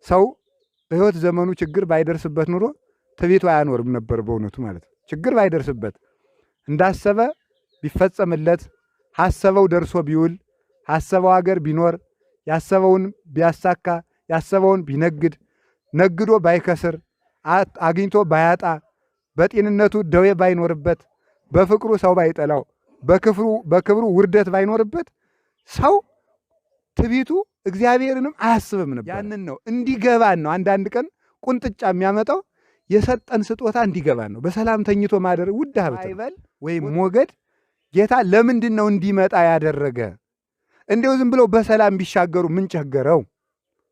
ሰው በህይወት ዘመኑ ችግር ባይደርስበት ኑሮ ትቤቱ አያኖርም ነበር በእውነቱ ማለት ነው። ችግር ባይደርስበት እንዳሰበ ቢፈጸምለት ሐሰበው ደርሶ ቢውል ሐሰበው ሀገር ቢኖር ያሰበውን ቢያሳካ ያሰበውን ቢነግድ ነግዶ ባይከስር አግኝቶ ባያጣ በጤንነቱ ደዌ ባይኖርበት በፍቅሩ ሰው ባይጠላው በክብሩ ውርደት ባይኖርበት ሰው ትቢቱ እግዚአብሔርንም አያስብም ነበር። ያንን ነው እንዲገባን ነው አንዳንድ ቀን ቁንጥጫ የሚያመጣው የሰጠን ስጦታ እንዲገባን ነው። በሰላም ተኝቶ ማደር ውድ ሀብት ወይም ሞገድ ጌታ ለምንድን ነው እንዲመጣ ያደረገ? እንዲሁ ዝም ብለው በሰላም ቢሻገሩ ምን ቸገረው?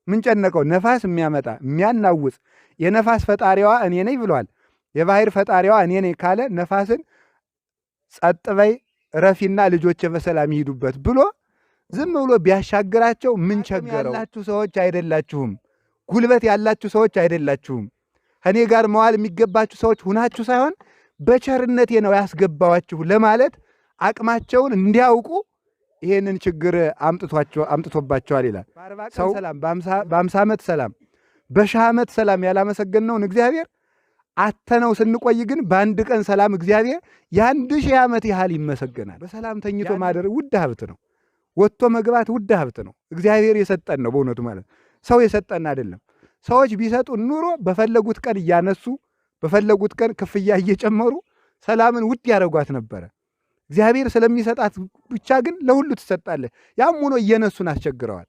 ምን ጨነቀው? ነፋስ የሚያመጣ የሚያናውጽ የነፋስ ፈጣሪዋ እኔ ነኝ ብሏል። የባህር ፈጣሪዋ እኔ ነኝ ካለ ነፋስን ጸጥ በይ ረፊና ልጆች በሰላም ይሄዱበት ብሎ ዝም ብሎ ቢያሻግራቸው ምን ቸገረው? ያላችሁ ሰዎች አይደላችሁም፣ ጉልበት ያላችሁ ሰዎች አይደላችሁም። ከኔ ጋር መዋል የሚገባችሁ ሰዎች ሁናችሁ ሳይሆን በቸርነቴ ነው ያስገባዋችሁ ለማለት አቅማቸውን እንዲያውቁ ይሄንን ችግር አምጥቶባቸዋል ይላል። ሰው በ50 ዓመት ሰላም በ1000 ዓመት ሰላም ያላመሰገነውን እግዚአብሔር አተነው ስንቆይ ግን በአንድ ቀን ሰላም እግዚአብሔር የ1000 ዓመት ያህል ይመሰገናል። በሰላም ተኝቶ ማደር ውድ ሀብት ነው። ወጥቶ መግባት ውድ ሀብት ነው። እግዚአብሔር የሰጠን ነው በእውነቱ ማለት ሰው የሰጠን አይደለም። ሰዎች ቢሰጡን ኑሮ በፈለጉት ቀን እያነሱ በፈለጉት ቀን ክፍያ እየጨመሩ ሰላምን ውድ ያደርጓት ነበረ። እግዚአብሔር ስለሚሰጣት ብቻ ግን ለሁሉ ትሰጣለህ። ያም ሆኖ እየነሱን አስቸግረዋል።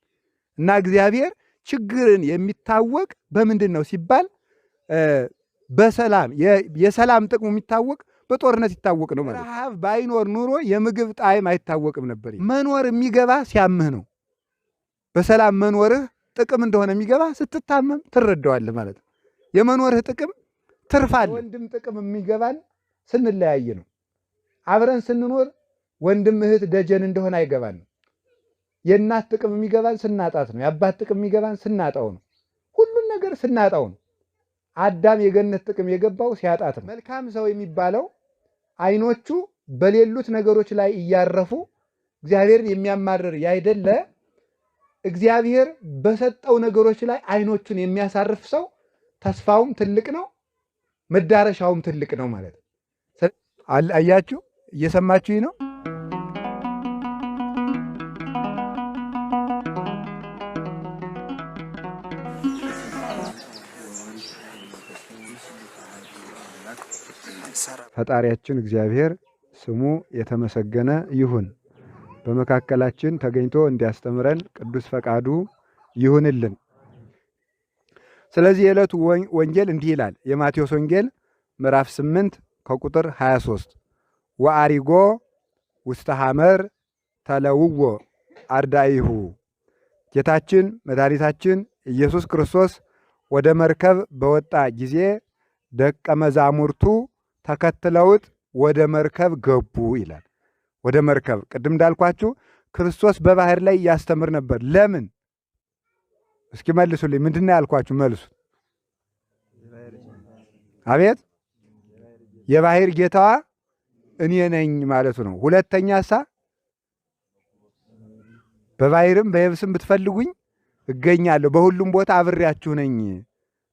እና እግዚአብሔር ችግርን የሚታወቅ በምንድን ነው ሲባል በሰላም የሰላም ጥቅሙ የሚታወቅ በጦርነት ይታወቅ ነው ማለት። ረሃብ ባይኖር ኑሮ የምግብ ጣዕም አይታወቅም ነበር። መኖር የሚገባ ሲያምህ ነው። በሰላም መኖርህ ጥቅም እንደሆነ የሚገባ ስትታመም ትረዳዋለህ ማለት ነው። የመኖርህ ጥቅም ትርፋለህ። ወንድም ጥቅም የሚገባን ስንለያይ ነው። አብረን ስንኖር ወንድም እህት ደጀን እንደሆነ አይገባን ነው። የእናት ጥቅም የሚገባን ስናጣት ነው። የአባት ጥቅም የሚገባን ስናጣው ነው። ሁሉን ነገር ስናጣው ነው። አዳም የገነት ጥቅም የገባው ሲያጣት ነው። መልካም ሰው የሚባለው አይኖቹ በሌሉት ነገሮች ላይ እያረፉ እግዚአብሔርን የሚያማርር ያይደለ እግዚአብሔር በሰጠው ነገሮች ላይ አይኖቹን የሚያሳርፍ ሰው ተስፋውም ትልቅ ነው፣ መዳረሻውም ትልቅ ነው ማለት ነው። አያችሁ፣ እየሰማችሁኝ ነው? ፈጣሪያችን እግዚአብሔር ስሙ የተመሰገነ ይሁን። በመካከላችን ተገኝቶ እንዲያስተምረን ቅዱስ ፈቃዱ ይሁንልን። ስለዚህ የዕለቱ ወንጌል እንዲህ ይላል። የማቴዎስ ወንጌል ምዕራፍ 8 ከቁጥር 23 ወአሪጎ ውስተ ሐመር ተለውዎ አርዳኢሁ። ጌታችን መድኃኒታችን ኢየሱስ ክርስቶስ ወደ መርከብ በወጣ ጊዜ ደቀ መዛሙርቱ ተከትለውት ወደ መርከብ ገቡ ይላል። ወደ መርከብ ቅድም እንዳልኳችሁ ክርስቶስ በባህር ላይ ያስተምር ነበር። ለምን? እስኪ መልሱልኝ። ምንድነው ያልኳችሁ? መልሱ። አቤት። የባህር ጌታዋ እኔ ነኝ ማለቱ ነው። ሁለተኛሳ በባህርም በየብስም ብትፈልጉኝ እገኛለሁ፣ በሁሉም ቦታ አብሬያችሁ ነኝ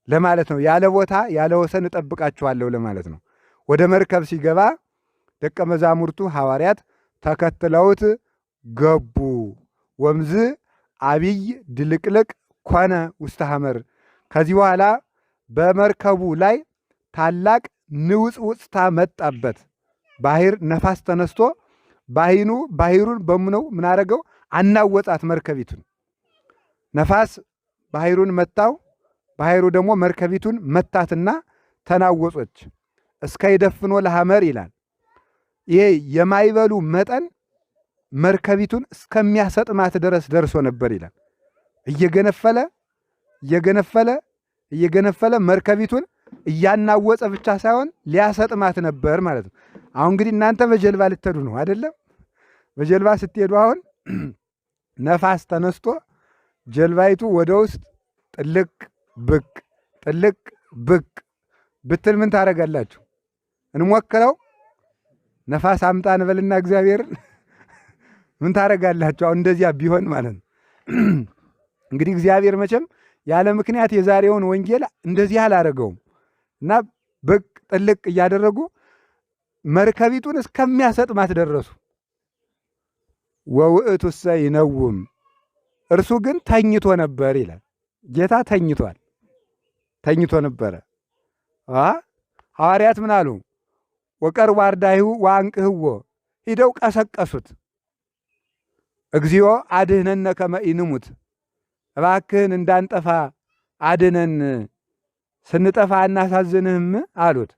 ለማለት ነው። ያለ ቦታ ያለ ወሰን እጠብቃችኋለሁ ለማለት ነው። ወደ መርከብ ሲገባ ደቀ መዛሙርቱ ሐዋርያት ተከትለውት ገቡ። ወምዝ አብይ ድልቅልቅ ኮነ ውስተ ሐመር። ከዚህ በኋላ በመርከቡ ላይ ታላቅ ንውጽውጽታ መጣበት። ባህር ነፋስ ተነስቶ ባህሩን በምነው ምን አደረገው? አናወጣት መርከቢቱን። ነፋስ ባህሩን መታው፣ ባህሩ ደግሞ መርከቢቱን መታትና ተናወጾች። እስከ ይደፍኖ ለሐመር ይላል። ይሄ የማይበሉ መጠን መርከቢቱን እስከሚያሰጥማት ድረስ ደርሶ ነበር ይላል። እየገነፈለ መርከቢቱን እያናወጸ ብቻ ሳይሆን ሊያሰጥማት ነበር ማለት ነው። አሁን እንግዲህ እናንተ በጀልባ ልትሄዱ ነው አይደለም? በጀልባ ስትሄዱ አሁን ነፋስ ተነስቶ ጀልባይቱ ወደ ውስጥ ጥልቅ ብቅ ብትል ምን ታደርጋላችሁ? እንሞክረው። ነፋስ አምጣ እንበልና እግዚአብሔርን ምን ታደርጋላችሁ? አሁን እንደዚያ ቢሆን ማለት ነው። እንግዲህ እግዚአብሔር መቼም ያለ ምክንያት የዛሬውን ወንጌል እንደዚህ አላረገውም እና ብቅ ጥልቅ እያደረጉ መርከቢቱን እስከሚያሰጥማት ደረሱ። ወውእቱሰ ይነውም፣ እርሱ ግን ተኝቶ ነበር ይላል። ጌታ ተኝቶ ነበረ። ሐዋርያት ምን አሉ? ወቀርቡ አርዳኢሁ ወአንቅህዎ፣ ሂደው ቀሰቀሱት። እግዚኦ አድኅነነ ከመ ኢንሙት፣ እባክህን እንዳንጠፋ አድነን፣ ስንጠፋ እናሳዝንህም አሉት።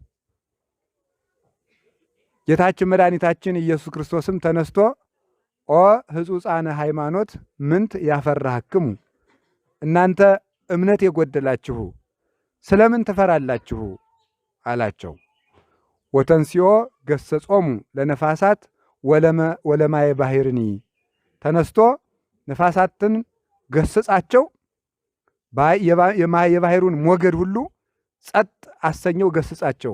ጌታችን መድኃኒታችን ኢየሱስ ክርስቶስም ተነስቶ ኦ ሕጹጻነ ሃይማኖት ምንት ያፈራህክሙ፣ እናንተ እምነት የጎደላችሁ ስለምን ትፈራላችሁ አላቸው። ወተንሥኦ ገሰጾሙ ለነፋሳት ወለማየ ባሕርኒ፣ ተነስቶ ነፋሳትን ገሰጻቸው፣ የባሕሩን ሞገድ ሁሉ ጸጥ አሰኘው፣ ገሰጻቸው።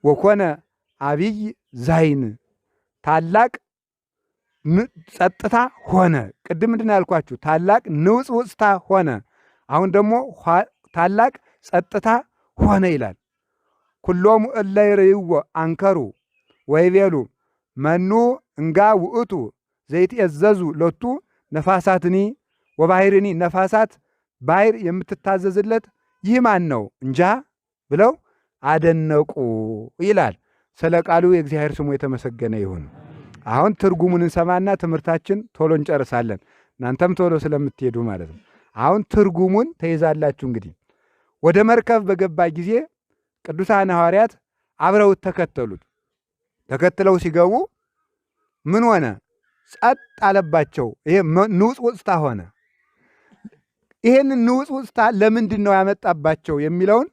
ወኮነ አብይ ዛይን፣ ታላቅ ጸጥታ ሆነ። ቅድም ምንድን ነው ያልኳችሁ? ታላቅ ንውጽውጽታ ሆነ። አሁን ደግሞ ታላቅ ጸጥታ ሆነ ይላል። ኩሎሙ እለ ይርእይዎ አንከሩ ወይቤሉ መኑ እንጋ ውእቱ ዘይትእዘዙ ሎቱ ነፋሳትኒ ወባሕርኒ፣ ነፋሳት ባሕር የምትታዘዝለት ይህ ማን ነው እንጃ ብለው አደነቁ ይላል። ስለ ቃሉ የእግዚአብሔር ስሙ የተመሰገነ ይሁን። አሁን ትርጉሙን እንሰማና ትምህርታችን ቶሎ እንጨርሳለን። እናንተም ቶሎ ስለምትሄዱ ማለት ነው። አሁን ትርጉሙን ተይዛላችሁ። እንግዲህ ወደ መርከብ በገባ ጊዜ ቅዱሳን ሐዋርያት አብረውት ተከተሉት። ተከትለው ሲገቡ ምን ሆነ? ጸጥ አለባቸው። ይሄ ንውጽውጽታ ሆነ። ይሄንን ንውጽውጽታ ለምንድን ነው ያመጣባቸው የሚለውን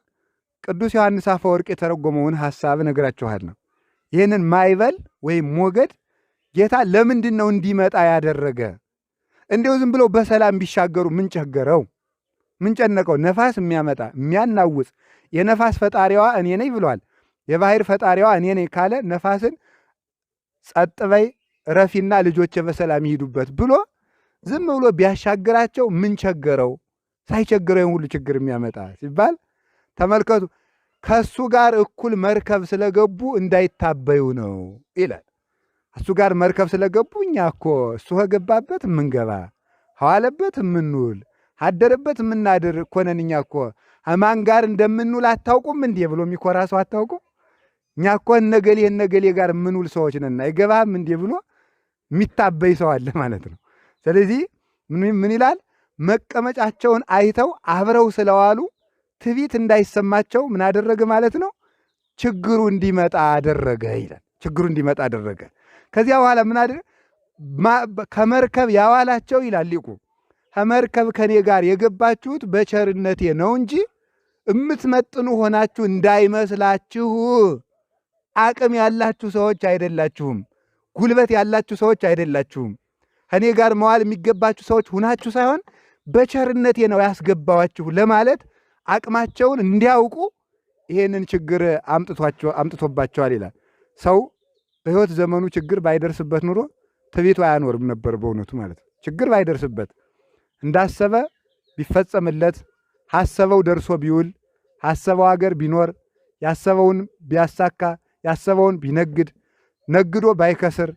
ቅዱስ ዮሐንስ አፈወርቅ የተረጎመውን ሐሳብ እነግራችኋለሁ። ይህንን ማዕበል ወይም ሞገድ ጌታ ለምንድን ነው እንዲመጣ ያደረገ? እንዲሁ ዝም ብለው በሰላም ቢሻገሩ ምን ቸገረው? ምን ጨነቀው? ነፋስ የሚያመጣ የሚያናውጽ የነፋስ ፈጣሪዋ እኔ ነኝ ብሏል። የባሕር ፈጣሪዋ እኔ ነኝ ካለ ነፋስን ጸጥ በይ ረፊና ልጆች በሰላም ይሄዱበት ብሎ ዝም ብሎ ቢያሻግራቸው ምን ቸገረው? ሳይቸግረው ሁሉ ችግር የሚያመጣ ሲባል ተመልከቱ። ከእሱ ጋር እኩል መርከብ ስለገቡ እንዳይታበዩ ነው ይላል። እሱ ጋር መርከብ ስለገቡ እኛ እኮ እሱ ከገባበት የምንገባ ሐዋለበት የምንውል አደረበት የምናድር እኮ ነን። እኛ እኮ ማን ጋር እንደምንውል አታውቁም እንዴ ብሎ የሚኮራ ሰው አታውቁም? እኛ እኮ እነገሌ ጋር የምንውል ሰዎች ነን፣ አይገባህም እንዴ ብሎ የሚታበይ ሰው አለ ማለት ነው። ስለዚህ ምን ይላል? መቀመጫቸውን አይተው አብረው ስለዋሉ ትዕቢት እንዳይሰማቸው ምን አደረገ ማለት ነው? ችግሩ እንዲመጣ አደረገ ይላል። ችግሩ እንዲመጣ አደረገ። ከዚያ በኋላ ምን አደረገ? ከመርከብ ያዋላቸው ይላል ሊቁ። ከመርከብ ከኔ ጋር የገባችሁት በቸርነቴ ነው እንጂ እምትመጥኑ ሆናችሁ እንዳይመስላችሁ። አቅም ያላችሁ ሰዎች አይደላችሁም። ጉልበት ያላችሁ ሰዎች አይደላችሁም። ከኔ ጋር መዋል የሚገባችሁ ሰዎች ሁናችሁ ሳይሆን በቸርነቴ ነው ያስገባዋችሁ ለማለት አቅማቸውን እንዲያውቁ ይሄንን ችግር አምጥቶባቸዋል ይላል። ሰው በሕይወት ዘመኑ ችግር ባይደርስበት ኑሮ ትቤቱ አያኖርም ነበር በእውነቱ ማለት ነው። ችግር ባይደርስበት እንዳሰበ ቢፈጸምለት፣ ሐሰበው ደርሶ ቢውል፣ ሐሰበው ሀገር ቢኖር፣ ያሰበውን ቢያሳካ፣ ያሰበውን ቢነግድ፣ ነግዶ ባይከስር፣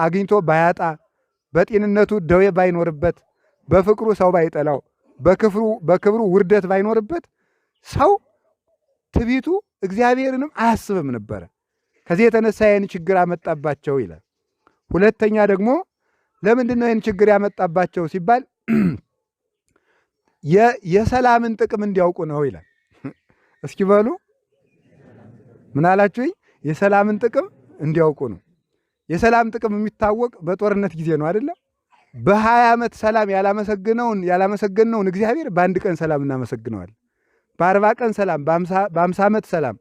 አግኝቶ ባያጣ፣ በጤንነቱ ደዌ ባይኖርበት፣ በፍቅሩ ሰው ባይጠላው፣ በክብሩ ውርደት ባይኖርበት ሰው ትቢቱ እግዚአብሔርንም አያስብም ነበረ። ከዚህ የተነሳ ይህን ችግር አመጣባቸው ይላል። ሁለተኛ ደግሞ ለምንድን ነው ይህን ችግር ያመጣባቸው ሲባል የሰላምን ጥቅም እንዲያውቁ ነው ይላል። እስኪ በሉ ምን አላችሁኝ? የሰላምን ጥቅም እንዲያውቁ ነው። የሰላም ጥቅም የሚታወቅ በጦርነት ጊዜ ነው አይደለም? በ20 ዓመት ሰላም ያላመሰገነውን እግዚአብሔር በአንድ ቀን ሰላም እናመሰግነዋል። በ40 ቀን ሰላም፣ በ50 ዓመት ሰላም፣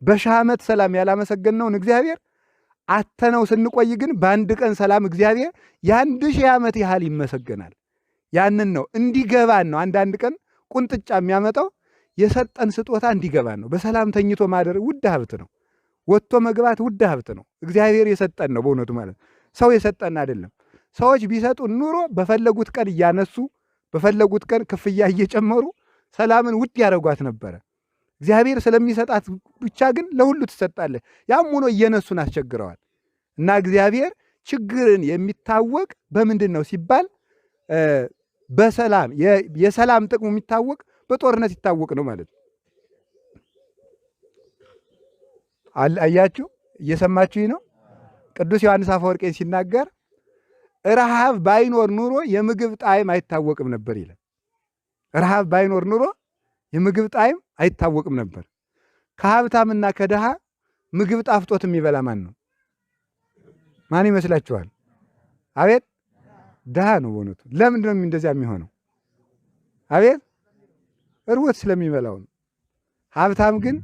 በ1000 ዓመት ሰላም ያላመሰገነውን እግዚአብሔር አተነው ስንቆይ ግን በአንድ ቀን ሰላም እግዚአብሔር የ1000 ዓመት ያህል ይመሰገናል። ያንን ነው እንዲገባን ነው። አንዳንድ ቀን ቁንጥጫ የሚያመጣው የሰጠን ስጦታ እንዲገባን ነው። በሰላም ተኝቶ ማደር ውድ ሀብት ነው። ወጥቶ መግባት ውድ ሀብት ነው። እግዚአብሔር የሰጠን ነው በእውነቱ ማለት ሰው የሰጠን አይደለም። ሰዎች ቢሰጡን ኑሮ በፈለጉት ቀን እያነሱ በፈለጉት ቀን ክፍያ እየጨመሩ ሰላምን ውድ ያደረጓት ነበረ። እግዚአብሔር ስለሚሰጣት ብቻ ግን ለሁሉ ትሰጣለች። ያም ሆኖ እየነሱን አስቸግረዋል። እና እግዚአብሔር ችግርን የሚታወቅ በምንድን ነው ሲባል በሰላም የሰላም ጥቅሙ የሚታወቅ በጦርነት ይታወቅ ነው ማለት ነው። አያችሁ፣ እየሰማችሁ ነው። ቅዱስ ዮሐንስ አፈወርቄን ሲናገር ረሃብ ባይኖር ኑሮ የምግብ ጣዕም አይታወቅም ነበር ይላል። ረሃብ ባይኖር ኑሮ የምግብ ጣዕም አይታወቅም ነበር። ከሀብታምና ከድሃ ምግብ ጣፍጦት የሚበላ ማን ነው? ማን ይመስላችኋል? አቤት ድሃ ነው በእውነቱ። ለምንድን ነው እንደዚያ የሚሆነው? አቤት እርቦት ስለሚበላው ነው። ሀብታም ግን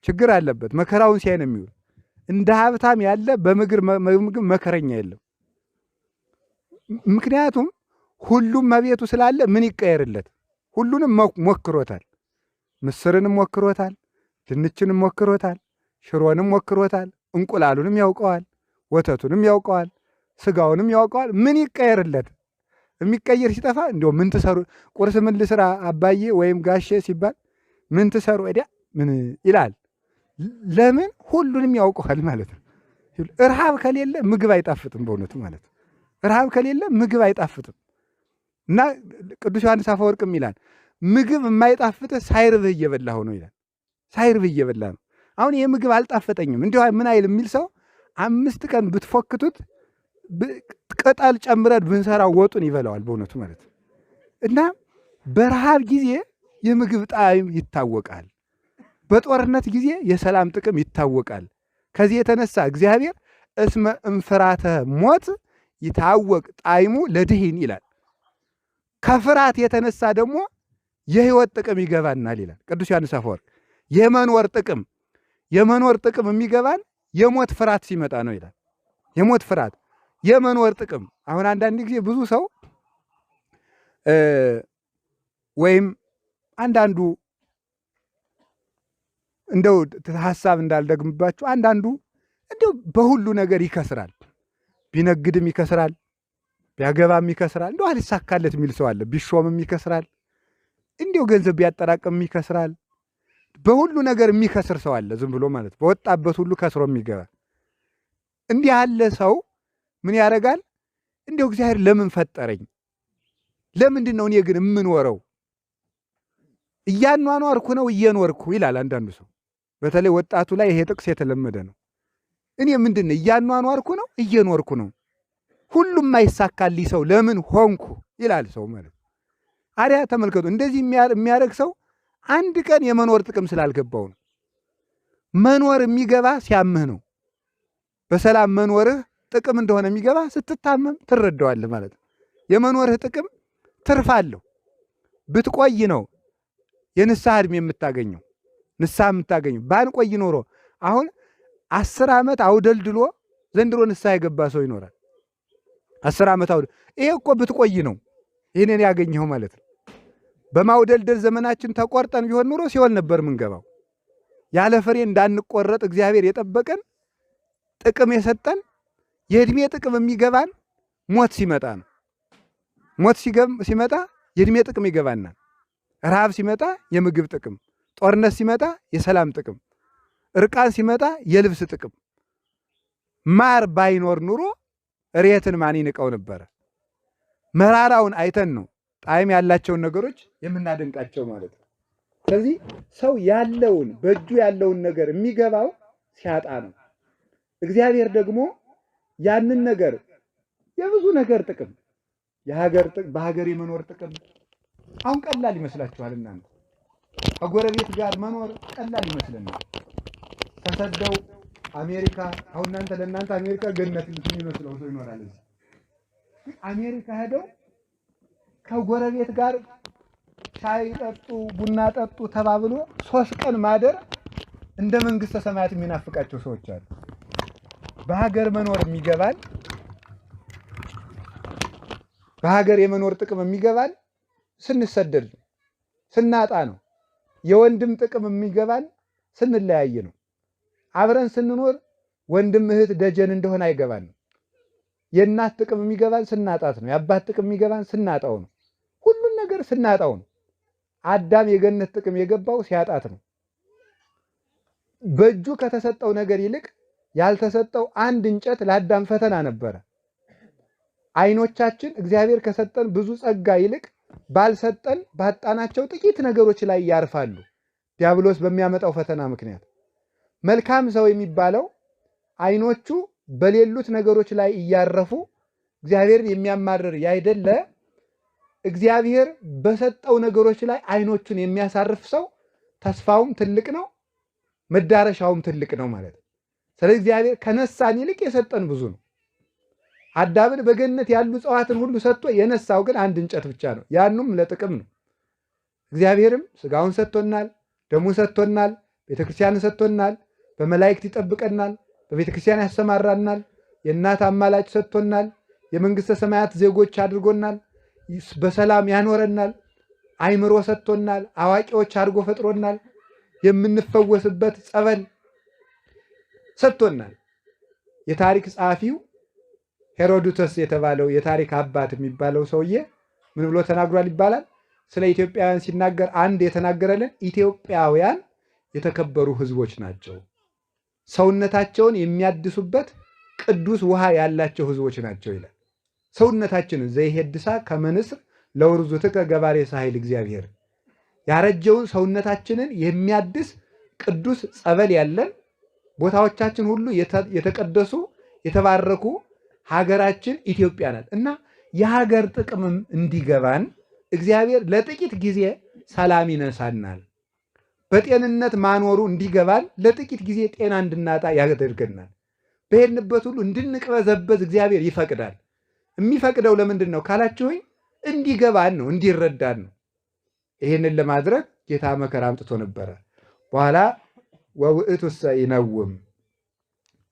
ችግር አለበት፣ መከራውን ሲያይ ነው የሚውል። እንደ ሀብታም ያለ በምግብ መከረኛ የለም። ምክንያቱም ሁሉም መቤቱ ስላለ ምን ይቀየርለት? ሁሉንም ሞክሮታል። ምስርንም ሞክሮታል፣ ድንችንም ሞክሮታል፣ ሽሮንም ሞክሮታል፣ እንቁላሉንም ያውቀዋል፣ ወተቱንም ያውቀዋል፣ ስጋውንም ያውቀዋል። ምን ይቀየርለት? የሚቀየር ሲጠፋ እንዲያው ምን ትሰሩ ቁርስ ምን ልስራ አባዬ ወይም ጋሼ ሲባል ምን ትሰሩ ወዲያ ምን ይላል? ለምን? ሁሉንም ያውቀዋል ማለት ነው። ረሃብ ከሌለ ምግብ አይጣፍጥም በእውነቱ ማለት ነው። ረሃብ ከሌለ ምግብ አይጣፍጥም። እና ቅዱስ ዮሐንስ አፈወርቅም ይላል ምግብ የማይጣፍጥህ ሳይርብህ እየበላህ ነው ይላል። ሳይርብህ እየበላህ ነው። አሁን ይህ ምግብ አልጣፈጠኝም እንዲሁ ምን አይል የሚል ሰው 5 ቀን ብትፎክቱት ቅጠል ጨምረን ብንሰራው ወጡን ይበላዋል በእውነቱ ማለት ነው። እና በረሃብ ጊዜ የምግብ ጣዕም ይታወቃል። በጦርነት ጊዜ የሰላም ጥቅም ይታወቃል። ከዚህ የተነሳ እግዚአብሔር እስመ እምፍራተ ሞት ይታወቅ ጣዕሙ ለድኂን ይላል። ከፍርሃት የተነሳ ደግሞ የሕይወት ጥቅም ይገባናል ይላል ቅዱስ ዮሐንስ አፈወርቅ። የመኖር ጥቅም የሚገባን የሞት ፍርሃት ሲመጣ ነው ይላል። የሞት ፍርሃት የመኖር ጥቅም። አሁን አንዳንድ ጊዜ ብዙ ሰው ወይም አንዳንዱ እንደው ሐሳብ እንዳልደግምባችሁ አንዳንዱ እንደው በሁሉ ነገር ይከስራል። ቢነግድም ይከስራል፣ ቢያገባም ይከስራል። እንደው አልሳካለት የሚል ሰው አለ። ቢሾምም ይከስራል፣ እንዲው ገንዘብ ቢያጠራቅም ይከስራል። በሁሉ ነገር የሚከስር ሰው አለ። ዝም ብሎ ማለት በወጣበት ሁሉ ከስሮ የሚገባ እንዲህ ያለ ሰው ምን ያደርጋል? እንዲው እግዚአብሔር ለምን ፈጠረኝ? ለምንድን ነው እኔ ግን የምኖረው? እያኗኗርኩ ነው እየኖርኩ ይላል አንዳንዱ ሰው። በተለይ ወጣቱ ላይ ይሄ ጥቅስ የተለመደ ነው። እኔ ምንድን ነው እያኗኗርኩ ነው እየኖርኩ ነው፣ ሁሉም አይሳካልኝ ሰው ለምን ሆንኩ ይላል ሰው ማለት። አዲያ ተመልከቱ፣ እንደዚህ የሚያደርግ ሰው አንድ ቀን የመኖር ጥቅም ስላልገባው ነው። መኖር የሚገባ ሲያምህ ነው። በሰላም መኖርህ ጥቅም እንደሆነ የሚገባ ስትታመም ትረዳዋለህ ማለት ነው። የመኖርህ ጥቅም ትርፍ አለው። ብትቆይ ነው የንስሐ ዕድሜ የምታገኘው፣ ንስሐ የምታገኘው። ባንቆይ ኖሮ አሁን 10 ዓመት አውደልድሎ ዘንድሮ ንስሐ የገባ ሰው ይኖራል። 10 ዓመት ይሄ እኮ ብትቆይ ነው ይህንን ያገኘው ማለት ነው። በማውደልደል ዘመናችን ተቆርጠን ቢሆን ኑሮ ሲኦል ነበር ምንገባው። ያለ ፍሬ እንዳንቆረጥ እግዚአብሔር የጠበቀን ጥቅም የሰጠን የዕድሜ ጥቅም የሚገባን ሞት ሲመጣ ነው። ሞት ሲመጣ የዕድሜ ጥቅም ይገባናል። ረሃብ ሲመጣ የምግብ ጥቅም፣ ጦርነት ሲመጣ የሰላም ጥቅም፣ እርቃን ሲመጣ የልብስ ጥቅም። ማር ባይኖር ኑሮ እሬትን ማን ይንቀው ነበረ? መራራውን አይተን ነው ጣዕም ያላቸውን ነገሮች የምናደንቃቸው ማለት ነው። ስለዚህ ሰው ያለውን በእጁ ያለውን ነገር የሚገባው ሲያጣ ነው። እግዚአብሔር ደግሞ ያንን ነገር የብዙ ነገር ጥቅም በሀገር የመኖር ጥቅም አሁን ቀላል ይመስላችኋል እናንተ? ከጎረቤት ጋር መኖር ቀላል ይመስለናል። ተሰደው አሜሪካ አሁን እናንተ ለእናንተ አሜሪካ ገነት የሚመስለው ሰው ይኖራል። አሜሪካ ሄደው ከጎረቤት ጋር ሻይ ጠጡ፣ ቡና ጠጡ ተባብሎ 3 ቀን ማደር እንደ መንግስተ ሰማያት የሚናፍቃቸው ሰዎች አሉ። በሀገር መኖር የሚገባል፣ በሀገር የመኖር ጥቅም የሚገባል ስንሰደድ ነው፣ ስናጣ ነው። የወንድም ጥቅም የሚገባል ስንለያይ ነው። አብረን ስንኖር ወንድም እህት ደጀን እንደሆነ አይገባን ነው። የእናት ጥቅም የሚገባን ስናጣት ነው። የአባት ጥቅም የሚገባን ስናጣው ነው። ሁሉ ነገር ስናጣው ነው። አዳም የገነት ጥቅም የገባው ሲያጣት ነው። በእጁ ከተሰጠው ነገር ይልቅ ያልተሰጠው አንድ እንጨት ለአዳም ፈተና ነበረ። ዓይኖቻችን እግዚአብሔር ከሰጠን ብዙ ጸጋ ይልቅ ባልሰጠን ባጣናቸው ጥቂት ነገሮች ላይ ያርፋሉ፣ ዲያብሎስ በሚያመጣው ፈተና ምክንያት። መልካም ሰው የሚባለው ዓይኖቹ በሌሉት ነገሮች ላይ እያረፉ እግዚአብሔርን የሚያማርር ያይደለ እግዚአብሔር በሰጠው ነገሮች ላይ ዓይኖቹን የሚያሳርፍ ሰው ተስፋውም ትልቅ ነው፣ መዳረሻውም ትልቅ ነው ማለት ነው። ስለዚህ እግዚአብሔር ከነሳን ይልቅ የሰጠን ብዙ ነው። አዳምን በገነት ያሉ እጽዋትን ሁሉ ሰጥቶ የነሳው ግን አንድ እንጨት ብቻ ነው። ያኑም ለጥቅም ነው። እግዚአብሔርም ስጋውን ሰጥቶናል፣ ደሙን ሰጥቶናል፣ ቤተክርስቲያንን ሰጥቶናል፣ በመላእክት ይጠብቀናል፣ በቤተክርስቲያን ያሰማራናል፣ የእናት አማላጭ ሰጥቶናል፣ የመንግስተ ሰማያት ዜጎች አድርጎናል፣ በሰላም ያኖረናል፣ አይምሮ ሰጥቶናል፣ አዋቂዎች አድርጎ ፈጥሮናል፣ የምንፈወስበት ጸበል ሰጥቶናል። የታሪክ ጸሐፊው ሄሮዶተስ የተባለው የታሪክ አባት የሚባለው ሰውዬ ምን ብሎ ተናግሯል ይባላል? ስለ ኢትዮጵያውያን ሲናገር አንድ የተናገረልን ኢትዮጵያውያን የተከበሩ ሕዝቦች ናቸው፣ ሰውነታቸውን የሚያድሱበት ቅዱስ ውሃ ያላቸው ሕዝቦች ናቸው ይላል። ሰውነታችንን ዘይሄድሳ ከመንስር ለውርዙትከ ገባሬ ሳይል እግዚአብሔር ያረጀውን ሰውነታችንን የሚያድስ ቅዱስ ጸበል ያለን ቦታዎቻችን ሁሉ የተቀደሱ የተባረኩ ሀገራችን ኢትዮጵያ ናት እና የሀገር ጥቅምም እንዲገባን እግዚአብሔር ለጥቂት ጊዜ ሰላም ይነሳናል። በጤንነት ማኖሩ እንዲገባን ለጥቂት ጊዜ ጤና እንድናጣ ያደርገናል። በሄድንበት ሁሉ እንድንቅበዘበዝ እግዚአብሔር ይፈቅዳል። የሚፈቅደው ለምንድን ነው ካላችሁኝ፣ እንዲገባን ነው፣ እንዲረዳን ነው። ይህንን ለማድረግ ጌታ መከራ አምጥቶ ነበረ። በኋላ ወውእቱሰ ይነውም፣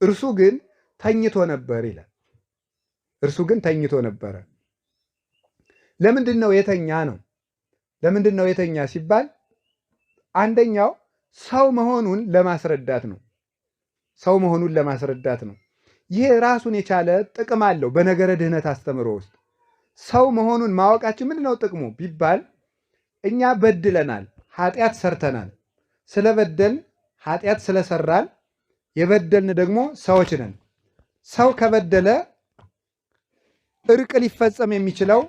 እርሱ ግን ተኝቶ ነበር ይላል። እርሱ ግን ተኝቶ ነበረ። ለምንድን ነው የተኛ ነው? ለምንድን ነው የተኛ ሲባል አንደኛው ሰው መሆኑን ለማስረዳት ነው። ሰው መሆኑን ለማስረዳት ነው። ይሄ ራሱን የቻለ ጥቅም አለው። በነገረ ድህነት አስተምሮ ውስጥ ሰው መሆኑን ማወቃችን ምንድን ነው ጥቅሙ ቢባል፣ እኛ በድለናል፣ ኃጢአት ሰርተናል። ስለበደልን ኃጢአት ስለሰራን የበደልን ደግሞ ሰዎች ነን። ሰው ከበደለ እርቅ ሊፈጸም የሚችለው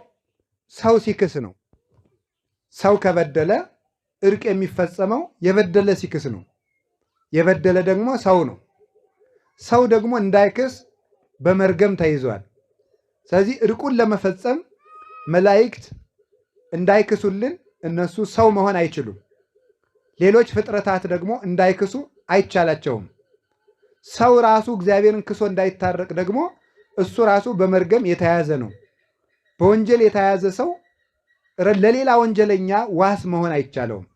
ሰው ሲክስ ነው። ሰው ከበደለ እርቅ የሚፈጸመው የበደለ ሲክስ ነው። የበደለ ደግሞ ሰው ነው። ሰው ደግሞ እንዳይክስ በመርገም ተይዟል። ስለዚህ እርቁን ለመፈጸም መላእክት እንዳይክሱልን እነሱ ሰው መሆን አይችሉም። ሌሎች ፍጥረታት ደግሞ እንዳይክሱ አይቻላቸውም። ሰው ራሱ እግዚአብሔርን ክሶ እንዳይታረቅ ደግሞ እሱ ራሱ በመርገም የተያዘ ነው። በወንጀል የተያዘ ሰው ለሌላ ወንጀለኛ ዋስ መሆን አይቻለውም።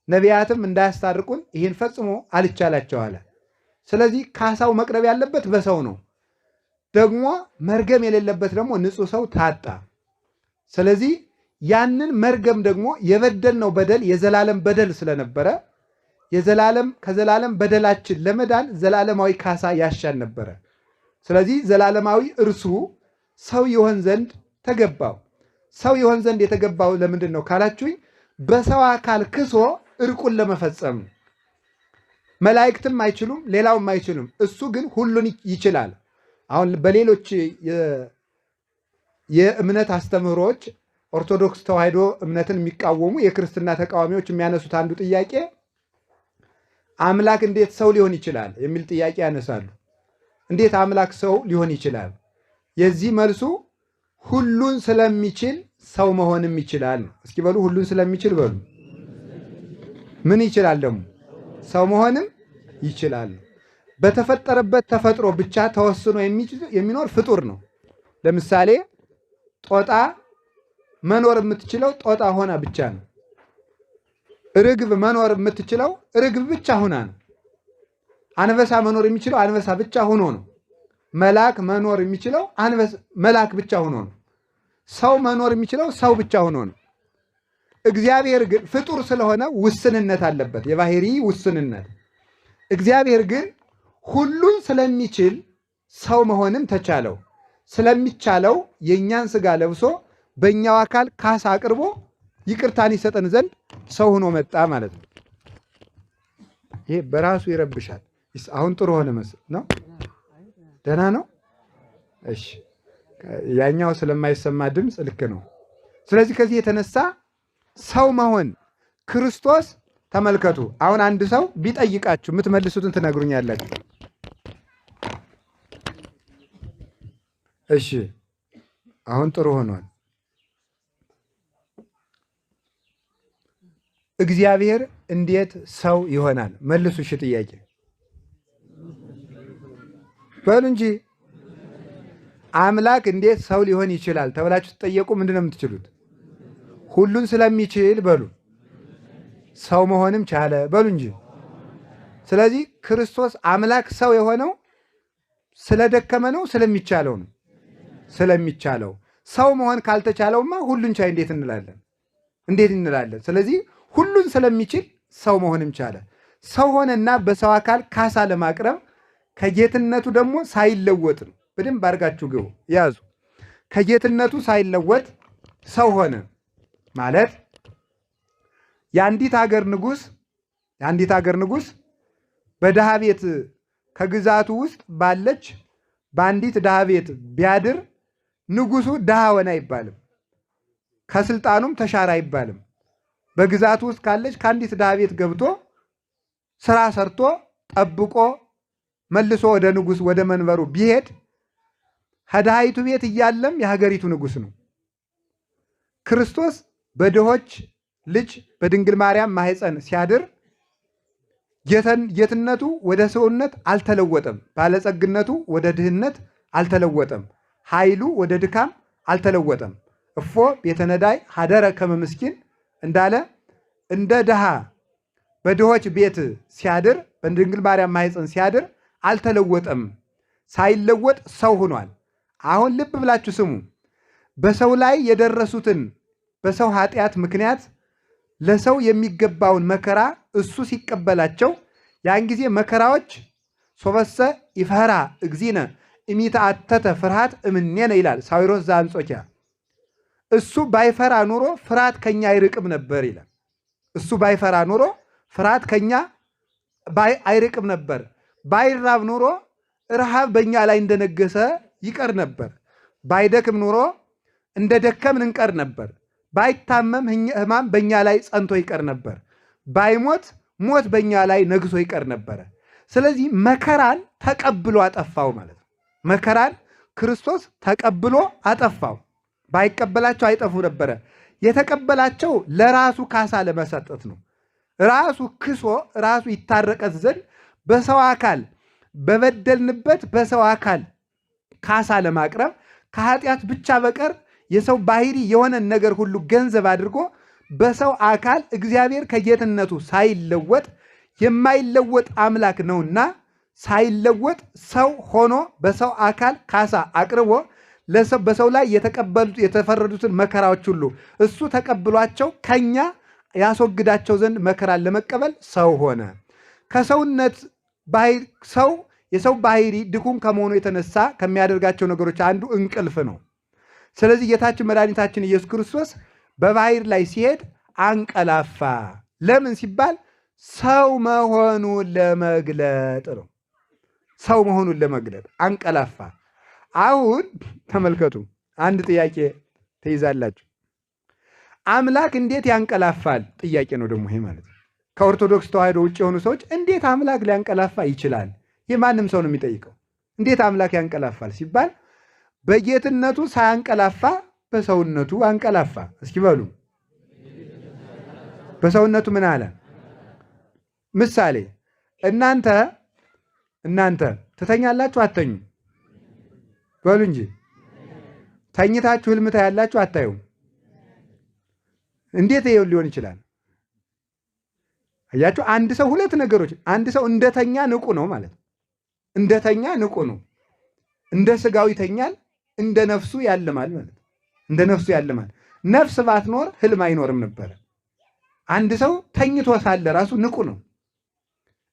ነቢያትም እንዳያስታርቁን ይህን ፈጽሞ አልቻላቸው አለ። ስለዚህ ካሳው መቅረብ ያለበት በሰው ነው። ደግሞ መርገም የሌለበት ደግሞ ንጹሕ ሰው ታጣ። ስለዚህ ያንን መርገም ደግሞ የበደልነው በደል የዘላለም በደል ስለነበረ ከዘላለም በደላችን ለመዳን ዘላለማዊ ካሳ ያሻን ነበረ። ስለዚህ ዘላለማዊ እርሱ ሰው ይሆን ዘንድ ተገባው። ሰው ይሆን ዘንድ የተገባው ለምንድን ነው ካላችሁኝ፣ በሰው አካል ክሶ እርቁን ለመፈጸም። መላእክትም አይችሉም፣ ሌላውም አይችሉም። እሱ ግን ሁሉን ይችላል። አሁን በሌሎች የእምነት አስተምህሮች ኦርቶዶክስ ተዋሕዶ እምነትን የሚቃወሙ የክርስትና ተቃዋሚዎች የሚያነሱት አንዱ ጥያቄ አምላክ እንዴት ሰው ሊሆን ይችላል የሚል ጥያቄ ያነሳሉ። እንዴት አምላክ ሰው ሊሆን ይችላል? የዚህ መልሱ ሁሉን ስለሚችል ሰው መሆንም ይችላል ነው። እስኪ በሉ ሁሉን ስለሚችል በሉ። ምን ይችላል ደግሞ? ሰው መሆንም ይችላል። በተፈጠረበት ተፈጥሮ ብቻ ተወስኖ የሚኖር ፍጡር ነው። ለምሳሌ ጦጣ መኖር የምትችለው ጦጣ ሆና ብቻ ነው። ርግብ መኖር የምትችለው ርግብ ብቻ ሆና ነው። አንበሳ መኖር የሚችለው አንበሳ ብቻ ሆኖ ነው። መልአክ መኖር የሚችለው መልአክ ብቻ ሆኖ ነው። ሰው መኖር የሚችለው ሰው ብቻ ሆኖ ነው። እግዚአብሔር ግን ፍጡር ስለሆነ ውስንነት አለበት፣ የባህሪ ውስንነት። እግዚአብሔር ግን ሁሉን ስለሚችል ሰው መሆንም ተቻለው። ስለሚቻለው የእኛን ሥጋ ለብሶ በእኛው አካል ካሳ አቅርቦ ይቅርታን ይሰጠን ዘንድ ሰው ሆኖ መጣ ማለት ነው። ይሄ በራሱ ይረብሻል። አሁን ጥሩ ሆነ መስል ነው። ደህና ነው። እሺ፣ ያኛው ስለማይሰማ ድምፅ ልክ ነው። ስለዚህ ከዚህ የተነሳ ሰው መሆን ክርስቶስ ተመልከቱ። አሁን አንድ ሰው ቢጠይቃችሁ የምትመልሱትን ትነግሩኛላችሁ። እሺ፣ አሁን ጥሩ ሆኗል። እግዚአብሔር እንዴት ሰው ይሆናል? መልሱ። እሺ፣ ጥያቄ በሉ እንጂ። አምላክ እንዴት ሰው ሊሆን ይችላል ተብላችሁ ትጠየቁ ምንድን ነው የምትችሉት? ሁሉን ስለሚችል በሉ። ሰው መሆንም ቻለ በሉ እንጂ። ስለዚህ ክርስቶስ አምላክ ሰው የሆነው ስለደከመ ነው ስለሚቻለው ነው? ስለሚቻለው። ሰው መሆን ካልተቻለውማ ሁሉን ቻይ እንዴት እንላለን? እንዴት እንላለን? ስለዚህ ሁሉን ስለሚችል ሰው መሆንም ቻለ። ሰው ሆነና በሰው አካል ካሳ ለማቅረብ ከጌትነቱ ደግሞ ሳይለወጥ ነው። በደንብ አድርጋችሁ ግቡ ያዙ። ከጌትነቱ ሳይለወጥ ሰው ሆነ ማለት የአንዲት ሀገር ንጉሥ በድሃ ቤት ከግዛቱ ውስጥ ባለች በአንዲት ድሃ ቤት ቢያድር ንጉሱ ድሃ ሆነ አይባልም፣ ከስልጣኑም ተሻረ አይባልም። በግዛቱ ውስጥ ካለች ከአንዲት ድሃ ቤት ገብቶ ስራ ሰርቶ ጠብቆ መልሶ ወደ ንጉስ ወደ መንበሩ ቢሄድ ከድሃይቱ ቤት እያለም የሀገሪቱ ንጉስ ነው። ክርስቶስ በድሆች ልጅ በድንግል ማርያም ማህፀን ሲያድር ጌትነቱ ወደ ሰውነት አልተለወጠም፣ ባለጸግነቱ ወደ ድህነት አልተለወጠም፣ ኃይሉ ወደ ድካም አልተለወጠም። እፎ ቤተ ነዳይ ሀደረ ከመ ምስኪን እንዳለ እንደ ድሃ በድሆች ቤት ሲያድር በድንግል ማርያም ማህፀን ሲያድር አልተለወጠም። ሳይለወጥ ሰው ሆኗል። አሁን ልብ ብላችሁ ስሙ። በሰው ላይ የደረሱትን በሰው ኃጢአት ምክንያት ለሰው የሚገባውን መከራ እሱ ሲቀበላቸው ያን ጊዜ መከራዎች ሶበሰ ይፈራ እግዚእነ እሚተአተተ ፍርሃት እምኔነ ይላል ሳዊሮስ ዘአንጾኪያ። እሱ ባይፈራ ኑሮ ፍርሃት ከኛ አይርቅም ነበር ይላል። እሱ ባይፈራ ኑሮ ፍርሃት ከኛ አይርቅም ነበር። ባይራብ ኑሮ ረሃብ በእኛ ላይ እንደነገሰ ይቀር ነበር። ባይደክም ኑሮ እንደ ደከምን እንቀር ነበር። ባይታመም ሕማም በእኛ ላይ ጸንቶ ይቀር ነበር። ባይሞት ሞት በእኛ ላይ ነግሶ ይቀር ነበረ። ስለዚህ መከራን ተቀብሎ አጠፋው ማለት ነው። መከራን ክርስቶስ ተቀብሎ አጠፋው። ባይቀበላቸው አይጠፉ ነበረ። የተቀበላቸው ለራሱ ካሳ ለመሰጠት ነው። ራሱ ክሶ ራሱ ይታረቀት ዘንድ በሰው አካል በበደልንበት በሰው አካል ካሳ ለማቅረብ ከኃጢአት ብቻ በቀር የሰው ባህሪ የሆነን ነገር ሁሉ ገንዘብ አድርጎ በሰው አካል እግዚአብሔር ከጌትነቱ ሳይለወጥ የማይለወጥ አምላክ ነውና ሳይለወጥ ሰው ሆኖ በሰው አካል ካሳ አቅርቦ በሰው ላይ የተፈረዱትን መከራዎች ሁሉ እሱ ተቀብሏቸው ከኛ ያስወግዳቸው ዘንድ መከራን ለመቀበል ሰው ሆነ። ከሰውነት ሰው የሰው ባህሪ ድኩም ከመሆኑ የተነሳ ከሚያደርጋቸው ነገሮች አንዱ እንቅልፍ ነው። ስለዚህ ጌታችን መድኃኒታችን ኢየሱስ ክርስቶስ በባህር ላይ ሲሄድ አንቀላፋ። ለምን ሲባል ሰው መሆኑን ለመግለጥ ነው። ሰው መሆኑን ለመግለጥ አንቀላፋ። አሁን ተመልከቱ፣ አንድ ጥያቄ ትይዛላችሁ። አምላክ እንዴት ያንቀላፋል? ጥያቄ ነው ደግሞ ይሄ ማለት ነው። ከኦርቶዶክስ ተዋሕዶ ውጭ የሆኑ ሰዎች እንዴት አምላክ ሊያንቀላፋ ይችላል? ይህ ማንም ሰው ነው የሚጠይቀው። እንዴት አምላክ ያንቀላፋል ሲባል በጌትነቱ ሳያንቀላፋ በሰውነቱ አንቀላፋ። እስኪ በሉ በሰውነቱ ምን አለ? ምሳሌ እናንተ ትተኛላችሁ አተኙ? በሉ እንጂ ተኝታችሁ ህልም ታያላችሁ አታዩም? እንዴት ይሄው ሊሆን ይችላል? አያችሁ፣ አንድ ሰው ሁለት ነገሮች፣ አንድ ሰው እንደተኛ ንቁ ነው ማለት ነው። እንደተኛ ንቁ ነው። እንደ ስጋው ይተኛል፣ እንደ ነፍሱ ያልማል ማለት ነው። እንደ ነፍሱ ያልማል። ነፍስ ባትኖር ህልም አይኖርም ነበር። አንድ ሰው ተኝቶ ሳለ ራሱ ንቁ ነው።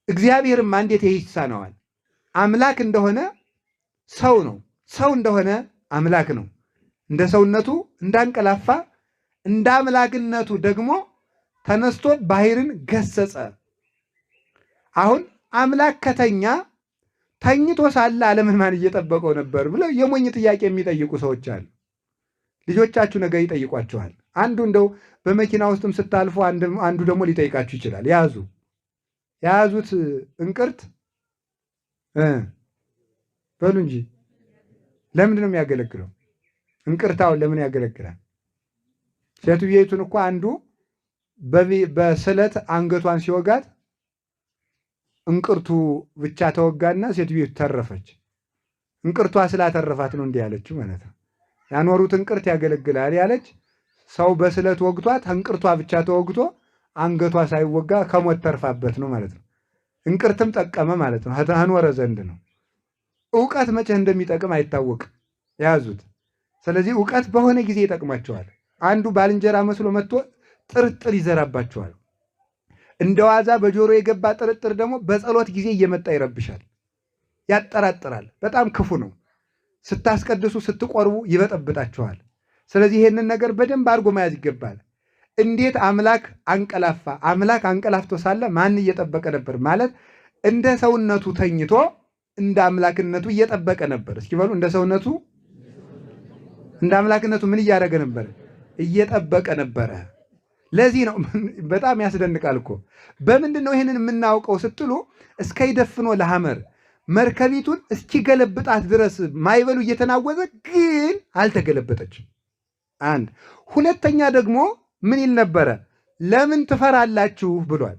እግዚአብሔርማ እንዴት ይሳነዋል? አምላክ እንደሆነ ሰው ነው፣ ሰው እንደሆነ አምላክ ነው። እንደ ሰውነቱ እንዳንቀላፋ እንደ አምላክነቱ ደግሞ ተነስቶ ባሕርን ገሰጸ። አሁን አምላክ ከተኛ ተኝቶ ሳለ ዓለምን ማን እየጠበቀው ነበር ብለው የሞኝ ጥያቄ የሚጠይቁ ሰዎች አሉ። ልጆቻችሁ ነገ ይጠይቋችኋል። አንዱ እንደው በመኪና ውስጥም ስታልፉ አንዱ ደግሞ ሊጠይቃችሁ ይችላል። የያዙት እንቅርት በሉ እንጂ ለምንድን ነው የሚያገለግለው? እንቅርታውን ለምን ያገለግላል? ሴትየቱን እኮ አንዱ በስለት አንገቷን ሲወጋት እንቅርቱ ብቻ ተወጋና ሴትየቱ ተረፈች። እንቅርቷ ስላተረፋት ነው እንዲህ ያለችው ማለት ነው። ያኖሩት እንቅርት ያገለግላል ያለች ሰው በስለት ወግቷት እንቅርቷ ብቻ ተወግቶ አንገቷ ሳይወጋ ከሞት ተርፋበት ነው ማለት ነው። እንቅርትም ጠቀመ ማለት ነው። አኖረ ዘንድ ነው። ዕውቀት መቼ እንደሚጠቅም አይታወቅም ያዙት። ስለዚህ ዕውቀት በሆነ ጊዜ ይጠቅማቸዋል። አንዱ ባልንጀራ መስሎ መጥቶ ጥርጥር ይዘራባቸዋል። እንደ ዋዛ በጆሮ የገባ ጥርጥር ደግሞ በጸሎት ጊዜ እየመጣ ይረብሻል፣ ያጠራጥራል። በጣም ክፉ ነው። ስታስቀድሱ ስትቆርቡ ይበጠብጣቸዋል። ስለዚህ ይሄንን ነገር በደንብ አድርጎ መያዝ ይገባል። እንዴት አምላክ አንቀላፋ? አምላክ አንቀላፍቶ ሳለ ማን እየጠበቀ ነበር? ማለት እንደ ሰውነቱ ተኝቶ እንደ አምላክነቱ እየጠበቀ ነበር። እስኪ በሉ እንደ ሰውነቱ እንደ አምላክነቱ ምን እያደረገ ነበር? እየጠበቀ ነበረ። ለዚህ ነው በጣም ያስደንቃል እኮ። በምንድን ነው ይህንን የምናውቀው ስትሉ እስከ ይደፍኖ ለሐመር መርከቢቱን እስኪገለብጣት ድረስ ማይበሉ እየተናወዘ ግን አልተገለበጠችም። አንድ ሁለተኛ ደግሞ ምን ይል ነበረ? ለምን ትፈራላችሁ ብሏል።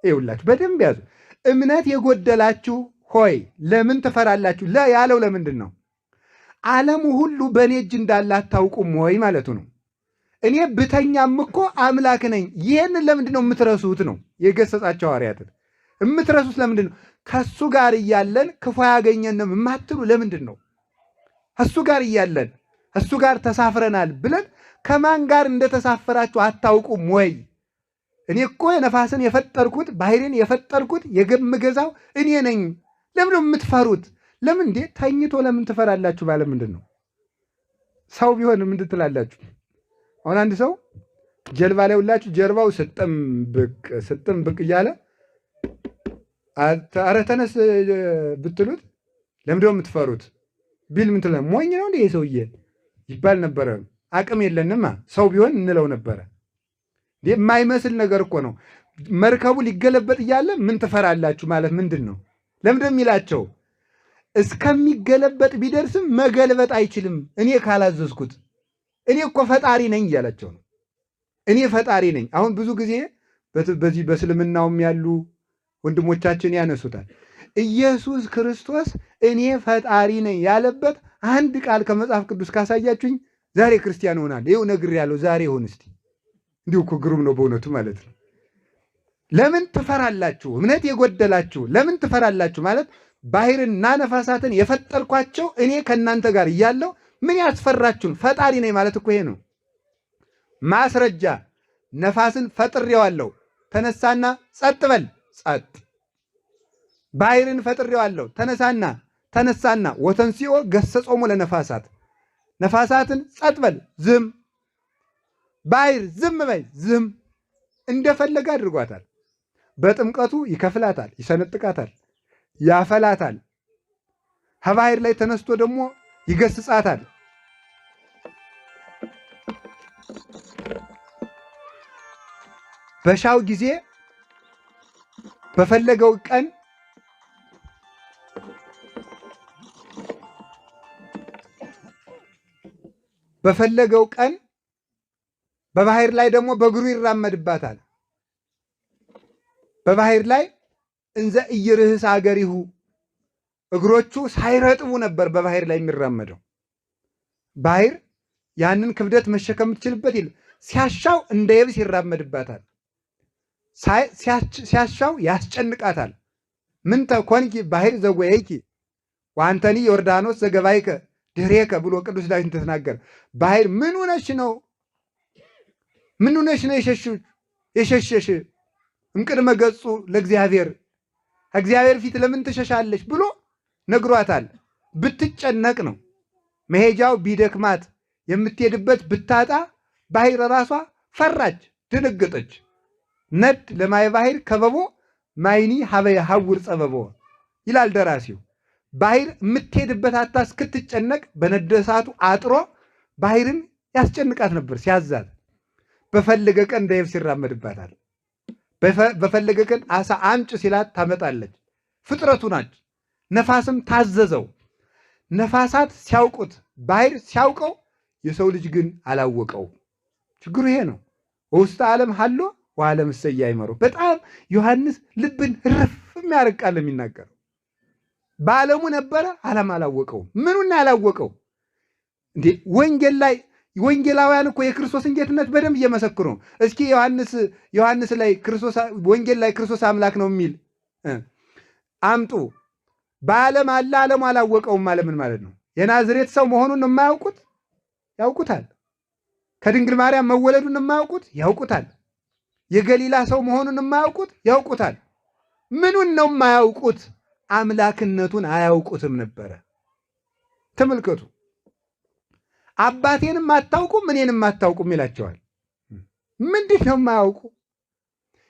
ይኸውላችሁ በደንብ ያዙ። እምነት የጎደላችሁ ሆይ ለምን ትፈራላችሁ ያለው ለምንድን ነው? ዓለሙ ሁሉ በእኔ እጅ እንዳለ አታውቁም ወይ ማለቱ ነው። እኔ ብተኛም እኮ አምላክ ነኝ። ይህንን ለምንድን ነው የምትረሱት ነው የገሰጻቸው ሐዋርያትን። የምትረሱት ለምንድን ነው? ከእሱ ጋር እያለን ክፉ ያገኘንም የማትሉ ለምንድን ነው? እሱ ጋር እያለን እሱ ጋር ተሳፍረናል ብለን ከማን ጋር እንደተሳፈራችሁ አታውቁም ወይ? እኔ እኮ ነፋስን የፈጠርኩት ባሕርን የፈጠርኩት የምገዛው እኔ ነኝ። ለምን ነው የምትፈሩት? ለምን እንዴ ተኝቶ ለምን ትፈራላችሁ ባለ ምንድን ነው? ሰው ቢሆን ምንድን ትላላችሁ? አሁን አንድ ሰው ጀልባ ላይ ሁላችሁ ጀርባው ስጥም ብቅ እያለ ኧረ ተነስ ብትሉት ለምንድን ነው የምትፈሩት ቢል ምን ትላለህ? ሞኝ ነው እንዴ ሰውዬ ይባል ነበረ። አቅም የለንማ ሰው ቢሆን እንለው ነበረ። የማይመስል ነገር እኮ ነው። መርከቡ ሊገለበጥ እያለ ምን ትፈራላችሁ ማለት ምንድን ነው? ለምንድን የሚላቸው? እስከሚገለበጥ ቢደርስም መገልበጥ አይችልም እኔ ካላዘዝኩት። እኔ እኮ ፈጣሪ ነኝ እያላቸው ነው። እኔ ፈጣሪ ነኝ። አሁን ብዙ ጊዜ በዚህ በእስልምናውም ያሉ ወንድሞቻችን ያነሱታል። ኢየሱስ ክርስቶስ እኔ ፈጣሪ ነኝ ያለበት አንድ ቃል ከመጽሐፍ ቅዱስ ካሳያችሁኝ ዛሬ ክርስቲያን ሆናል። ይኸው ነግሬያለሁ። ዛሬ ሆን እስቲ። እንዲሁ እኮ ግሩም ነው በእውነቱ ማለት ነው። ለምን ትፈራላችሁ? እምነት የጎደላችሁ ለምን ትፈራላችሁ ማለት ባሕርና ነፋሳትን የፈጠርኳቸው እኔ ከእናንተ ጋር እያለሁ ምን ያስፈራችሁን? ፈጣሪ ነኝ ማለት እኮ ይሄ ነው ማስረጃ። ነፋስን ፈጥሬዋለሁ፣ ተነሳና ጸጥ በል፣ ጸጥ። ባሕርን ፈጥሬዋለሁ፣ ተነሳና ወተንሲኦ ገሰጾሙ ለነፋሳት፣ ነፋሳትን ጸጥ በል፣ ዝም። ባሕር ዝም በይ፣ ዝም። እንደፈለገ አድርጓታል። በጥምቀቱ ይከፍላታል፣ ይሰነጥቃታል፣ ያፈላታል። ከባሕር ላይ ተነስቶ ደግሞ ይገስጻታል። በሻው ጊዜ በፈለገው ቀን በባሕር ላይ ደግሞ በእግሩ ይራመድባታል። በባሕር ላይ እንዘ ኢይርህስ አገሪሁ እግሮቹ ሳይረጥቡ ነበር በባሕር ላይ የሚራመደው። ባሕር ያንን ክብደት መሸከም የምትችልበት ሲያሻው እንደ የብስ ይራመድባታል፣ ሲያሻው ያስጨንቃታል። ምን ተኮንኪ ባሕር ዘጎየኪ ወአንተኒ ዮርዳኖስ ዘገባይከ ድኅሬከ ብሎ ቅዱስ ዳዊት ተናገረ። ባሕር ምን ሆነሽ ነው የሸሸሽ እምቅድመ ገጹ ለእግዚአብሔር፣ እግዚአብሔር ፊት ለምን ትሸሻለሽ ብሎ ነግሯታል። ብትጨነቅ ነው መሄጃው ቢደክማት የምትሄድበት ብታጣ ባሕር ራሷ ፈራች፣ ደነገጠች። ነድ ለማየ ባሕር ከበቦ ማይኒ ሀበየ ሐውር ጸበቦ ይላል ደራሲው። ባሕር የምትሄድበት አታ እስክትጨነቅ በነደ እሳቱ አጥሮ ባሕርን ያስጨንቃት ነበር ሲያዛት። በፈለገ ቀን እንደ የብስ ይራመድባታል። በፈለገ ቀን አሳ አምጭ ሲላት ታመጣለች። ፍጥረቱ ናች። ነፋስም ታዘዘው። ነፋሳት ሲያውቁት ባሕር ሲያውቀው የሰው ልጅ ግን አላወቀው። ችግሩ ይሄ ነው። ውስተ ዓለም ሀሎ ወዓለም እሰየ አይመሮ። በጣም ዮሐንስ ልብን ርፍ የሚያደርግ ቃል የሚናገረው በዓለሙ ነበረ፣ ዓለም አላወቀውም። ምኑን ያላወቀው እንዴ? ወንጌል ላይ ወንጌላውያን እኮ የክርስቶስን ጌትነት በደንብ እየመሰክሩ ነው። እስኪ ዮሐንስ ላይ ወንጌል ላይ ክርስቶስ አምላክ ነው የሚል አምጡ። በዓለም አለ፣ ዓለሙ አላወቀውም ማለት ምን ማለት ነው? የናዝሬት ሰው መሆኑን የማያውቁት ያውቁታል። ከድንግል ማርያም መወለዱን የማያውቁት ያውቁታል። የገሊላ ሰው መሆኑን የማያውቁት ያውቁታል። ምኑን ነው የማያውቁት? አምላክነቱን አያውቁትም ነበረ። ተመልከቱ። አባቴንም አታውቁም እኔንም አታውቁም ይላቸዋል። ምንድን ነው የማያውቁ?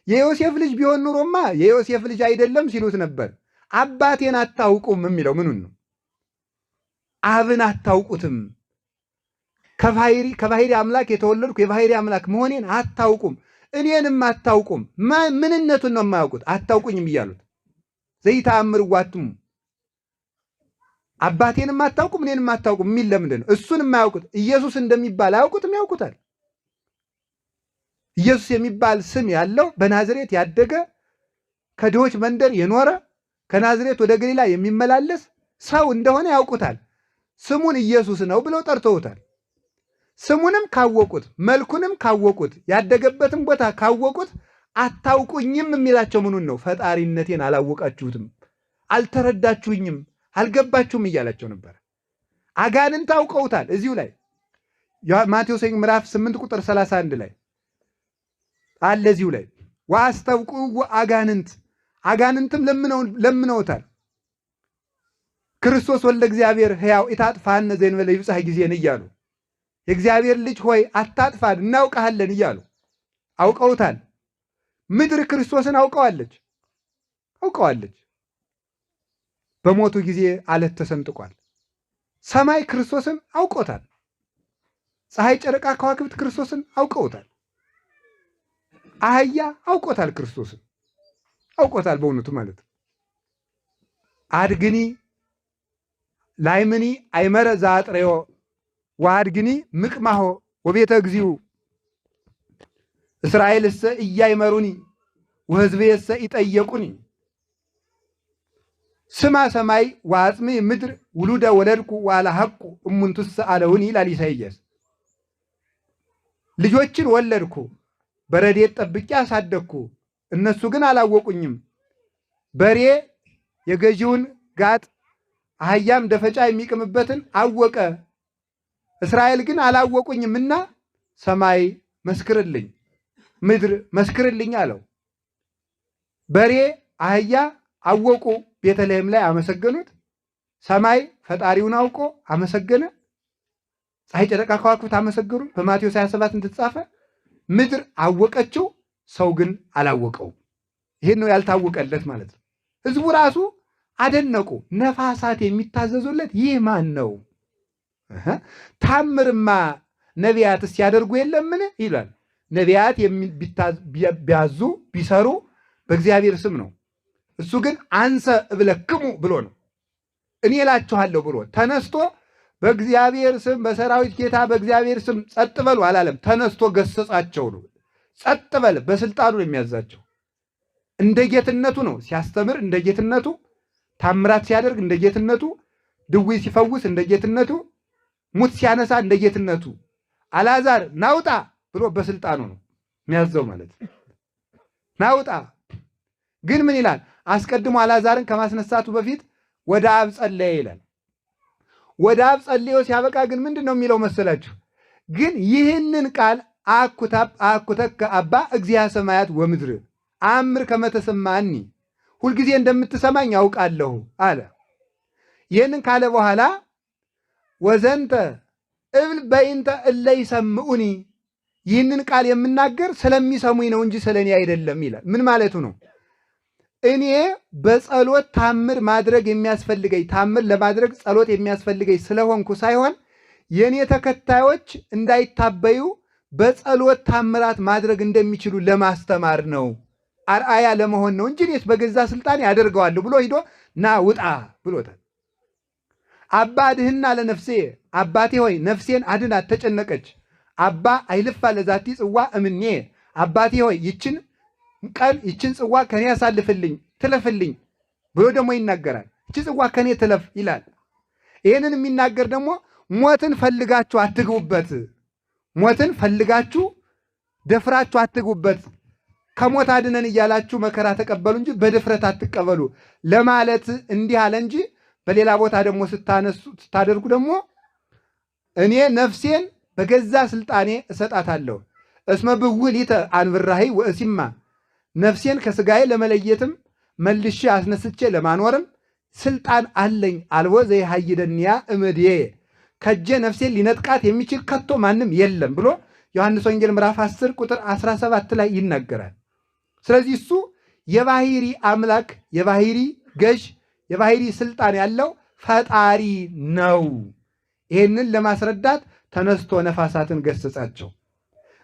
የዮሴፍ ልጅ ቢሆን ኑሮማ የዮሴፍ ልጅ አይደለም ሲሉት ነበር። አባቴን አታውቁም የሚለው ምኑን ነው? አብን አታውቁትም። ከባሕሪ አምላክ የተወለድኩ የባሕሪ አምላክ መሆኔን አታውቁም፣ እኔንም አታውቁም። ምንነቱን ነው የማያውቁት። አታውቁኝም እያሉት ዘይተአምር ዋትሙ አባቴንም አታውቁም እኔንም አታውቁም የሚል ለምንድን ነው? እሱን የማያውቁት ኢየሱስ እንደሚባል አያውቁትም? ያውቁታል። ኢየሱስ የሚባል ስም ያለው በናዝሬት ያደገ ከድሆች መንደር የኖረ ከናዝሬት ወደ ገሊላ የሚመላለስ ሰው እንደሆነ ያውቁታል። ስሙን ኢየሱስ ነው ብለው ጠርተውታል። ስሙንም ካወቁት መልኩንም ካወቁት ያደገበትን ቦታ ካወቁት አታውቁኝም የሚላቸው ምኑን ነው? ፈጣሪነቴን አላወቃችሁትም፣ አልተረዳችሁኝም፣ አልገባችሁም እያላቸው ነበር። አጋንንት አውቀውታል። እዚሁ ላይ ማቴዎስ ምዕራፍ 8 ቁጥር 31 ላይ አለ። እዚሁ ላይ ወአስተብቁ አጋንንት፣ አጋንንትም ለምነውታል። ክርስቶስ ወልደ እግዚአብሔር ሕያው ኢታጥፋነ ዘእንበለ ይብጽሕ ጊዜን እያሉ የእግዚአብሔር ልጅ ሆይ አታጥፋን እናውቃለን እያሉ አውቀውታል። ምድር ክርስቶስን አውቀዋለች። በሞቱ ጊዜ አለት ተሰንጥቋል። ሰማይ ክርስቶስን አውቆታል። ፀሐይ፣ ጨረቃ፣ ከዋክብት ክርስቶስን አውቀውታል። አህያ አውቆታል። ክርስቶስን አውቆታል በእውነቱ ማለት ነው። አድግኒ ላይምኒ አይመረ ዛጥሬዮ ወአድግኒ ምቅማሆ ወቤተ እግዚኡ እስራኤልሰ እያይመሩኒ ወሕዝቤሰ ይጠየቁኒ ስማ ሰማይ ወአጽሚ ምድር ውሉደ ወለድኩ ወአልሐቁ እሙንቱሰ አለውኒ ይላል ኢሳይያስ። ልጆችን ወለድኩ በረድኤት ጠብቄ አሳደግኩ፣ እነሱ ግን አላወቁኝም። በሬ የገዢውን ጋጥ አህያም ደፈጫ የሚቅምበትን አወቀ፣ እስራኤል ግን አላወቁኝምና ሰማይ መስክርልኝ፣ ምድር መስክርልኝ አለው። በሬ አህያ አወቁ፣ ቤተልሔም ላይ አመሰገኑት። ሰማይ ፈጣሪውን አውቆ አመሰገነ። ፀሐይ፣ ጨረቃ፣ ከዋክብት አመሰገኑ። በማቴዎስ 27 እንደተጻፈ ምድር አወቀችው፣ ሰው ግን አላወቀው። ይሄን ነው ያልታወቀለት ማለት ነው። ሕዝቡ ራሱ አደነቁ። ነፋሳት የሚታዘዙለት ይህ ማን ነው? ታምርማ ነቢያት ሲያደርጉ የለምን ይላል። ነቢያት ቢያዙ ቢሰሩ በእግዚአብሔር ስም ነው። እሱ ግን አንሰ እብለክሙ ብሎ ነው፣ እኔ እላችኋለሁ ብሎ ተነስቶ በእግዚአብሔር ስም በሰራዊት ጌታ በእግዚአብሔር ስም ጸጥ በሉ አላለም። ተነስቶ ገሰጻቸው ነው። ጸጥ በል በስልጣኑ ነው የሚያዛቸው። እንደ ጌትነቱ ነው ሲያስተምር፣ እንደ ጌትነቱ ታምራት ሲያደርግ፣ እንደ ጌትነቱ ድዊ ሲፈውስ፣ እንደ ጌትነቱ ሙት ሲያነሳ፣ እንደ ጌትነቱ አልዓዛር ናውጣ ብሎ በስልጣኑ ነው የሚያዘው ማለት ናውጣ። ግን ምን ይላል? አስቀድሞ አልዓዛርን ከማስነሳቱ በፊት ወደ አብ ጸለየ ይላል። ወደ አብ ጸልዮ ሲያበቃ ግን ምንድን ነው የሚለው መሰላችሁ? ግን ይህንን ቃል አኩተከ አባ እግዚአ ሰማያት ወምድር አምር ከመተሰማኒ፣ ሁልጊዜ እንደምትሰማኝ ያውቃለሁ አለ። ይህንን ካለ በኋላ ወዘንተ እብል በይንተ እለ ይሰምዑኒ፣ ይህንን ቃል የምናገር ስለሚሰሙኝ ነው እንጂ ስለኔ አይደለም ይላል። ምን ማለቱ ነው? እኔ በጸሎት ታምር ማድረግ የሚያስፈልገኝ ታምር ለማድረግ ጸሎት የሚያስፈልገኝ ስለሆንኩ ሳይሆን የኔ ተከታዮች እንዳይታበዩ በጸሎት ታምራት ማድረግ እንደሚችሉ ለማስተማር ነው፣ አርአያ ለመሆን ነው እንጂ እኔስ በገዛ ስልጣኔ ያደርገዋለሁ ብሎ ሂዶ ና ውጣ ብሎታል። አባ አድህና ለነፍሴ፣ አባቴ ሆይ ነፍሴን አድናት ተጨነቀች። አባ አይልፋ ለዛቲ ጽዋ እምኔ፣ አባቴ ሆይ ይችን ቀን ይችን ጽዋ ከኔ ያሳልፍልኝ ትለፍልኝ ብሎ ደግሞ ይናገራል። ይቺ ጽዋ ከኔ ትለፍ ይላል። ይህንን የሚናገር ደግሞ ሞትን ፈልጋችሁ አትግቡበት፣ ሞትን ፈልጋችሁ ደፍራችሁ አትግቡበት፣ ከሞት አድነን እያላችሁ መከራ ተቀበሉ እንጂ በድፍረት አትቀበሉ ለማለት እንዲህ አለ እንጂ በሌላ ቦታ ደግሞ ስታደርጉ ደግሞ እኔ ነፍሴን በገዛ ስልጣኔ እሰጣታለሁ። እስመ ብውሊተ አንብራሂ ወእሲማ፣ ነፍሴን ከስጋዬ ለመለየትም መልሼ አስነስቼ ለማኖርም ስልጣን አለኝ። አልቦ ዘይሃይደንያ እምድዬ፣ ከጄ ነፍሴን ሊነጥቃት የሚችል ከቶ ማንም የለም ብሎ ዮሐንስ ወንጌል ምዕራፍ 10 ቁጥር 17 ላይ ይናገራል። ስለዚህ እሱ የባህሪ አምላክ፣ የባህሪ ገዥ፣ የባህሪ ስልጣን ያለው ፈጣሪ ነው። ይህንን ለማስረዳት ተነስቶ ነፋሳትን ገሰጻቸው።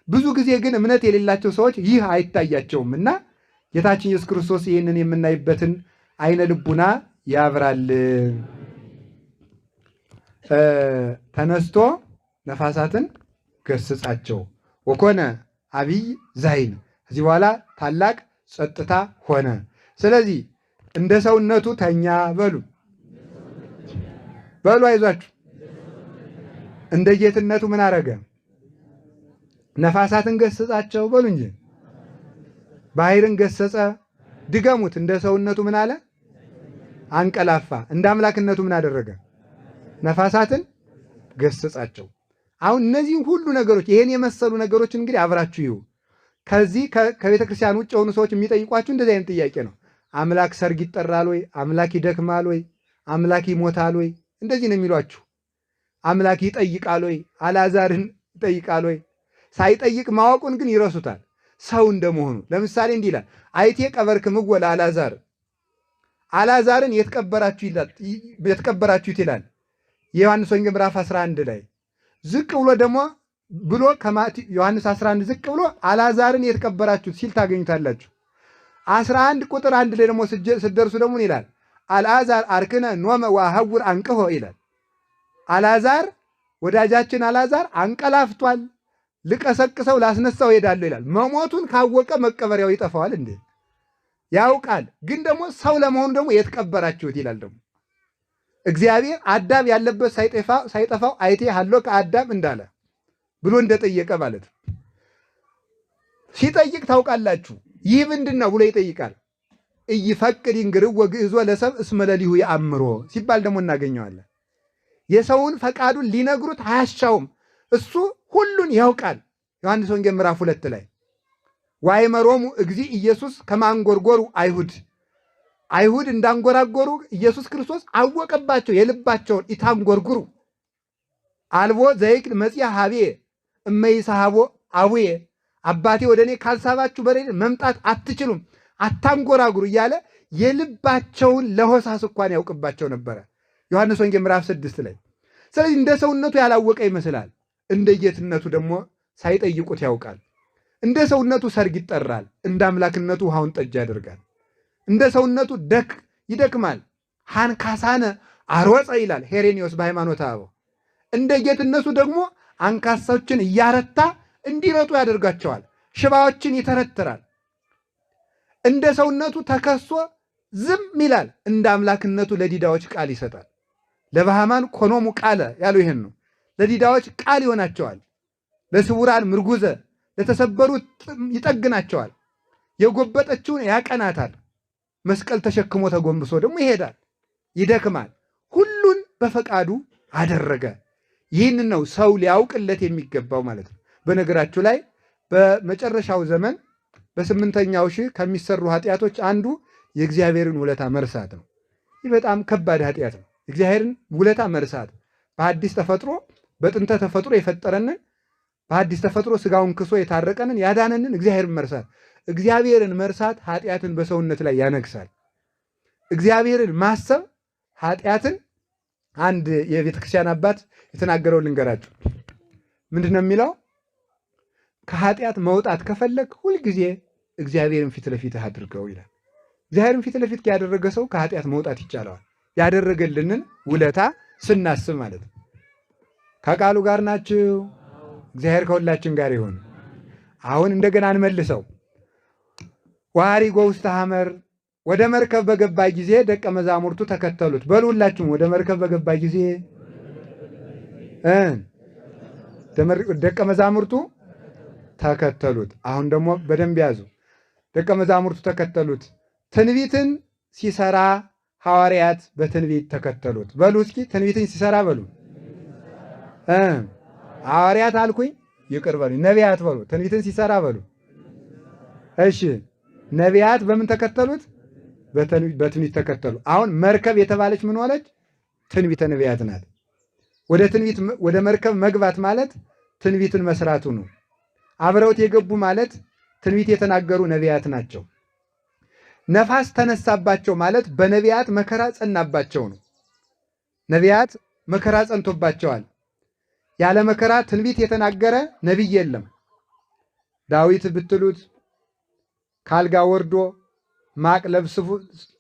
ብዙ ጊዜ ግን እምነት የሌላቸው ሰዎች ይህ አይታያቸውም እና ጌታችን ኢየሱስ ክርስቶስ ይህንን የምናይበትን አይነ ልቡና ያብራል። ተነስቶ ነፋሳትን ገሰጻቸው። ወኮነ አብይ ዛይን፣ ከዚህ በኋላ ታላቅ ጸጥታ ሆነ። ስለዚህ እንደ ሰውነቱ ተኛ በሉ በሉ፣ አይዟችሁ። እንደ ጌትነቱ ምን አረገ? ነፋሳትን ገሰጻቸው በሉ እንጂ። ባህርን ገሰጸ። ድገሙት። እንደ ሰውነቱ ምን አለ? አንቀላፋ። እንደ አምላክነቱ ምን አደረገ? ነፋሳትን ገሰጻቸው። አሁን እነዚህን ሁሉ ነገሮች ይሄን የመሰሉ ነገሮችን እንግዲህ አብራችሁ ይሁ ከዚህ ከቤተ ክርስቲያን ውጭ የሆኑ ሰዎች የሚጠይቋችሁ እንደዚህ አይነት ጥያቄ ነው። አምላክ ሰርግ ይጠራል ወይ? አምላክ ይደክማል ወይ? አምላክ ይሞታል ወይ? እንደዚህ ነው የሚሏችሁ። አምላክ ይጠይቃል ወይ? አልዓዛርን ይጠይቃል ወይ? ሳይጠይቅ ማወቁን ግን ይረሱታል ሰው እንደመሆኑ። ለምሳሌ እንዲህ ይላል፣ አይቴ ቀበርክምዎ ለአልዓዛር፣ አልዓዛርን የትቀበራችሁት ይላል የዮሐንስ ወንጌል ምዕራፍ 11 ላይ። ዝቅ ብሎ ደግሞ ብሎ ዮሐንስ 11 ዝቅ ብሎ አልዓዛርን የትቀበራችሁት ሲል ታገኙታላችሁ። 11 ቁጥር 1 ላይ ደግሞ ስትደርሱ ደግሞ ይላል አልዓዛር አርክነ ኖመ ወአሐውር አንቅሆ ይላል። አልዓዛር ወዳጃችን አልዓዛር አንቀላፍቷል፣ ልቀሰቅሰው ላስነሳው ሄዳለሁ ይላል። መሞቱን ካወቀ መቀበሪያው ይጠፋዋል እንዴ? ያውቃል። ግን ደግሞ ሰው ለመሆኑ ደግሞ የትቀበራችሁት ይላል። ደግሞ እግዚአብሔር አዳም ያለበት ሳይጠፋው አይቴ ሀሎ ከአዳም እንዳለ ብሎ እንደጠየቀ ማለት ነው። ሲጠይቅ ታውቃላችሁ። ይህ ምንድን ነው ብሎ ይጠይቃል። ኢይፈቅድ ይንግርዎ ግዕዞ ለሰብእ እስመ ለሊሁ የአምሮ ሲባል ደግሞ እናገኘዋለን። የሰውን ፈቃዱን ሊነግሩት አያሻውም፣ እሱ ሁሉን ያውቃል። ዮሐንስ ወንጌል ምዕራፍ 2 ላይ ዋይመሮሙ እግዚእ ኢየሱስ ከማንጎርጎሩ አይሁድ እንዳንጎራጎሩ ኢየሱስ ክርስቶስ አወቀባቸው የልባቸውን። ኢታንጎርጉሩ አልቦ ዘይክል መጽያ ሀቤ እመይሳሃቦ አቡዬ፣ አባቴ ወደ እኔ ካልሳባችሁ በሌላ መምጣት አትችሉም፣ አታንጎራጉሩ እያለ የልባቸውን ለሆሳስ እንኳን ያውቅባቸው ነበረ ዮሐንስ ወንጌል ምዕራፍ 6 ላይ። ስለዚህ እንደ ሰውነቱ ያላወቀ ይመስላል፣ እንደ ጌትነቱ ደግሞ ሳይጠይቁት ያውቃል። እንደ ሰውነቱ ሰርግ ይጠራል፣ እንደ አምላክነቱ ውሃውን ጠጅ ያደርጋል። እንደ ሰውነቱ ይደክማል፣ ሃንካሳነ አሮፀ ይላል ሄሬኒዮስ በሃይማኖተ አበው። እንደ ጌትነቱ ደግሞ አንካሳዎችን እያረታ እንዲረጡ ያደርጋቸዋል፣ ሽባዎችን ይተረትራል። እንደ ሰውነቱ ተከሶ ዝም ይላል፣ እንደ አምላክነቱ ለዲዳዎች ቃል ይሰጣል። ለባህማን ኮኖሙ ቃለ ያለው ይሄን ነው። ለዲዳዎች ቃል ይሆናቸዋል፣ ለስውራን ምርጉዘ፣ ለተሰበሩት ይጠግናቸዋል፣ የጎበጠችውን ያቀናታል። መስቀል ተሸክሞ ተጎንብሶ ደግሞ ይሄዳል፣ ይደክማል። ሁሉን በፈቃዱ አደረገ። ይህን ነው ሰው ሊያውቅለት የሚገባው ማለት ነው። በነገራችሁ ላይ በመጨረሻው ዘመን በ8ኛው ሺህ ከሚሰሩ ኃጢአቶች አንዱ የእግዚአብሔርን ውለታ መርሳት ነው። ይህ በጣም ከባድ ኃጢአት ነው። እግዚአብሔርን ውለታ መርሳት፣ በአዲስ ተፈጥሮ በጥንተ ተፈጥሮ የፈጠረንን በአዲስ ተፈጥሮ ስጋውን ክሶ የታረቀንን ያዳነንን እግዚአብሔርን መርሳት ኃጢአትን በሰውነት ላይ ያነግሳል። እግዚአብሔርን ማሰብ ኃጢአትን አንድ የቤተ ክርስቲያን አባት የተናገረው ልንገራችሁ። ምንድነው የሚለው? ከኃጢአት መውጣት ከፈለግ ሁልጊዜ እግዚአብሔርን ፊት ለፊት አድርገው ይላል። እግዚአብሔርን ፊት ለፊት ያደረገ ሰው ከኃጢአት መውጣት ይቻለዋል። ያደረገልንን ውለታ ስናስብ ማለት ነው። ከቃሉ ጋር ናችሁ? እግዚአብሔር ከሁላችን ጋር ይሁን። አሁን እንደገና እንመልሰው። ወሐሪጎ ውስተ ሐመር፣ ወደ መርከብ በገባ ጊዜ ደቀ መዛሙርቱ ተከተሉት። በሉ ሁላችሁም ወደ መርከብ በገባ ጊዜ ደቀ መዛሙርቱ ተከተሉት። አሁን ደግሞ በደንብ ያዙ። ደቀ መዛሙርቱ ተከተሉት። ትንቢትን ሲሰራ ሐዋርያት በትንቢት ተከተሉት። በሉ እስኪ ትንቢትን ሲሰራ በሉ። ሐዋርያት አልኩኝ፣ ይቅር በሉ። ነቢያት በሉ። ትንቢትን ሲሰራ በሉ። እሺ፣ ነቢያት በምን ተከተሉት? በትንቢት ተከተሉ። አሁን መርከብ የተባለች ምን ሆነች? ትንቢተ ነቢያት ናት። ወደ መርከብ መግባት ማለት ትንቢትን መስራቱ ነው። አብረውት የገቡ ማለት ትንቢት የተናገሩ ነቢያት ናቸው። ነፋስ ተነሳባቸው ማለት በነቢያት መከራ ጸናባቸው ነው። ነቢያት መከራ ጸንቶባቸዋል። ያለ መከራ ትንቢት የተናገረ ነቢይ የለም። ዳዊት ብትሉት ካልጋ ወርዶ ማቅ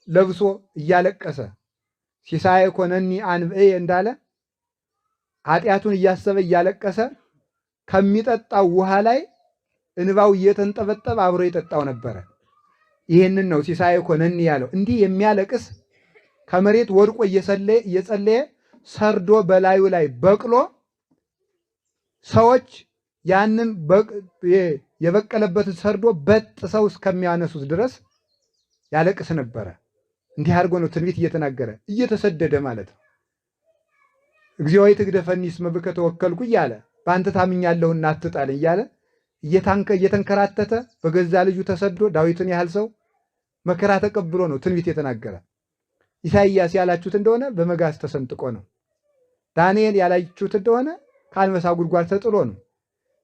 ለብሶ እያለቀሰ ሲሳየ ኮነኒ አንብኤ እንዳለ ኃጢአቱን እያሰበ እያለቀሰ ከሚጠጣው ውሃ ላይ እንባው እየተንጠበጠበ አብሮ የጠጣው ነበረ። ይህንን ነው ሲሳየ ኮነኒ ያለው። እንዲህ የሚያለቅስ ከመሬት ወድቆ እየጸለየ ሰርዶ በላዩ ላይ በቅሎ ሰዎች ያንን የበቀለበትን ሰርዶ በጥሰው እስከሚያነሱት ድረስ ያለቅስ ነበረ። እንዲህ አድርጎ ነው ትንቢት እየተናገረ እየተሰደደ ማለት ነው። እግዚኦ ይትግደፈኒ እስመ ብከ ተወከልኩ እያለ በአንተ ታምኛለሁና አትጣለኝ እያለ እየተንከራተተ በገዛ ልጁ ተሰዶ ዳዊትን ያህል ሰው መከራ ተቀብሎ ነው ትንቢት የተናገረ። ኢሳይያስ ያላችሁት እንደሆነ በመጋዝ ተሰንጥቆ ነው። ዳንኤል ያላችሁት እንደሆነ ከአንበሳ ጉድጓድ ተጥሎ ነው።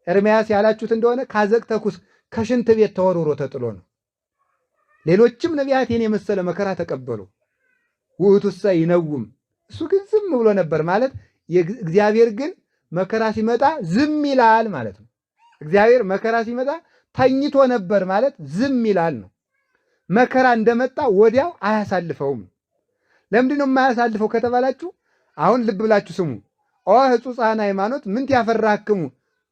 ኤርምያስ ያላችሁት እንደሆነ ከአዘቅተ ኩስ ከሽንት ቤት ተወርውሮ ተጥሎ ነው። ሌሎችም ነቢያት ይህን የመሰለ መከራ ተቀበሉ። ውእቱሰ ይነውም፣ እሱ ግን ዝም ብሎ ነበር ማለት። እግዚአብሔር ግን መከራ ሲመጣ ዝም ይላል ማለት ነው። እግዚአብሔር መከራ ሲመጣ ተኝቶ ነበር ማለት ዝም ይላል ነው። መከራ እንደመጣ ወዲያው አያሳልፈውም። ለምንድን ነው የማያሳልፈው ከተባላችሁ አሁን ልብ ብላችሁ ስሙ። ኦ ሕጹፃን ሃይማኖት ምንት ያፈራክሙ፣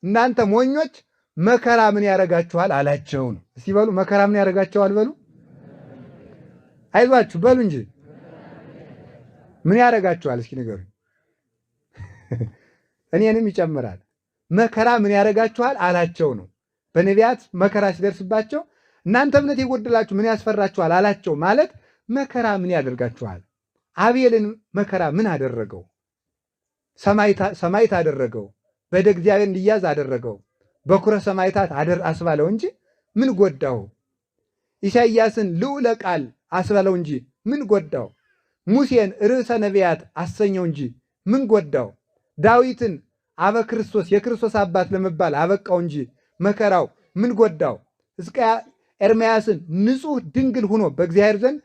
እናንተ ሞኞች መከራ ምን ያረጋችኋል አላቸው ነው። እስቲ በሉ መከራ ምን ያረጋችኋል በሉ። አይዟችሁ በሉ እንጂ ምን ያረጋችኋል እስኪ ንገሩኝ። እኔንም ይጨምራል። መከራ ምን ያረጋችኋል አላቸው ነው። በነቢያት መከራ ሲደርስባቸው እናንተ እምነት የጎደላችሁ ምን ያስፈራችኋል አላቸው ማለት መከራ ምን ያደርጋችኋል። አቤልን መከራ ምን አደረገው? ሰማዕት አደረገው። በደ እግዚአብሔር እንዲያዝ አደረገው። በኩረ ሰማዕታት አስባለው እንጂ ምን ጎዳው? ኢሳይያስን ልዑለ ቃል አስባለው እንጂ ምን ጎዳው? ሙሴን ርዕሰ ነቢያት አሰኘው እንጂ ምን ጎዳው? ዳዊትን አበ ክርስቶስ የክርስቶስ አባት ለመባል አበቃው እንጂ መከራው ምን ጎዳው? ኤርምያስን ንጹሕ ድንግል ሆኖ በእግዚአብሔር ዘንድ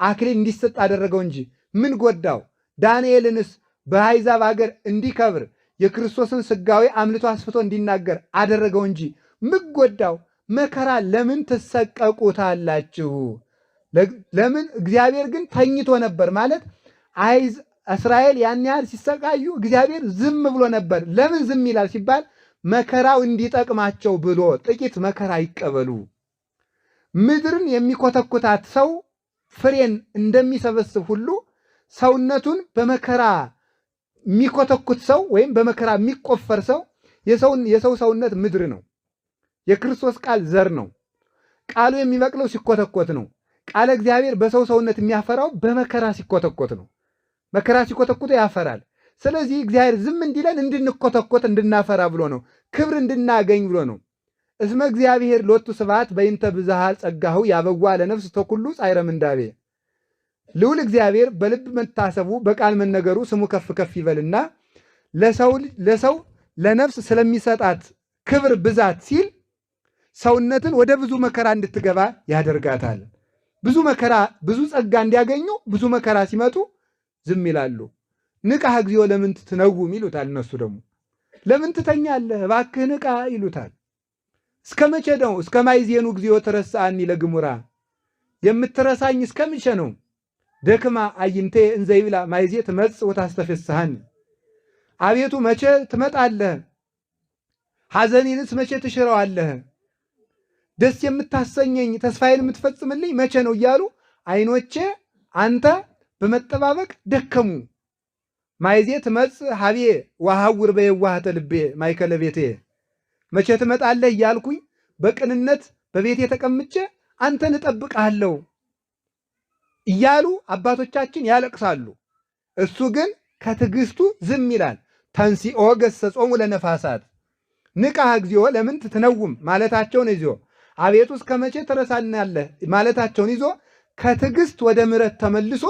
አክሊል እንዲሰጥ አደረገው እንጂ ምን ጎዳው? ዳንኤልንስ በአሕዛብ ሀገር እንዲከብር የክርስቶስን ሥጋዌ አምልቶ አስፍቶ እንዲናገር አደረገው እንጂ ምን ጎዳው? መከራ ለምን ትሰቀቁታላችሁ? ለምን? እግዚአብሔር ግን ተኝቶ ነበር ማለት እስራኤል ያን ያህል ሲሰቃዩ እግዚአብሔር ዝም ብሎ ነበር። ለምን ዝም ይላል ሲባል መከራው እንዲጠቅማቸው ብሎ ጥቂት መከራ ይቀበሉ። ምድርን የሚኮተኩታት ሰው ፍሬን እንደሚሰበስብ ሁሉ ሰውነቱን በመከራ የሚኮተኩት ሰው ወይም በመከራ የሚቆፈር ሰው የሰው ሰውነት ምድር ነው። የክርስቶስ ቃል ዘር ነው። ቃሉ የሚበቅለው ሲኮተኮት ነው። ቃለ እግዚአብሔር በሰው ሰውነት የሚያፈራው በመከራ ሲኮተኮት ነው። መከራ ሲኮተኮት ያፈራል። ስለዚህ እግዚአብሔር ዝም እንዲለን እንድንኮተኮት እንድናፈራ ብሎ ነው። ክብር እንድናገኝ ብሎ ነው። እስመ እግዚአብሔር ሎቱ ስብሐት በይንተ ብዝሃ ጸጋሁ ያበዋ ለነፍስ ተኩሉ ጻይረ ምንዳቤ። ልዑል እግዚአብሔር በልብ መታሰቡ በቃል መነገሩ ስሙ ከፍ ከፍ ይበልና ለሰው ለነፍስ ስለሚሰጣት ክብር ብዛት ሲል ሰውነትን ወደ ብዙ መከራ እንድትገባ ያደርጋታል። ብዙ መከራ ብዙ ጸጋ እንዲያገኙ ብዙ መከራ ሲመጡ ዝም ይላሉ። ንቃህ እግዚኦ ለምን ትነውም ይሉታል። እነሱ ደግሞ ለምን ትተኛለህ እባክህ ንቃ ይሉታል። እስከ መቼ ነው? እስከ ማይዜኑ እግዚኦ ተረሳኒ ለግሙራ የምትረሳኝ እስከ መቼ ነው? ደክማ አይንቴ እንዘይብላ ማይዜ ትመጽእ ወታስተፈስሐኒ አቤቱ መቼ ትመጣለህ? ሐዘኔንስ መቼ ትሽረዋለህ? ደስ የምታሰኘኝ ተስፋዬን የምትፈጽምልኝ መቼ ነው እያሉ አይኖቼ አንተ በመጠባበቅ ደከሙ። ማይዜ ትመጽእ ሀቤ ወሐውር በየዋህተ ልቤ ማእከለ ቤቴ መቼ ትመጣለህ እያልኩኝ በቅንነት በቤቴ ተቀምጬ አንተን እጠብቅሃለሁ እያሉ አባቶቻችን ያለቅሳሉ። እሱ ግን ከትዕግስቱ ዝም ይላል። ተንሲኦ ገሰጾሙ ለነፋሳት ንቃህ እግዚኦ ለምን ትነውም ማለታቸውን ይዞ አቤቱ እስከ መቼ ትረሳናለህ ማለታቸውን ይዞ ከትዕግስት ወደ ምሕረት ተመልሶ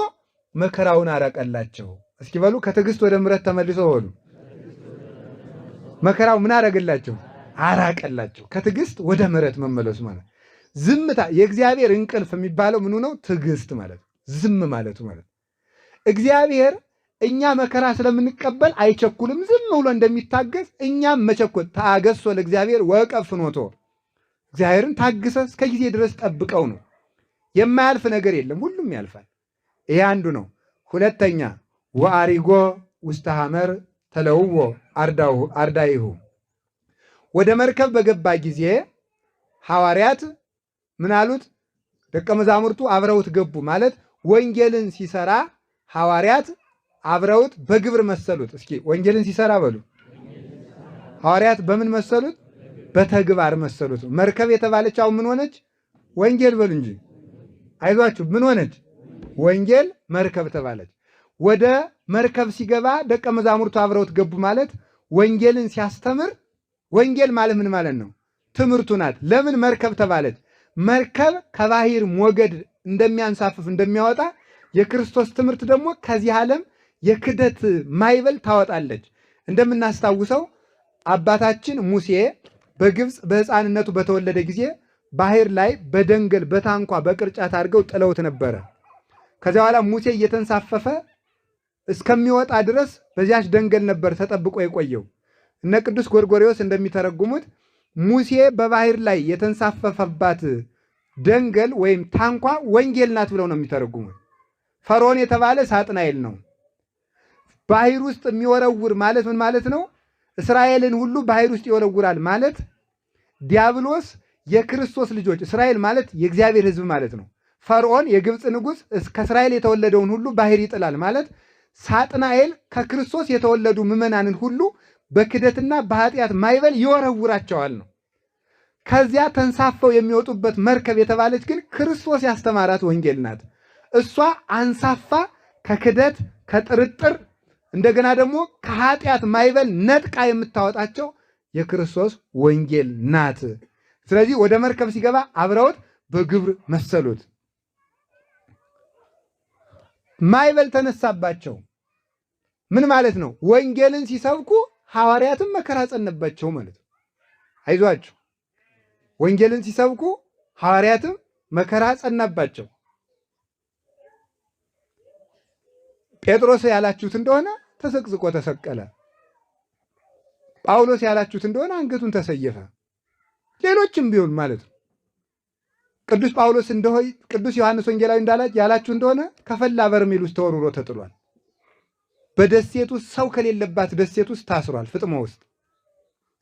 መከራውን አራቀላቸው። እስኪ በሉ ከትዕግስት ወደ ምሕረት ተመልሶ በሉ። መከራው ምን አረገላቸው? አራቀላቸው። ከትዕግስት ወደ ምሕረት መመለሱ ማለት ዝምታ። የእግዚአብሔር እንቅልፍ የሚባለው ምኑ ነው? ትዕግስት ማለት ዝም ማለቱ ማለት። እግዚአብሔር እኛ መከራ ስለምንቀበል አይቸኩልም። ዝም ብሎ እንደሚታገስ እኛም መቸኮል ታገሶ ለእግዚአብሔር ወቀፍ ፍኖቶ እግዚአብሔርን ታግሰ እስከ ጊዜ ድረስ ጠብቀው ነው። የማያልፍ ነገር የለም፣ ሁሉም ያልፋል። ይሄ አንዱ ነው። ሁለተኛ ወአሪጎ ውስተ ሐመር ተለውዎ አርዳይሁ ወደ መርከብ በገባ ጊዜ ሐዋርያት ምን አሉት? ደቀ መዛሙርቱ አብረውት ገቡ ማለት ወንጌልን ሲሰራ ሐዋርያት አብረውት በግብር መሰሉት። እስኪ ወንጌልን ሲሰራ በሉ። ሐዋርያት በምን መሰሉት? በተግባር መሰሉት። መርከብ የተባለች አሁን ምን ሆነች? ወንጌል በሉ እንጂ አይዟችሁ። ምን ሆነች? ወንጌል መርከብ ተባለች። ወደ መርከብ ሲገባ ደቀ መዛሙርቱ አብረውት ገቡ ማለት ወንጌልን ሲያስተምር፣ ወንጌል ማለት ምን ማለት ነው? ትምህርቱ ናት። ለምን መርከብ ተባለች? መርከብ ከባህር ሞገድ እንደሚያንሳፍፍ እንደሚያወጣ የክርስቶስ ትምህርት ደግሞ ከዚህ ዓለም የክደት ማይበል ታወጣለች። እንደምናስታውሰው አባታችን ሙሴ በግብፅ በሕፃንነቱ በተወለደ ጊዜ ባህር ላይ በደንገል በታንኳ በቅርጫት አድርገው ጥለውት ነበረ። ከዚያ በኋላ ሙሴ እየተንሳፈፈ እስከሚወጣ ድረስ በዚያች ደንገል ነበር ተጠብቆ የቆየው። እነ ቅዱስ ጎርጎርዮስ እንደሚተረጉሙት ሙሴ በባህር ላይ የተንሳፈፈባት ደንገል ወይም ታንኳ ወንጌል ናት ብለው ነው የሚተረጉሙት። ፈርዖን የተባለ ሳጥናኤል ነው። ባህር ውስጥ የሚወረውር ማለት ምን ማለት ነው? እስራኤልን ሁሉ ባህር ውስጥ ይወረውራል ማለት ዲያብሎስ የክርስቶስ ልጆች፣ እስራኤል ማለት የእግዚአብሔር ሕዝብ ማለት ነው። ፈርዖን የግብፅ ንጉሥ ከእስራኤል የተወለደውን ሁሉ ባህር ይጥላል ማለት ሳጥናኤል ከክርስቶስ የተወለዱ ምዕመናንን ሁሉ በክደትና በኃጢአት ማይበል ይወረውራቸዋል ነው። ከዚያ ተንሳፈው የሚወጡበት መርከብ የተባለች ግን ክርስቶስ ያስተማራት ወንጌል ናት። እሷ አንሳፋ ከክደት ከጥርጥር እንደገና ደግሞ ከኃጢአት ማይበል ነጥቃ የምታወጣቸው የክርስቶስ ወንጌል ናት። ስለዚህ ወደ መርከብ ሲገባ አብረውት በግብር መሰሉት። ማይበል ተነሳባቸው። ምን ማለት ነው? ወንጌልን ሲሰብኩ ሐዋርያትም መከራ ጸነባቸው ማለት ነው። አይዟችሁ፣ ወንጌልን ሲሰብኩ ሐዋርያትም መከራ ጸናባቸው። ጴጥሮስ ያላችሁት እንደሆነ ተሰቅዝቆ ተሰቀለ። ጳውሎስ ያላችሁት እንደሆነ አንገቱን ተሰየፈ። ሌሎችም ቢሆን ማለት ነው። ቅዱስ ጳውሎስ ቅዱስ ዮሐንስ ወንጌላዊ ያላችሁ እንደሆነ ከፈላ በርሜል ውስጥ ተወርውሮ ተጥሏል። በደሴት ውስጥ ሰው ከሌለባት ደሴት ውስጥ ታስሯል። ፍጥሞ ውስጥ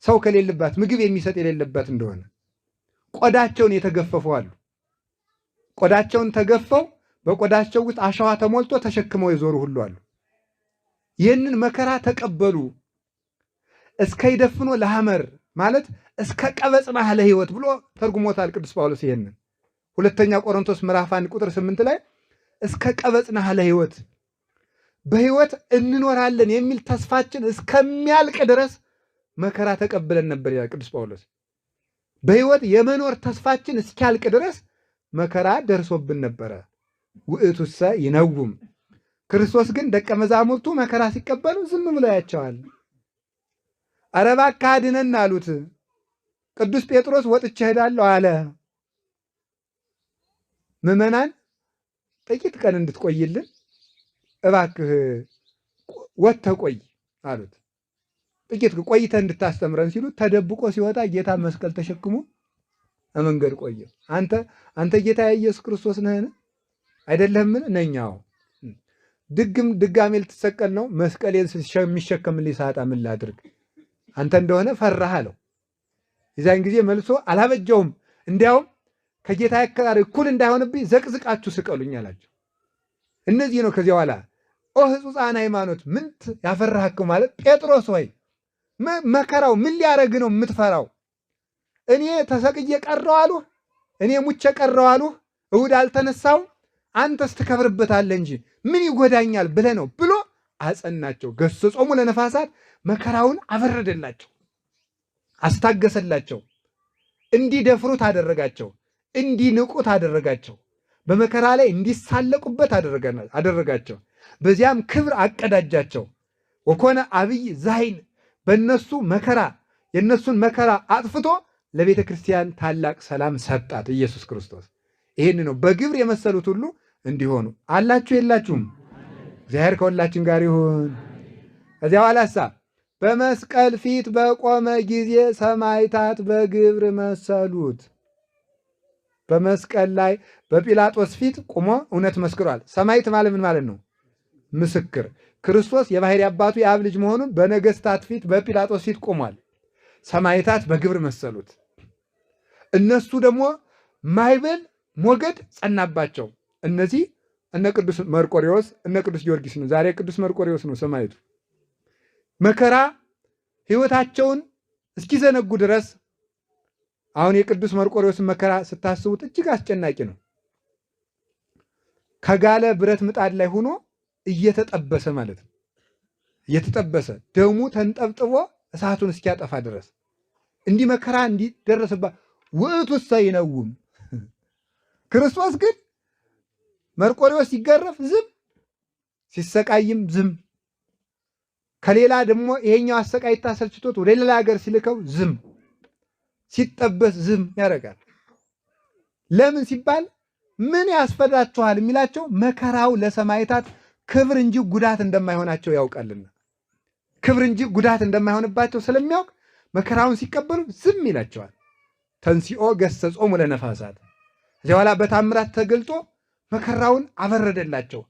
ሰው ከሌለባት ምግብ የሚሰጥ የሌለበት እንደሆነ ቆዳቸውን የተገፈፉ አሉ። ቆዳቸውን ተገፈው በቆዳቸው ውስጥ አሸዋ ተሞልቶ ተሸክመው የዞሩ ሁሉ አሉ። ይህንን መከራ ተቀበሉ። እስከ ይደፍኖ ለሐመር ማለት እስከ ቀበጽናህ ለሕይወት ብሎ ተርጉሞታል ቅዱስ ጳውሎስ። ይሄንን ሁለተኛ ቆሮንቶስ ምዕራፍ 1 ቁጥር 8 ላይ እስከ ቀበጽናህ ለሕይወት በሕይወት እንኖራለን የሚል ተስፋችን እስከሚያልቅ ድረስ መከራ ተቀብለን ነበር ይላል ቅዱስ ጳውሎስ። በሕይወት የመኖር ተስፋችን እስኪያልቅ ድረስ መከራ ደርሶብን ነበረ። ውእቱሰ ይነውም። ክርስቶስ ግን ደቀ መዛሙርቱ መከራ ሲቀበሉ ዝም ብሎ ያቸዋል። ኧረ እባክህ አድነን አሉት። ቅዱስ ጴጥሮስ ወጥቼ እሄዳለሁ አለ። ምዕመናን ጥቂት ቀን እንድትቆይልን እባክህ ወጥተህ ቆይ አሉት። ጥቂት ቆይተህ እንድታስተምረን ሲሉ ተደብቆ ሲወጣ ጌታ መስቀል ተሸክሞ መንገድ ቆየ። አንተ ጌታ የኢየሱስ ክርስቶስ ነህን? አይደለህምን? ነኛው ድጋሜ ልትሰቀል ነው? መስቀሌን የሚሸከምልኝ ሳጣ ምን ላድርግ? አንተ እንደሆነ ፈራህ አለው። የዚያን ጊዜ መልሶ አላበጀውም፣ እንዲያውም ከጌታ ጋር እኩል እንዳይሆንብኝ ዘቅዝቃችሁ ስቀሉኝ አላቸው። እነዚህ ነው ከዚያ በኋላ ኦ ሕጹፃን ሃይማኖት ምንት ያፈራህከው ማለት ጴጥሮስ ሆይ መከራው ምን ሊያረግ ነው የምትፈራው? እኔ ተሰቅዬ ቀረው አሉ፣ እኔ ሙቼ ቀረው አሉ፣ እሑድ አልተነሳው፣ አንተስ ትከብርበታለህ እንጂ ምን ይጎዳኛል ብለህ ነው ብሎ አጸናቸው። ገሰጾሙ ለነፋሳት መከራውን አበረደላቸው፣ አስታገሰላቸው። እንዲደፍሩት አደረጋቸው፣ እንዲንቁት አደረጋቸው፣ በመከራ ላይ እንዲሳለቁበት አደረጋቸው። በዚያም ክብር አቀዳጃቸው። ወኮነ አብይ ዛይን በእነሱ መከራ የእነሱን መከራ አጥፍቶ ለቤተ ክርስቲያን ታላቅ ሰላም ሰጣት ኢየሱስ ክርስቶስ። ይህን ነው በግብር የመሰሉት ሁሉ እንዲሆኑ አላችሁ የላችሁም? እግዚአብሔር ከሁላችን ጋር ይሁን። ከዚያ በኋላሳ በመስቀል ፊት በቆመ ጊዜ ሰማዕታት በግብር መሰሉት። በመስቀል ላይ በጲላጦስ ፊት ቆሞ እውነት መስክሯል። ሰማዕት ማለት ምን ማለት ነው? ምስክር። ክርስቶስ የባሕርይ አባቱ የአብ ልጅ መሆኑን በነገሥታት ፊት በጲላጦስ ፊት ቆሟል። ሰማዕታት በግብር መሰሉት። እነሱ ደግሞ ማዕበል ሞገድ ጸናባቸው። እነዚህ እነ ቅዱስ መርቆሬዎስ እነ ቅዱስ ጊዮርጊስ ነው። ዛሬ ቅዱስ መርቆሬዎስ ነው ሰማዕቱ። መከራ ሕይወታቸውን እስኪዘነጉ ድረስ አሁን የቅዱስ መርቆሬዎስን መከራ ስታስቡት እጅግ አስጨናቂ ነው። ከጋለ ብረት ምጣድ ላይ ሆኖ እየተጠበሰ ማለት ነው። እየተጠበሰ ደሙ ተንጠብጥቦ እሳቱን እስኪያጠፋ ድረስ እንዲህ መከራ እንዲደረስባ ውእቱሰ ይነውም። ክርስቶስ ግን መርቆሬዎስ ሲገረፍ ዝም፣ ሲሰቃይም ዝም፣ ከሌላ ደግሞ ይሄኛው አሰቃይታ ሰልችቶት ወደ ሌላ ሀገር ሲልከው ዝም፣ ሲጠበስ ዝም ያደርጋል። ለምን ሲባል ምን ያስፈራችኋል የሚላቸው መከራው ለሰማዕታት ክብር እንጂ ጉዳት እንደማይሆናቸው ያውቃልና፣ ክብር እንጂ ጉዳት እንደማይሆንባቸው ስለሚያውቅ መከራውን ሲቀበሉ ዝም ይላቸዋል። ተንሲኦ ገሰጾሙ ለነፋሳት እዚያ በኋላ በታምራት ተገልጦ መከራውን አበረደላቸው።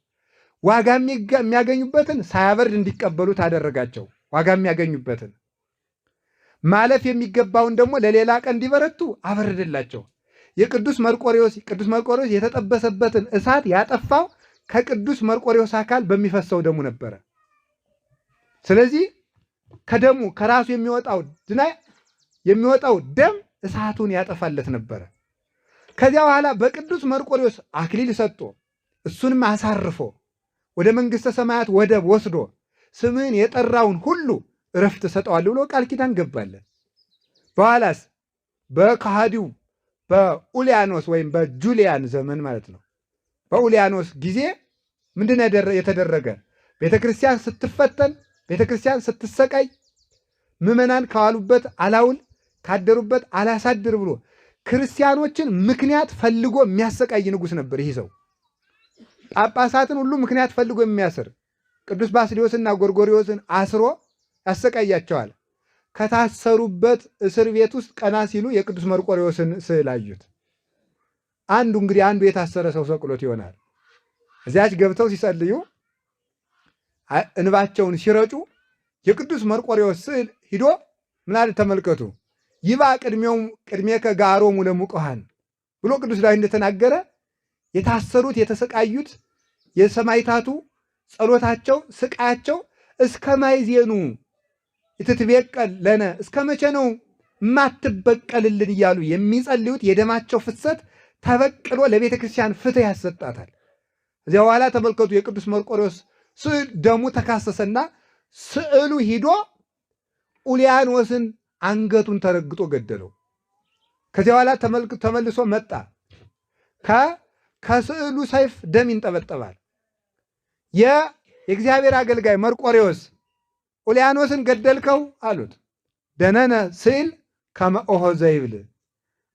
ዋጋ የሚያገኙበትን ሳያበርድ እንዲቀበሉት አደረጋቸው። ዋጋ የሚያገኙበትን ማለፍ የሚገባውን ደግሞ ለሌላ ቀን እንዲበረቱ አበረደላቸው። የቅዱስ መርቆሬዎስ የተጠበሰበትን እሳት ያጠፋው ከቅዱስ መርቆሬዎስ አካል በሚፈሰው ደሙ ነበረ። ስለዚህ ከደሙ ከራሱ የሚወጣው ደም እሳቱን ያጠፋለት ነበረ። ከዚያ በኋላ በቅዱስ መርቆሬዎስ አክሊል ሰጥቶ እሱንም አሳርፎ ወደ መንግሥተ ሰማያት ወደብ ወስዶ ስምህን የጠራውን ሁሉ እረፍት ሰጠዋለሁ ብሎ ቃል ኪዳን ገባለን። በኋላስ በከሃዲው በኡልያኖስ ወይም በጁሊያን ዘመን ማለት ነው። በኡልያኖስ ጊዜ ምንድን የተደረገ? ቤተ ክርስቲያን ስትፈተን፣ ቤተ ክርስቲያን ስትሰቃይ፣ ምዕመናን ካዋሉበት አላውል ካደሩበት አላሳድር ብሎ ክርስቲያኖችን ምክንያት ፈልጎ የሚያሰቃይ ንጉሥ ነበር ይህ ሰው። ጳጳሳትን ሁሉ ምክንያት ፈልጎ የሚያስር ቅዱስ ባስልዮስና ጎርጎርዮስን አስሮ ያሰቃያቸዋል። ከታሰሩበት እስር ቤት ውስጥ ቀና ሲሉ የቅዱስ መርቆሬዎስን ስዕል አዩት። አንዱ የታሰረ ሰው ሰቅሎት ይሆናል። እዚያች ገብተው ሲጸልዩ እንባቸውን ሲረጩ የቅዱስ መርቆሬዎስ ስዕል ሂዶ ምናል ተመልከቱ፣ ይባ ቅድሜከ ጋሮሙ ለሙቆሃን ብሎ ቅዱስ ዳዊት እንደተናገረ የታሰሩት የተሰቃዩት የሰማዕታቱ ጸሎታቸው ስቃያቸው እስከ ማይዜኑ ይትትበቀል ለነ እስከ መቼ ነው የማትበቀልልን እያሉ የሚጸልዩት የደማቸው ፍሰት ተበቅሎ ለቤተ ክርስቲያን ፍትህ ያሰጣታል። እዚያ በኋላ ተመልከቱ የቅዱስ መርቆሬዎስ ስዕል ደሙ ተካሰሰና ስዕሉ ሂዶ ኡልያኖስን አንገቱን ተረግጦ ገደለው። ከዚያ በኋላ ተመልሶ መጣ። ከስዕሉ ሰይፍ ደም ይንጠበጠባል። የእግዚአብሔር አገልጋይ መርቆሬዎስ ኡልያኖስን ገደልከው አሉት። ደነነ ስዕል ከመኦሆ ዘይብል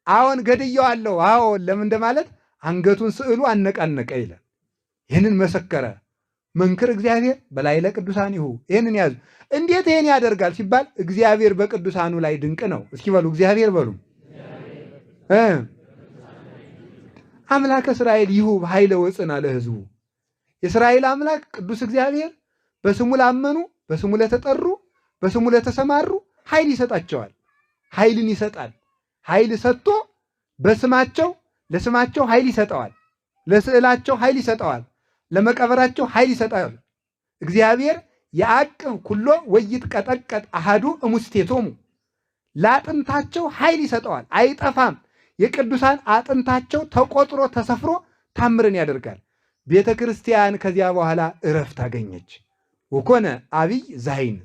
አዎን ገድየዋለሁ። አዎን ለምን እንደማለት አንገቱን ስዕሉ አነቃነቀ ይላል። ይህንን መሰከረ። መንክር እግዚአብሔር በላዕለ ቅዱሳኒሁ። ይህንን ያዙ። እንዴት ይህን ያደርጋል ሲባል እግዚአብሔር በቅዱሳኑ ላይ ድንቅ ነው። እስኪ በሉ እግዚአብሔር በሉ። አምላከ እስራኤል ይሁብ ኃይለ ወፅና ለሕዝቡ። የእስራኤል አምላክ ቅዱስ እግዚአብሔር በስሙ ላመኑ፣ በስሙ ለተጠሩ፣ በስሙ ለተሰማሩ ኃይል ይሰጣቸዋል። ኃይልን ይሰጣል። ኃይል ሰጥቶ በስማቸው ለስማቸው ኃይል ይሰጠዋል። ለስዕላቸው ኃይል ይሰጠዋል። ለመቀበራቸው ኃይል ይሰጠዋል። እግዚአብሔር የአቅብ ኩሎ ወይትቀጠቀጥ አሃዱ እሙስቴቶሙ። ለአጥንታቸው ኃይል ይሰጠዋል። አይጠፋም። የቅዱሳን አጥንታቸው ተቆጥሮ ተሰፍሮ ታምርን ያደርጋል። ቤተ ክርስቲያን ከዚያ በኋላ እረፍት አገኘች። ወኮነ አብይ ዛይን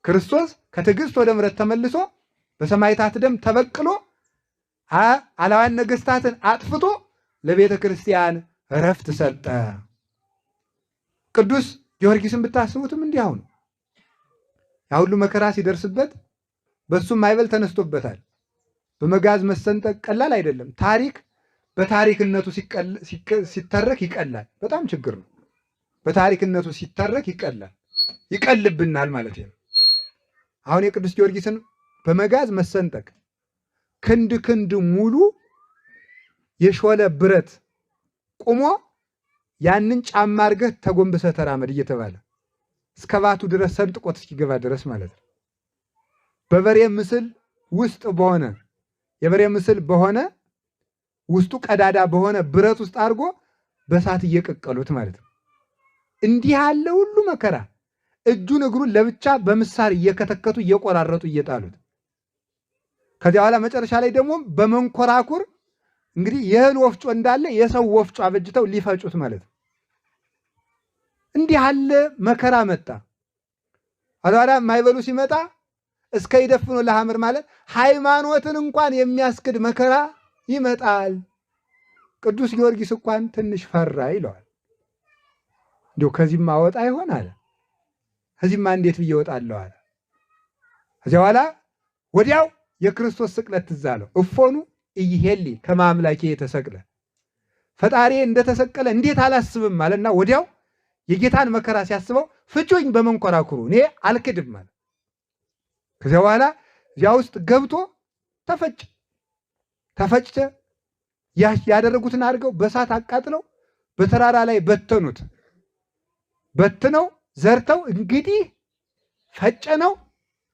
ክርስቶስ ከትዕግሥት ወደ ምሕረት ተመልሶ በሰማዕታት ደም ተበቅሎ አላውያን ነገሥታትን አጥፍቶ ለቤተ ክርስቲያን እረፍት ሰጠ። ቅዱስ ጊዮርጊስን ብታስቡትም እንዲያው ነው። ያ ሁሉ መከራ ሲደርስበት በሱም ማዕበል ተነስቶበታል። በመጋዝ መሰንጠቅ ቀላል አይደለም። ታሪክ በታሪክነቱ ሲተረክ ይቀላል። በጣም ችግር ነው። በታሪክነቱ ሲተረክ ይቀላል፣ ይቀልብናል ማለት ነው። አሁን የቅዱስ ጊዮርጊስን በመጋዝ መሰንጠቅ ክንድ ሙሉ የሾለ ብረት ቁሞ ያንን ጫማ አድርገህ ተጎንብሰህ ተራመድ እየተባለ እስከ ባቱ ድረስ ሰንጥቆት እስኪገባ ድረስ ማለት ነው። በበሬ ምስል ውስጥ በሆነ የበሬ ምስል በሆነ ውስጡ ቀዳዳ በሆነ ብረት ውስጥ አድርጎ በእሳት እየቀቀሉት ማለት ነው። እንዲህ ያለ ሁሉ መከራ እጁን እግሩን ለብቻ በምሳር እየከተከቱ እየቆራረጡ እየጣሉት ከዚያ በኋላ መጨረሻ ላይ ደግሞ በመንኮራኩር እንግዲህ የእህል ወፍጮ እንዳለ የሰው ወፍጮ አበጅተው ሊፈጩት ማለት ነው። እንዲህ ያለ መከራ መጣ። አዳራ ማይበሉ ሲመጣ እስከ ይደፍኑ ለሐመር ማለት ሃይማኖትን እንኳን የሚያስክድ መከራ ይመጣል። ቅዱስ ጊዮርጊስ እንኳን ትንሽ ፈራ ይለዋል። እንዲሁ ከዚህማ ወጣ ይሆን አለ። ከዚህማ እንዴት ብዬ እወጣለሁ አለ። ከዚያ በኋላ ወዲያው የክርስቶስ ስቅለት ትዝ አለው። እፎኑ ኢይሄሊ ከመ አምላኬ የተሰቅለ ፈጣሪ እንደተሰቀለ እንዴት አላስብም አለና ወዲያው የጌታን መከራ ሲያስበው ፍጩኝ በመንኮራኩሩ እኔ አልክድም አለ። ከዚያ በኋላ እዚያ ውስጥ ገብቶ ተፈጭተ ያደረጉትን አድርገው በእሳት አቃጥለው በተራራ ላይ በተኑት። በትነው ዘርተው እንግዲህ ፈጨነው፣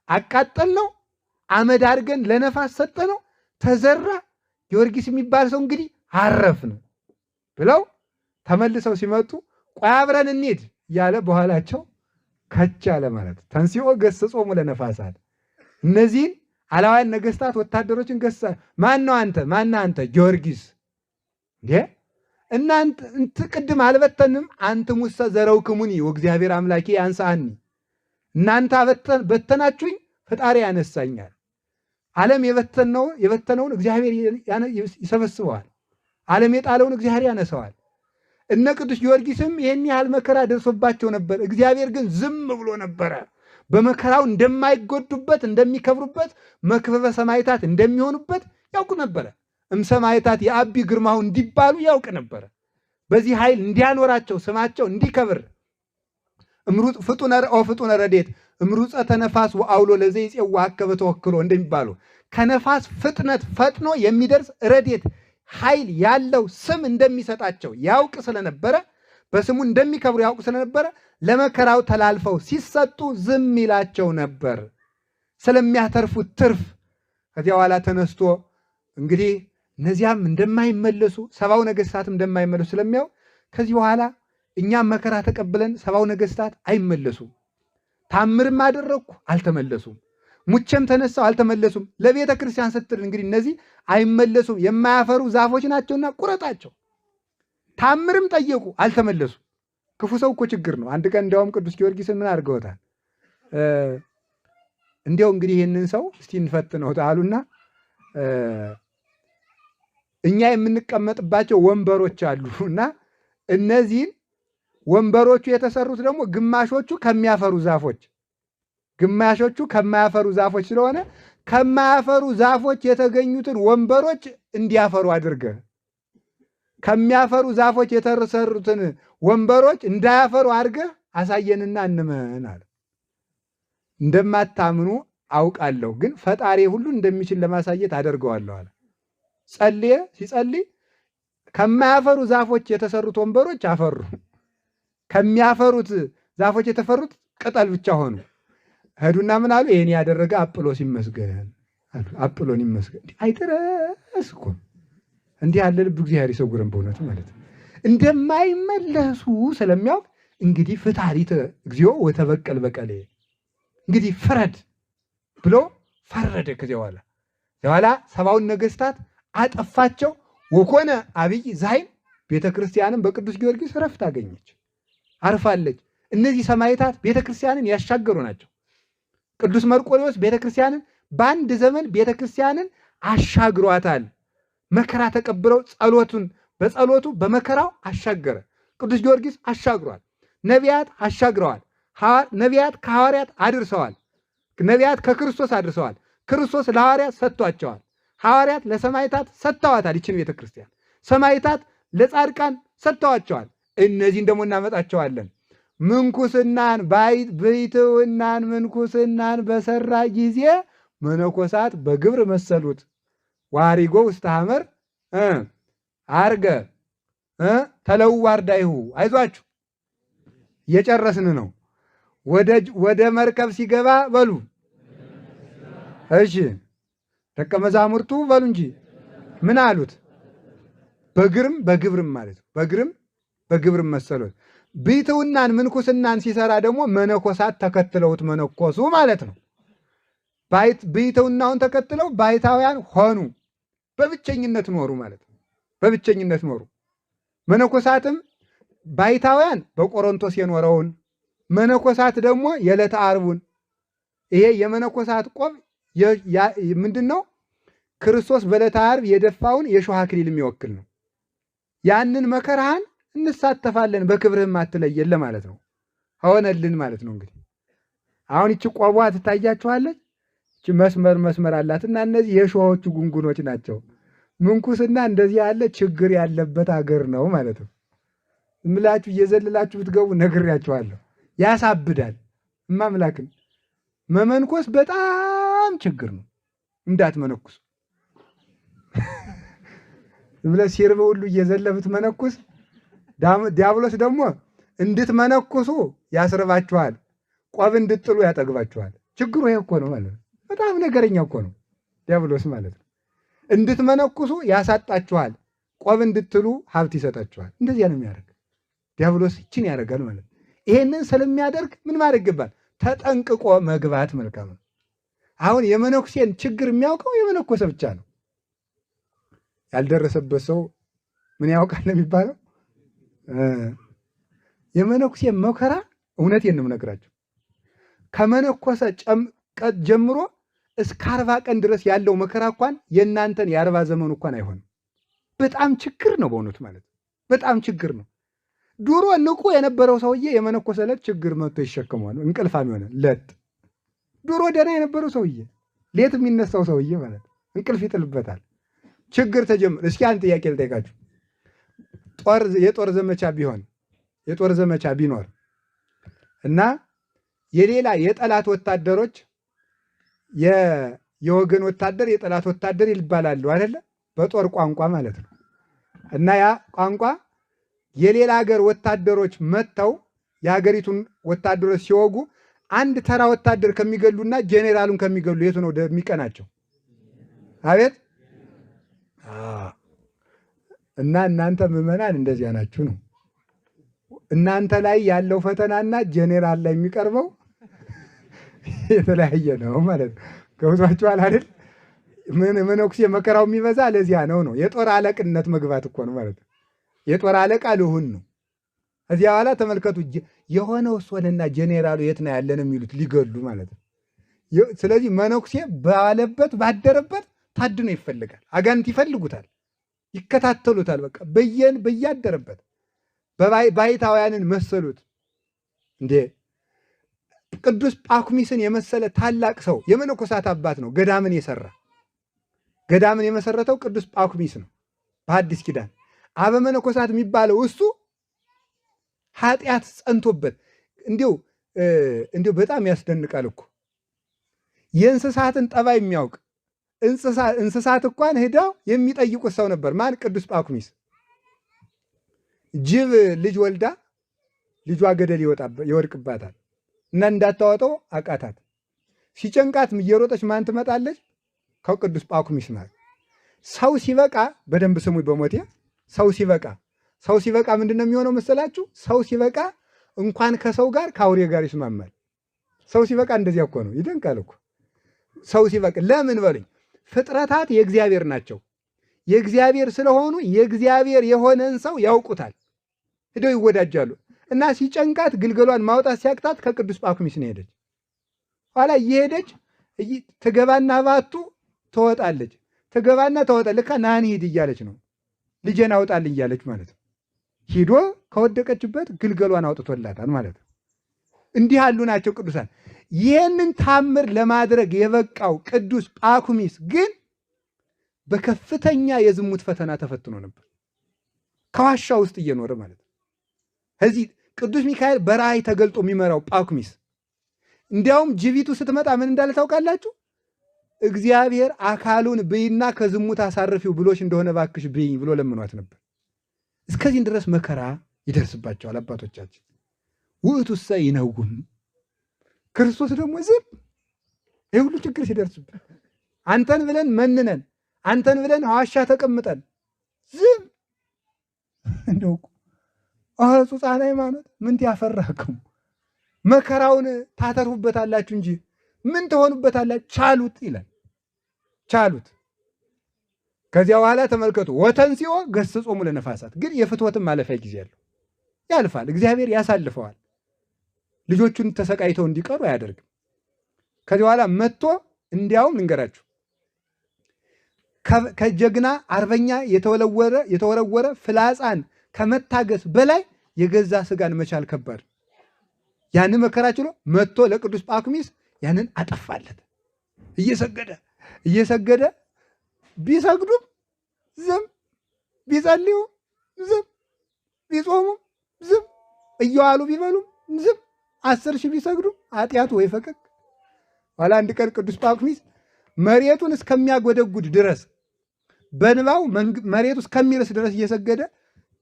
አቃጠልነው፣ አመድ አድርገን ለነፋስ ሰጠነው፣ ተዘራ። ጊዮርጊስ የሚባል ሰው እንግዲህ አረፍ ነው ብለው ተመልሰው ሲመጡ ቆይ አብረን እንሂድ እያለ በኋላቸው ከች አለ ማለት ተንሥኦ ገሥጾሙ ለነፋሳት። እነዚህን አላውያን ነገሥታት ወታደሮችን ገሥጻ ማነው አንተ? ማነህ አንተ? ጊዮርጊስ እንዴ እናንተ ቅድም አልበተንም? አንትሙሰ ዘረውክሙኒ ወእግዚአብሔር አምላኬ ያንሳኒ። እናንተ በተናችሁኝ፣ ፈጣሪ ያነሳኛል። ዓለም የበተነውን እግዚአብሔር ይሰበስበዋል። ዓለም የጣለውን እግዚአብሔር ያነሰዋል። እነ ቅዱስ ጊዮርጊስም ይህን ያህል መከራ ደርሶባቸው ነበር። እግዚአብሔር ግን ዝም ብሎ ነበረ። በመከራው እንደማይጎዱበት እንደሚከብሩበት፣ መክበበ ሰማዕታት እንደሚሆኑበት ያውቁ ነበረ። እምሰማዕታት የአቢ ግርማው እንዲባሉ ያውቅ ነበረ። በዚህ ኃይል እንዲያኖራቸው ስማቸው እንዲከብር ፍጡነ ረድኤት እምሩፀተ ነፋስ ወአውሎ ለዘይፄዋ አከበ ተወክሎ እንደሚባሉ ከነፋስ ፍጥነት ፈጥኖ የሚደርስ ረድኤት ኃይል ያለው ስም እንደሚሰጣቸው ያውቅ ስለነበረ በስሙ እንደሚከብሩ ያውቅ ስለነበረ ለመከራው ተላልፈው ሲሰጡ ዝም ይላቸው ነበር ስለሚያተርፉት ትርፍ። ከዚያ በኋላ ተነስቶ እንግዲህ እነዚያም እንደማይመለሱ ሰባው ነገሥታትም እንደማይመለሱ ስለሚያው ከዚህ በኋላ እኛም መከራ ተቀብለን ሰባው ነገሥታት አይመለሱም። ታምርም አደረግኩ አልተመለሱም። ሙቼም ተነሳው አልተመለሱም። ለቤተ ክርስቲያን ስትል እንግዲህ እነዚህ አይመለሱም፣ የማያፈሩ ዛፎች ናቸውና ቁረጣቸው። ታምርም ጠየቁ አልተመለሱም። ክፉ ሰው እኮ ችግር ነው። አንድ ቀን እንዲያውም ቅዱስ ጊዮርጊስን ምን አድርገውታል? እንዲያው እንግዲህ ይህንን ሰው እስቲ እንፈትነው አሉና እኛ የምንቀመጥባቸው ወንበሮች አሉ እና እነዚህን ወንበሮቹ የተሰሩት ደግሞ ግማሾቹ ከሚያፈሩ ዛፎች ግማሾቹ ከማያፈሩ ዛፎች ስለሆነ ከማያፈሩ ዛፎች የተገኙትን ወንበሮች እንዲያፈሩ አድርገህ ከሚያፈሩ ዛፎች የተሰሩትን ወንበሮች እንዳያፈሩ አድርገህ አሳየንና እንመን አለ። እንደማታምኑ አውቃለሁ፣ ግን ፈጣሪ ሁሉ እንደሚችል ለማሳየት አደርገዋለሁ አለ። ሲጸልይ ከማያፈሩ ዛፎች የተሰሩት ወንበሮች አፈሩ፣ ከሚያፈሩት ዛፎች የተፈሩት ቅጠል ብቻ ሆኑ። ሄዱና ምን አሉ? ይሄን ያደረገ አጵሎስ ይመስገን አሉ። አጵሎን ይመስገን። አይድረስ እኮ እንዲህ ያለ ልብ እግዚአብሔር ይሰውረን በእውነቱ ማለት ነው። እንደማይመለሱ ስለሚያውቅ እንግዲህ ፍትሐሪተ እግዚኦ ወተበቀል በቀሌ፣ እንግዲህ ፍረድ ብሎ ፈረደ። ከዚያ በኋላ ሰባውን ነገስታት አጠፋቸው። ወኮነ አብይ ዛይን፣ ቤተ ክርስቲያንም በቅዱስ ጊዮርጊስ ረፍት አገኘች፣ አርፋለች። እነዚህ ሰማዕታት ቤተ ክርስቲያንን ያሻገሩ ናቸው። ቅዱስ መርቆሬዎስ ቤተ ክርስቲያንን በአንድ ዘመን ቤተ ክርስቲያንን አሻግሯታል። መከራ ተቀብለው በጸሎቱ በመከራው አሻገረ። ቅዱስ ጊዮርጊስ አሻግሯል። ነቢያት አሻግረዋል። ነቢያት ከሐዋርያት አድርሰዋል። ነቢያት ከክርስቶስ አድርሰዋል። ክርስቶስ ለሐዋርያት ሰጥቷቸዋል። ሐዋርያት ለሰማዕታት ሰጥተዋታል። ይችን ቤተ ክርስቲያን ሰማዕታት ለጻድቃን ሰጥተዋቸዋል። እነዚህን ደግሞ እናመጣቸዋለን። ምንኩስናን ብሕትውናን ምንኩስናን በሰራ ጊዜ መነኮሳት በግብር መሰሉት። ዋሪጎ ውስተ ሐመር አርገ ተለዋርዳይሁ። አይዟችሁ እየጨረስን ነው። ወደ መርከብ ሲገባ በሉ እሺ፣ ደቀ መዛሙርቱ በሉ እንጂ ምን አሉት? በግብርም ማለት ነው። በግብርም መሰሉት። ብሕትውናን ምንኩስናን ሲሰራ ደግሞ መነኮሳት ተከትለውት መነኮሱ ማለት ነው። ብሕትውናውን ተከትለው ባሕታውያን ሆኑ። በብቸኝነት ኖሩ ማለት ነው። በብቸኝነት ኖሩ። መነኮሳትም ባሕታውያን በቆሮንቶስ የኖረውን፣ መነኮሳት ደግሞ የዕለተ ዓርቡን። ይሄ የመነኮሳት ቆብ ምንድን ነው? ክርስቶስ በዕለተ ዓርብ የደፋውን የሾህ አክሊል የሚወክል ነው። ያንን መከራህን እንሳተፋለን በክብርህም አትለየን ማለት ነው። ሆነልን ማለት ነው። እንግዲህ አሁን ይቺ ቆቧ ትታያችኋለች። ይቺ መስመር አላትና እነዚህ የሾሆቹ ጉንጉኖች ናቸው። ምንኩስና እንደዚህ ያለ ችግር ያለበት ሀገር ነው ማለት ነው። እምላችሁ እየዘለላችሁ ብትገቡ ነግሬያችኋለሁ። ያሳብዳል። እማምላክን መመንኮስ በጣም ችግር ነው። እንዳትመነኩስ ብለህ ሲርብ ሁሉ እየዘለህ ብትመነኩስ ዲያብሎስ ደግሞ እንድትመነኩሱ ያስርባችኋል፣ ቆብ እንድጥሉ ያጠግባችኋል። ችግሩ ይሄ እኮ ነው ማለት ነው። በጣም ነገረኛ እኮ ነው ዲያብሎስ ማለት ነው። እንድትመነኩሱ ያሳጣችኋል፣ ቆብ እንድትሉ ሀብት ይሰጣችኋል። እንደዚያ ነው የሚያደርግ ዲያብሎስ። ይችን ያደርጋል ማለት ነው። ይሄንን ስለሚያደርግ ምን ማድረግ ይገባል? ተጠንቅቆ መግባት መልካም ነው። አሁን የመነኩሴን ችግር የሚያውቀው የመነኮሰ ብቻ ነው። ያልደረሰበት ሰው ምን ያውቃል የሚባለው? የመነኩሴ መከራ እውነቴን ነው የምነግራቸው። ከመነኮሰ ጀምሮ እስከ 40 ቀን ድረስ ያለው መከራ እንኳን የእናንተን የ40 ዘመኑ እንኳን አይሆንም። በጣም ችግር ነው በእውነቱ ማለት ነው። በጣም ችግር ነው። ድሮ ንቁ የነበረው ሰውዬ የመነኮሰ ዕለት ችግር መጥቶ ይሸከመዋል። እንቅልፋም ይሆናል ለት። ድሮ ደህና የነበረው ሰውዬ ሌት የሚነሳው ሰውዬ ማለት እንቅልፍ ይጥልበታል። ችግር ተጀምሮ እስኪ አንድ ጥያቄ ልጠይቃችሁ። የጦር ዘመቻ ቢኖር እና የሌላ የጠላት ወታደሮች የወገን ወታደር የጠላት ወታደር ይባላሉ አይደለ? በጦር ቋንቋ ማለት ነው። እና ያ ቋንቋ የሌላ ሀገር ወታደሮች መጥተው የሀገሪቱን ወታደሮች ሲወጉ አንድ ተራ ወታደር ከሚገሉና ጄኔራሉን ከሚገሉ የቱ ነው የሚቀናቸው? አቤት! እና እናንተ ምዕመናን እንደዚያ ናችሁ ነው። እናንተ ላይ ያለው ፈተናና ጄኔራል ላይ የሚቀርበው የተለያየ ነው ማለት ነው። ገብቷችኋል አይደል? መነኩሴ መከራው የሚበዛ ለዚያ ነው። የጦር አለቅነት መግባት እኮ ነው ማለት ነው። የጦር አለቃ ልሁን ነው። እዚያ በኋላ ተመልከቱ፣ የሆነው ሶልና ጄኔራሉ የት ነው ያለን የሚሉት ሊገሉ ማለት ነው። ስለዚህ መነኩሴ ባለበት ባደረበት ታድኖ ይፈልጋል። አጋንንት ይፈልጉታል፣ ይከታተሉታል። በቃ በያደረበት ባሕታውያንን መሰሉት እንዴ! ቅዱስ ጳኩሚስን የመሰለ ታላቅ ሰው የመነኮሳት አባት ነው። ገዳምን የሰራ ገዳምን የመሰረተው ቅዱስ ጳኩሚስ ነው። በሐዲስ ኪዳን አበ መነኮሳት የሚባለው እሱ ኃጢአት ጸንቶበት እንዲሁ በጣም ያስደንቃል እኮ የእንስሳትን ጠባይ የሚያውቅ እንስሳት እንኳን ሄደው የሚጠይቁት ሰው ነበር። ማን? ቅዱስ ጳኩሚስ። ጅብ ልጅ ወልዳ ልጇ ገደል ይወድቅባታል እና እንዳታወጣው አቃታት። ሲጨንቃት እየሮጠች ማን ትመጣለች? ከቅዱስ ጳኩሚስ ማለት። ሰው ሲበቃ በደንብ ስሙኝ በሞቴ ሰው ሲበቃ ምንድን ነው የሚሆነው መሰላችሁ? ሰው ሲበቃ እንኳን ከሰው ጋር ከአውሬ ጋር ይስማማል። ሰው ሲበቃ እንደዚያ እኮ ነው። ይደንቃል እኮ ሰው ሲበቃ። ለምን በሉኝ፣ ፍጥረታት የእግዚአብሔር ናቸው። የእግዚአብሔር ስለሆኑ የእግዚአብሔር የሆነን ሰው ያውቁታል፣ ሄደው ይወዳጃሉ። እና ሲጨንቃት ግልገሏን ማውጣት ሲያቅታት ከቅዱስ ጳኩሚስ ነው ሄደች። ኋላ እየሄደች ትገባና ባቱ ትወጣለች፣ ትገባና ትወጣ። ልካ ናን ሂድ እያለች ነው፣ ልጄን አውጣልኝ እያለች ማለት ነው። ሂዶ ከወደቀችበት ግልገሏን አውጥቶላታል ማለት ነው። እንዲህ ያሉ ናቸው ቅዱሳን። ይህንን ታምር ለማድረግ የበቃው ቅዱስ ጳኩሚስ ግን በከፍተኛ የዝሙት ፈተና ተፈትኖ ነበር፣ ከዋሻ ውስጥ እየኖረ ማለት ነው። እዚህ ቅዱስ ሚካኤል በራእይ ተገልጦ የሚመራው ጳኩሚስ እንዲያውም ጅቢቱ ስትመጣ ምን እንዳለ ታውቃላችሁ? እግዚአብሔር አካሉን ብይና ከዝሙት አሳርፊው ብሎሽ እንደሆነ ባክሽ ብይኝ ብሎ ለምኗት ነበር። እስከዚህን ድረስ መከራ ይደርስባቸዋል አባቶቻችን። ውእቱሰ ይነውም፣ ክርስቶስ ደግሞ ዝም። ይህ ሁሉ ችግር ሲደርስብን አንተን ብለን መንነን፣ አንተን ብለን ዋሻ ተቀምጠን ዝም። እንደው ጹጻን ሃይማኖት ምን ያፈራከሙ መከራውን ታተርፉበታላችሁ እንጂ ምን ትሆኑበታላችሁ? ቻሉት ይላል፣ ቻሉት። ከዚያ በኋላ ተመልከቱ፣ ወተንሥኦ ገሥጾሙ ለነፋሳት። ግን የፍትወትም ማለፊያ ጊዜ አለው፣ ያልፋል። እግዚአብሔር ያሳልፈዋል። ልጆቹን ተሰቃይተው እንዲቀሩ አያደርግም። ከዚህ በኋላ መጥቶ እንዲያውም ልንገራችሁ፣ ከጀግና አርበኛ የተወረወረ ፍላጻን ከመታገስ በላይ የገዛ ስጋን መቻል ከባድ። ያንን መከራ ችሎ መጥቶ ለቅዱስ ጳኩሚስ ያንን አጠፋለት። እየሰገደ ቢሰግዱም ዝም፣ ቢጸልዩ ዝም፣ ቢጾሙም ዝም፣ እየዋሉ ቢበሉም ዝም፣ 10 ሺህ ቢሰግዱም ኃጢአቱ ወይ ፈቀቅ። ኋላ አንድ ቀን ቅዱስ ጳኩሚስ መሬቱን እስከሚያጎደጉድ ድረስ በንባው መሬቱ እስከሚርስ ድረስ እየሰገደ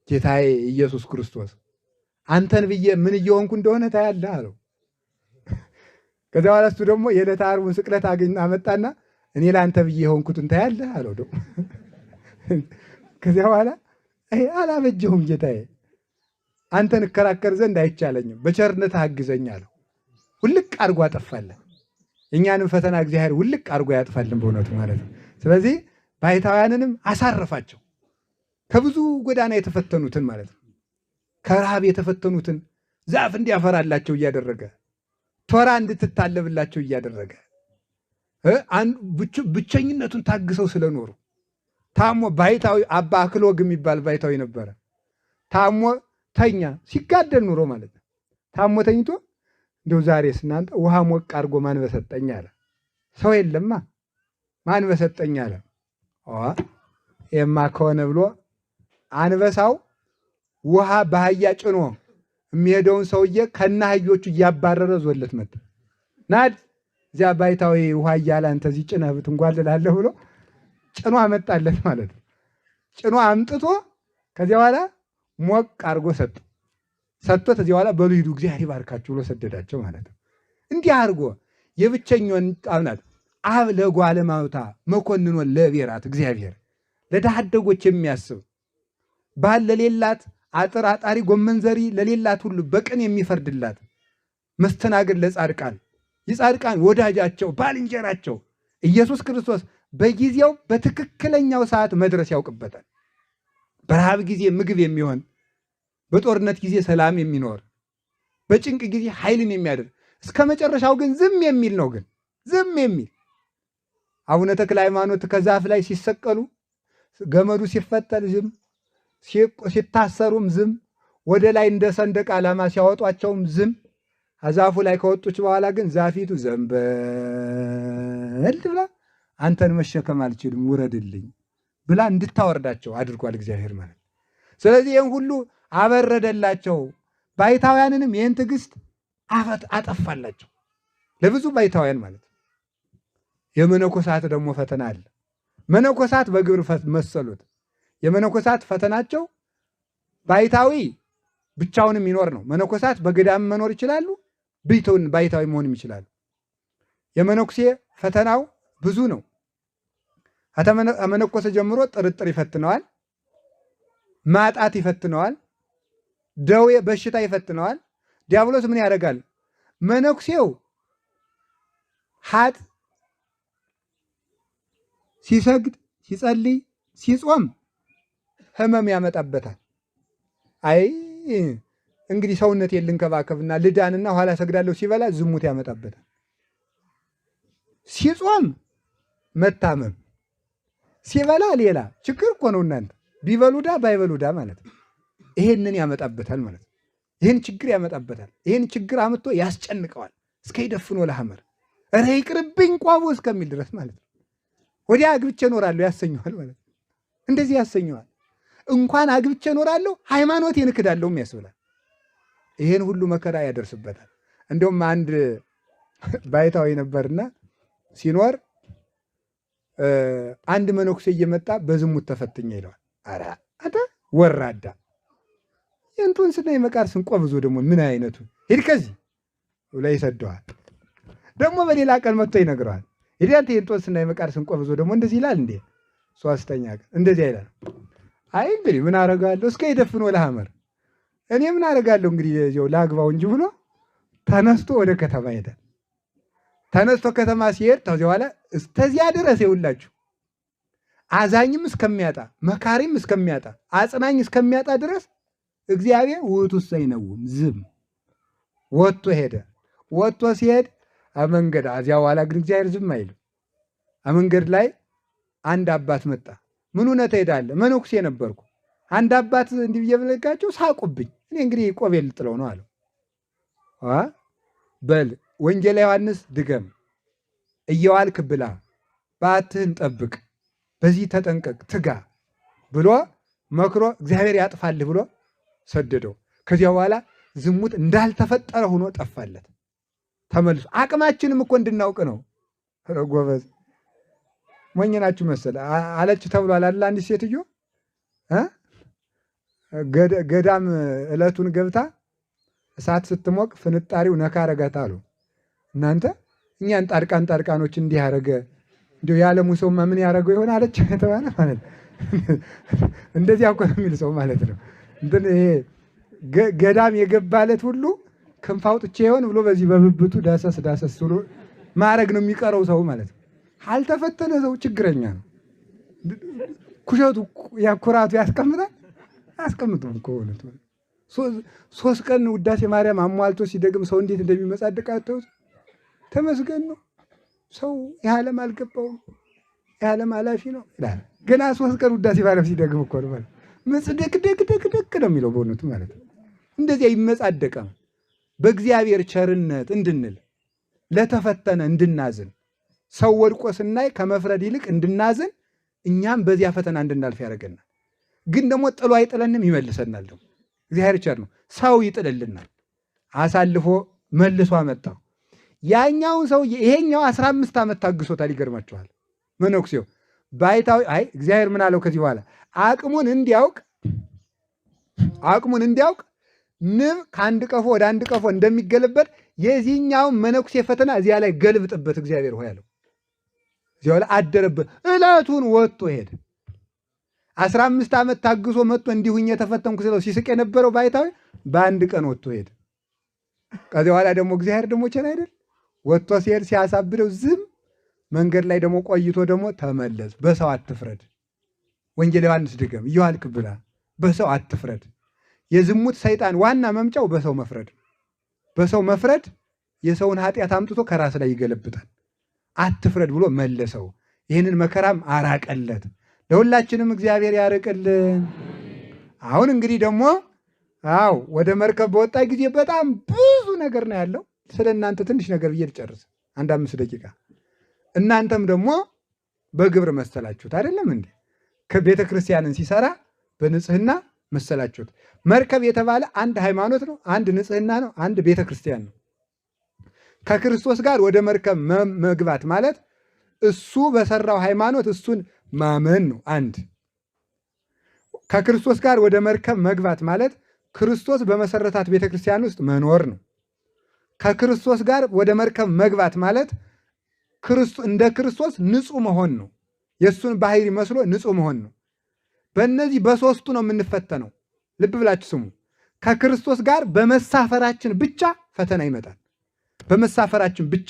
ጌታዬ ኢየሱስ ክርስቶስ አንተን ብዬ ምን እየሆንኩ እንደሆነ ታያለህ አለው። ከዚያ በኋላ እሱ ደግሞ የዕለተ ዓርቡን ስቅለት አመጣና እኔ ለአንተ ብዬ የሆንኩትን ታያለህ አለው። ደግሞ ከዚያ በኋላ አላበጀሁም ጌታዬ፣ አንተን እከራከር ዘንድ አይቻለኝም፣ በቸርነት አግዘኝ አለው። ውልቅ አድርጎ አጠፋለን። እኛንም ፈተና እግዚአብሔር ውልቅ አድርጎ ያጥፋልን በእውነቱ ማለት ነው። ስለዚህ ባሕታውያንንም አሳረፋቸው፣ ከብዙ ጎዳና የተፈተኑትን ማለት ነው። ከረሃብ የተፈተኑትን ዛፍ እንዲያፈራላቸው እያደረገ፣ ቶራ እንድትታለብላቸው እያደረገ፣ ብቸኝነቱን ታግሰው ስለኖሩ ታሞ ባሕታዊ አባ አክሎግ የሚባል ባሕታዊ ነበረ። ታሞ ተኛ፣ ሲጋደል ኑሮ ማለት ነው። ታሞ ተኝቶ እንደው ዛሬስ እናንተ ውሃ ሞቅ አድርጎ ማን በሰጠኝ አለ። ሰው የለማ ማን በሰጠኝ አለ። የማ ከሆነ ብሎ አንበሳው ውሃ በአህያ ጭኖ የሚሄደውን ሰውዬ ከነ አህዮቹ እያባረረ ዞለት መጣ። ናድ እዚያ ባሕታዊ ውሃ እያለ አንተ እዚህ ጭነህ ብትንጓልላለህ ብሎ ጭኖ አመጣለት ማለት ነው። ጭኖ አምጥቶ ከዚያ በኋላ ሞቅ አድርጎ ሰጥቶት እዚያ በኋላ በሉ ሂዱ እግዚአብሔር ይባርካችሁ ብሎ ሰደዳቸው ማለት ነው። እንዲህ አድርጎ የብቸኛውን ጣምናት አብ ለጓለ ማውታ መኮንኖ ለብሔራት እግዚአብሔር ለድሃ አደጎች የሚያስብ ባል ለሌላት አጥር አጣሪ ጎመን ዘሪ ለሌላት ሁሉ በቅን የሚፈርድላት መስተናገድ ለጻድቃን የጻድቃን ወዳጃቸው ባልንጀራቸው ኢየሱስ ክርስቶስ በጊዜው በትክክለኛው ሰዓት መድረስ ያውቅበታል። በረሃብ ጊዜ ምግብ የሚሆን፣ በጦርነት ጊዜ ሰላም የሚኖር፣ በጭንቅ ጊዜ ኃይልን የሚያደርግ እስከ መጨረሻው ግን ዝም የሚል ነው። ግን ዝም የሚል አቡነ ተክለ ሃይማኖት ከዛፍ ላይ ሲሰቀሉ ገመዱ ሲፈተል ዝም፣ ሲታሰሩም ዝም፣ ወደ ላይ እንደ ሰንደቅ ዓላማ ሲያወጧቸውም ዝም፣ አዛፉ ላይ ከወጡች በኋላ ግን ዛፊቱ ዘንበል ብላ አንተን መሸከም አልችልም ውረድልኝ ብላ እንድታወርዳቸው አድርጓል እግዚአብሔር ማለት። ስለዚህ ይህን ሁሉ አበረደላቸው። ባይታውያንንም ይህን ትዕግስት አጠፋላቸው ለብዙ ባይታውያን ማለት። የመነኮሳት ደግሞ ፈተና አለ። መነኮሳት በግብር መሰሉት። የመነኮሳት ፈተናቸው ባይታዊ ብቻውንም ይኖር ነው። መነኮሳት በገዳም መኖር ይችላሉ፣ ባይታዊ መሆንም ይችላሉ። የመነኩሴ ፈተናው ብዙ ነው። ከመነኮሰ ጀምሮ ጥርጥር ይፈትነዋል፣ ማጣት ይፈትነዋል፣ ደዌ በሽታ ይፈትነዋል። ዲያብሎስ ምን ያደርጋል? መነኩሴው ሀጥ ሲሰግድ፣ ሲጸልይ፣ ሲጾም ህመም ያመጣበታል። አይ እንግዲህ ሰውነቴን ልንከባከብና ልዳንና ኋላ ሰግዳለሁ ሲበላ ዝሙት ያመጣበታል። ሲጾም መታመም፣ ሲበላ ሌላ ችግር እኮ ነው እናንተ። ቢበሉዳ ባይበሉዳ ማለት ነው። ይሄንን ያመጣበታል ማለት ነው። ይህን ችግር ያመጣበታል። ይህን ችግር አምጥቶ ያስጨንቀዋል። እስከ ይደፍኖ ለሐመር ኧረ ይቅርብኝ ቋቦ እስከሚል ድረስ ማለት ነው። ወዲያ አግብቼ እኖራለሁ ያሰኘዋል ማለት ነው። እንደዚህ ያሰኘዋል። እንኳን አግብቼ እኖራለሁ ሃይማኖቴን እክዳለሁም ያስብላል። ይሄን ሁሉ መከራ ያደርስበታል። እንደውም አንድ ባይታዊ ነበርና ሲኖር አንድ መነኩሴ እየመጣ በዝሙት ተፈትኜ ይለዋል። ኧረ አንተ ወራዳ የእንቱን ስና የመቃር ስንቆ ብዙ ደግሞ ምን አይነቱ ሂድ ከዚህ ብሎ ይሰደዋል። ደግሞ በሌላ ቀን መጥቶ ይነግረዋል። ሂድ አንተ የእንቱን ስና የመቃር ስንቆ ብዙ ደግሞ እንደዚህ ይላል እንዴ? ሶስተኛ ቀን እንደዚህ ይላል። አይ እንግዲህ ምን አረጋለሁ እስከ ይደፍኖ ለሐመር እኔ ምን አረጋለሁ እንግዲህ ላግባው እንጂ ብሎ ተነስቶ ወደ ከተማ ሄዳል። ተነስቶ ከተማ ሲሄድ ከዚያ በኋላ እስከዚያ ድረስ ይውላችሁ አዛኝም እስከሚያጣ መካሪም እስከሚያጣ አጽናኝ እስከሚያጣ ድረስ እግዚአብሔር ውእቱ ሰይነውም ዝም ወጥቶ ሄደ። ወጥቶ ሲሄድ አመንገድ እዚያ በኋላ ግን እግዚአብሔር ዝም አይልም። አመንገድ ላይ አንድ አባት መጣ። ምን ሆነህ ትሄዳለህ? መነኩሴ ነበርኩ። አንድ አባት እንዲህ ብዬ ብለጋቸው ሳቁብኝ። እኔ እንግዲህ ቆቤ ልጥለው ነው አለው። በል ወንጌላ ዮሐንስ ድገም፣ እየዋልክ ብላ፣ በዓትህን ጠብቅ፣ በዚህ ተጠንቀቅ፣ ትጋ ብሎ መክሮ እግዚአብሔር ያጥፋልህ ብሎ ሰደደው። ከዚያ በኋላ ዝሙት እንዳልተፈጠረ ሆኖ ጠፋለት። ተመልሶ አቅማችንም እኮ እንድናውቅ ነው። ጎበዝ ሞኝ ናችሁ መሰለ አለች ተብሏል አይደል? አንዲት ሴትዮ ገዳም ዕለቱን ገብታ እሳት ስትሞቅ ፍንጣሪው ነካ አረጋት አሉ። እናንተ እኛን ጣድቃኖች እንዲህ ያረገ እንዲሁ የዓለሙ ሰውማ ምን ያረገው ይሆን አለች የተባለ ማለት እንደዚያ እኮ ነው የሚል ሰው ማለት ነው። እንትን ይሄ ገዳም የገባለት ሁሉ ክንፍ አውጥቼ ይሆን ብሎ በዚህ በብብቱ ዳሰስ ብሎ ማረግ ነው የሚቀረው ሰው ማለት ነው። አልተፈተነ ሰው ችግረኛ ነው። ኩሸቱ ያኩራቱ ያስቀምጣል አያስቀምጡም እኮ እውነቱ። 3 ቀን ውዳሴ ማርያም አሟልቶ ሲደግም ሰው እንዴት እንደሚመጻደቅ አተውት። ተመስገን ነው። ሰው የዓለም አልገባውም፣ የዓለም ኃላፊ ነው ይላል። ገና 3 ቀን ውዳሴ ማርያም ሲደግም እኮ ነው ማለት መጽደቅ ደቅ ነው የሚለው በእውነቱ ማለት ነው። እንደዚያ ይመጻደቃል። በእግዚአብሔር ቸርነት እንድንል ለተፈተነ እንድናዝን ሰው ወድቆ ስናይ ከመፍረድ ይልቅ እንድናዝን እኛም በዚያ ፈተና እንድናልፍ ያደርገናል። ግን ደግሞ ጥሎ አይጥለንም፣ ይመልሰናል። ደግሞ እግዚአብሔር ቸር ነው። ሰው ይጥልልናል። አሳልፎ መልሶ አመጣው። ያኛውን ሰው ይሄኛው 15 ዓመት ታግሶታል። ይገርማችኋል። መነኩሴው ባይታዊ አይ እግዚአብሔር ምን አለው ከዚህ በኋላ አቅሙን እንዲያውቅ ንብ ከአንድ ቀፎ ወደ አንድ ቀፎ እንደሚገለበጥ የዚህኛውን መነኩሴ ፈተና እዚያ ላይ ገልብጥበት እግዚአብሔር ሆይ አለው። እዚያው ላይ አደረበት። ዕለቱን ወጥቶ ሄደ። 15 ዓመት ታግሶ መጥቶ እንዲሁኝ የተፈተንኩ ስለው ሲስቅ የነበረው ባይታዊ በአንድ ቀን ወጥቶ ሄደ። ከዚህ በኋላ ደግሞ እግዚአብሔር ደግሞ ቸር አይደል? ወጥቶ ሲሄድ ሲያሳብደው ዝም መንገድ ላይ ደግሞ ቆይቶ ደግሞ ተመለስ። በሰው አትፍረድ። ወንጌል ዮሐንስ ድገም፣ እየዋልክ ብላ፣ በሰው አትፍረድ። የዝሙት ሰይጣን ዋና መምጫው በሰው መፍረድ። በሰው መፍረድ የሰውን ኃጢአት አምጥቶ ከራስ ላይ ይገለብጣል። አትፍረድ ብሎ መለሰው። ይህንን መከራም አራቀለት። ለሁላችንም እግዚአብሔር ያርቅልን። አሁን እንግዲህ ደግሞ አዎ ወደ መርከብ በወጣ ጊዜ በጣም ብዙ ነገር ነው ያለው። ስለ እናንተ ትንሽ ነገር ብዬ ልጨርስ፣ አንድ 5 ደቂቃ። እናንተም ደግሞ በግብር መሰላችሁት አይደለም እንዴ? ከቤተ ክርስቲያንን ሲሰራ በንጽህና መሰላችሁት። መርከብ የተባለ አንድ ሃይማኖት ነው፣ አንድ ንጽህና ነው፣ አንድ ቤተ ክርስቲያን ነው። ከክርስቶስ ጋር ወደ መርከብ መግባት ማለት እሱ በሰራው ሃይማኖት እሱን ማመን ነው። አንድ ከክርስቶስ ጋር ወደ መርከብ መግባት ማለት ክርስቶስ በመሰረታት ቤተ ክርስቲያን ውስጥ መኖር ነው። ከክርስቶስ ጋር ወደ መርከብ መግባት ማለት እንደ ክርስቶስ ንጹህ መሆን ነው። የእሱን ባህሪ መስሎ ንጹህ መሆን ነው። በእነዚህ በሶስቱ ነው የምንፈተነው። ልብ ብላችሁ ስሙ። ከክርስቶስ ጋር በመሳፈራችን ብቻ ፈተና ይመጣል። በመሳፈራችን ብቻ።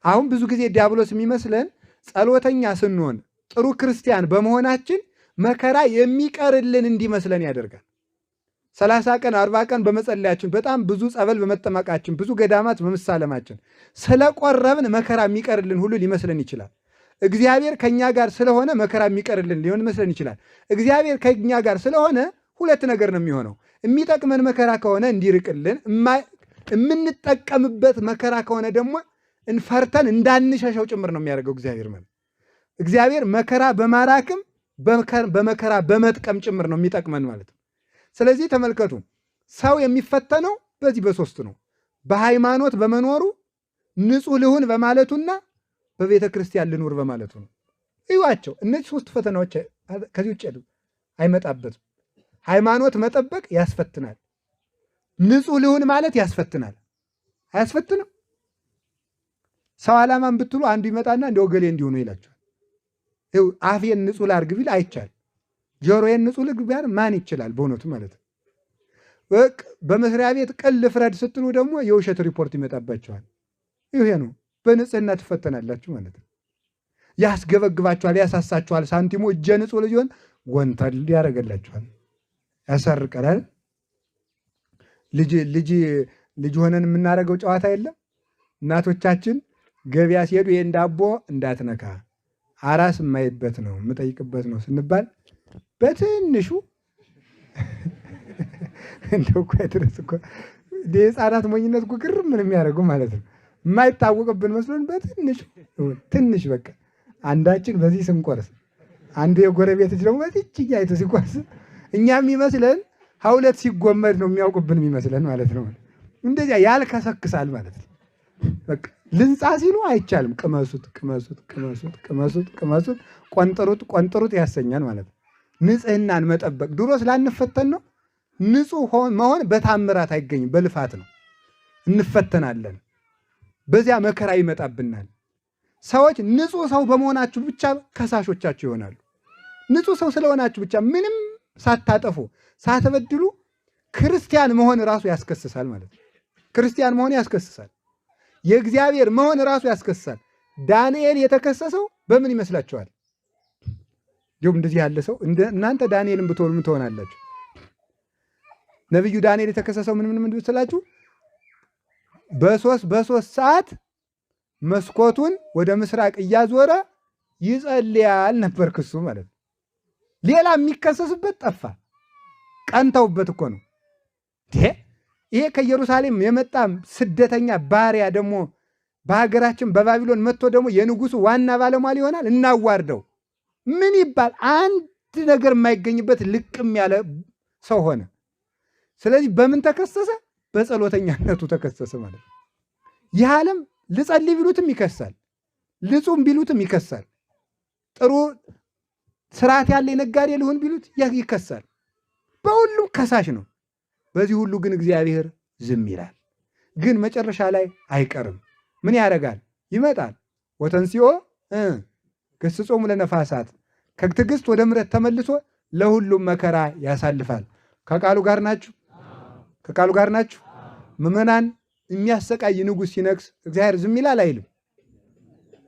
አሁን ብዙ ጊዜ ዲያብሎስ የሚመስለን ጸሎተኛ ስንሆን ጥሩ ክርስቲያን በመሆናችን መከራ የሚቀርልን እንዲመስለን ያደርጋል። 30 ቀን 40 ቀን በመጸለያችን በጣም ብዙ ጸበል በመጠመቃችን ብዙ ገዳማት በመሳለማችን ስለቆረብን መከራ የሚቀርልን ሁሉ ሊመስለን ይችላል። እግዚአብሔር ከኛ ጋር ስለሆነ መከራ የሚቀርልን ሊሆን ይመስለን ይችላል። እግዚአብሔር ከኛ ጋር ስለሆነ ሁለት ነገር ነው የሚሆነው። የሚጠቅመን መከራ ከሆነ እንዲርቅልን፣ የምንጠቀምበት መከራ ከሆነ ደግሞ እንፈርተን እንዳንሸሸው ጭምር ነው የሚያደርገው እግዚአብሔር ማለት። እግዚአብሔር መከራ በማራክም በመከራ በመጥቀም ጭምር ነው የሚጠቅመን ማለት ነው። ስለዚህ ተመልከቱ፣ ሰው የሚፈተነው በዚህ በሶስት ነው። በሃይማኖት በመኖሩ ንጹሕ ልሁን በማለቱና በቤተ ክርስቲያን ልኑር በማለቱ ነው። እዩዋቸው፣ እነዚህ ሶስት ፈተናዎች ከዚህ ውጭ አይመጣበትም። ሃይማኖት መጠበቅ ያስፈትናል። ንጹሕ ልሁን ማለት ያስፈትናል። አያስፈትንም? ሰው ዓላማን ብትሉ አንዱ ይመጣና እንደ ወገሌ እንዲሆኑ ይላቸዋል። አፌን ንጹሕ ላርግ ቢል አይቻል። ጆሮዬን ንጹሕ ልግ ቢያር ማን ይችላል? በእውነቱ ማለት ነው። በመስሪያ ቤት ቅል ልፍረድ ስትሉ ደግሞ የውሸት ሪፖርት ይመጣባቸዋል። ይሄ ነው። በንጽህና ትፈተናላችሁ ማለት ነው። ያስገበግባችኋል፣ ያሳሳችኋል። ሳንቲሙ እጀ ንጹሕ ልጅ ሆን ጎንተል ያደርገላችኋል፣ ያሰርቀላል። ልጅ ሆነን የምናደርገው ጨዋታ የለም። እናቶቻችን ገበያ ሲሄዱ ይሄን ዳቦ እንዳትነካ አራስ የማይበት ነው የምጠይቅበት ነው ስንባል በትንሹ እንደው እኮ ድረስ እኮ የህፃናት ሞኝነት እኮ ግርም ምን የሚያደርጉ ማለት ነው። የማይታወቅብን መስሎን በትንሹ ትንሽ በቃ አንዳችን በዚህ ስንቆርስ አንዱ የጎረቤት ልጅ ደግሞ በዚች እያይቱ ሲቆርስ እኛ የሚመስለን ሀውለት ሲጎመድ ነው የሚያውቁብን የሚመስለን ማለት ነው። እንደዚያ ያልከሰክሳል ማለት ነው። በቃ ልንጻ ሲሉ አይቻልም። ቅመሱት ቅመሱት ቅመሱት ቅመሱት ቅመሱት ቆንጥሩት ያሰኛል ማለት ነው። ንጽህናን መጠበቅ ድሮ ስላንፈተን ነው። ንጹህ መሆን በታምራት አይገኝም፣ በልፋት ነው። እንፈተናለን፣ በዚያ መከራ ይመጣብናል። ሰዎች ንጹህ ሰው በመሆናችሁ ብቻ ከሳሾቻችሁ ይሆናሉ። ንጹህ ሰው ስለሆናችሁ ብቻ ምንም ሳታጠፉ ሳትበድሉ ክርስቲያን መሆን ራሱ ያስከስሳል ማለት ነው። ክርስቲያን መሆን ያስከስሳል። የእግዚአብሔር መሆን ራሱ ያስከስሳል። ዳንኤል የተከሰሰው በምን ይመስላችኋል? እንዲሁም እንደዚህ ያለ ሰው እናንተ ዳንኤልን ብትሆኑ ምን ትሆናላችሁ? ነቢዩ ዳንኤል የተከሰሰው ምን ብትላችሁ በሶስት ሰዓት መስኮቱን ወደ ምስራቅ እያዞረ ይጸልያል ነበር ክሱ ማለት ነው። ሌላ የሚከሰስበት ጠፋ። ቀንተውበት እኮ ነው። ይሄ ከኢየሩሳሌም የመጣ ስደተኛ ባሪያ ደግሞ በሀገራችን በባቢሎን መጥቶ ደግሞ የንጉሱ ዋና ባለሟል ይሆናል። እናዋርደው ምን ይባል? አንድ ነገር የማይገኝበት ልቅም ያለ ሰው ሆነ። ስለዚህ በምን ተከሰሰ? በጸሎተኛነቱ ተከሰሰ ማለት ነው። ይህ ዓለም ልጸልይ ቢሉትም ይከሳል፣ ልጹም ቢሉትም ይከሳል፣ ጥሩ ስርዓት ያለ ነጋዴ ልሁን ቢሉት ይከሳል። በሁሉም ከሳሽ ነው። በዚህ ሁሉ ግን እግዚአብሔር ዝም ይላል። ግን መጨረሻ ላይ አይቀርም። ምን ያደርጋል? ይመጣል። ወተንሲኦ ገሥጾሙ ለነፋሳት፣ ከትዕግስት ወደ ምሕረት ተመልሶ ለሁሉም መከራ ያሳልፋል። ከቃሉ ጋር ናችሁ? ከቃሉ ጋር ናችሁ? ምዕመናን፣ የሚያሰቃይ ንጉሥ ሲነግስ እግዚአብሔር ዝም ይላል አይልም?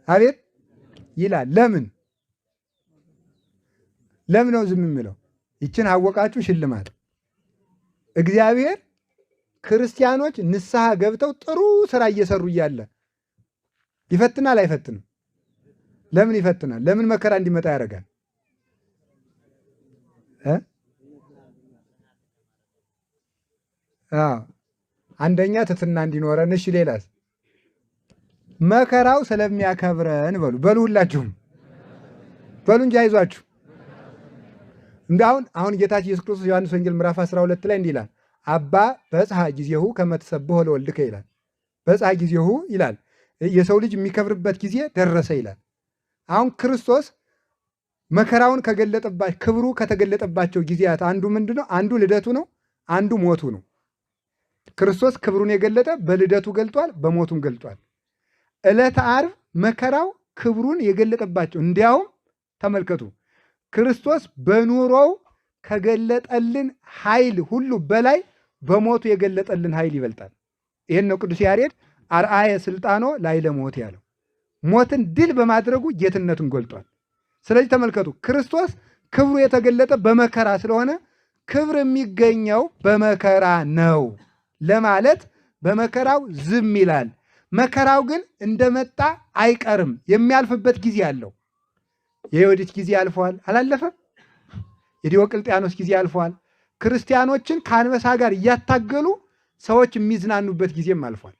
አቤት ይላል። ለምን ነው ዝም የሚለው? ይችን አወቃችሁ ሽልማት። እግዚአብሔር ክርስቲያኖች ንስሐ ገብተው ጥሩ ስራ እየሰሩ እያለ ይፈትናል አይፈትንም? ለምን ይፈትናል? ለምን መከራ እንዲመጣ ያደርጋል? አንደኛ ትሕትና እንዲኖረን። እሺ ሌላስ? መከራው ስለሚያከብረን በሉ ሁላችሁም በሉ እንጂ አይዟችሁ። አሁን ጌታችን ኢየሱስ ክርስቶስ ዮሐንስ ወንጌል ምዕራፍ 12 ላይ እንዲህ ይላል፣ አባ በጽሐ ጊዜሁ ከመ ትሰብሖ ለወልድከ ይላል። በጽሐ ጊዜሁ ይላል፣ የሰው ልጅ የሚከብርበት ጊዜ ደረሰ ይላል። አሁን ክርስቶስ መከራውን ከገለጠባቸው ክብሩ ከተገለጠባቸው ጊዜያት አንዱ ምንድነው? አንዱ ልደቱ ነው፣ አንዱ ሞቱ ነው። ክርስቶስ ክብሩን የገለጠ በልደቱ ገልጧል፣ በሞቱም ገልጧል። ዕለተ ዓርብ መከራው ክብሩን የገለጠባቸው። እንዲያውም ተመልከቱ፣ ክርስቶስ በኑሮው ከገለጠልን ኃይል ሁሉ በላይ በሞቱ የገለጠልን ኃይል ይበልጣል። ይህን ነው ቅዱስ ያሬድ አርአየ ስልጣኖ ላዕለ ሞት ያለው። ሞትን ድል በማድረጉ ጌትነቱን ገልጧል። ስለዚህ ተመልከቱ፣ ክርስቶስ ክብሩ የተገለጠ በመከራ ስለሆነ ክብር የሚገኘው በመከራ ነው ለማለት በመከራው ዝም ይላል። መከራው ግን እንደመጣ አይቀርም፣ የሚያልፍበት ጊዜ አለው። የዮዲት ጊዜ አልፈዋል፣ አላለፈም? የዲዮቅልጥያኖስ ጊዜ አልፈዋል። ክርስቲያኖችን ከአንበሳ ጋር እያታገሉ ሰዎች የሚዝናኑበት ጊዜም አልፏል።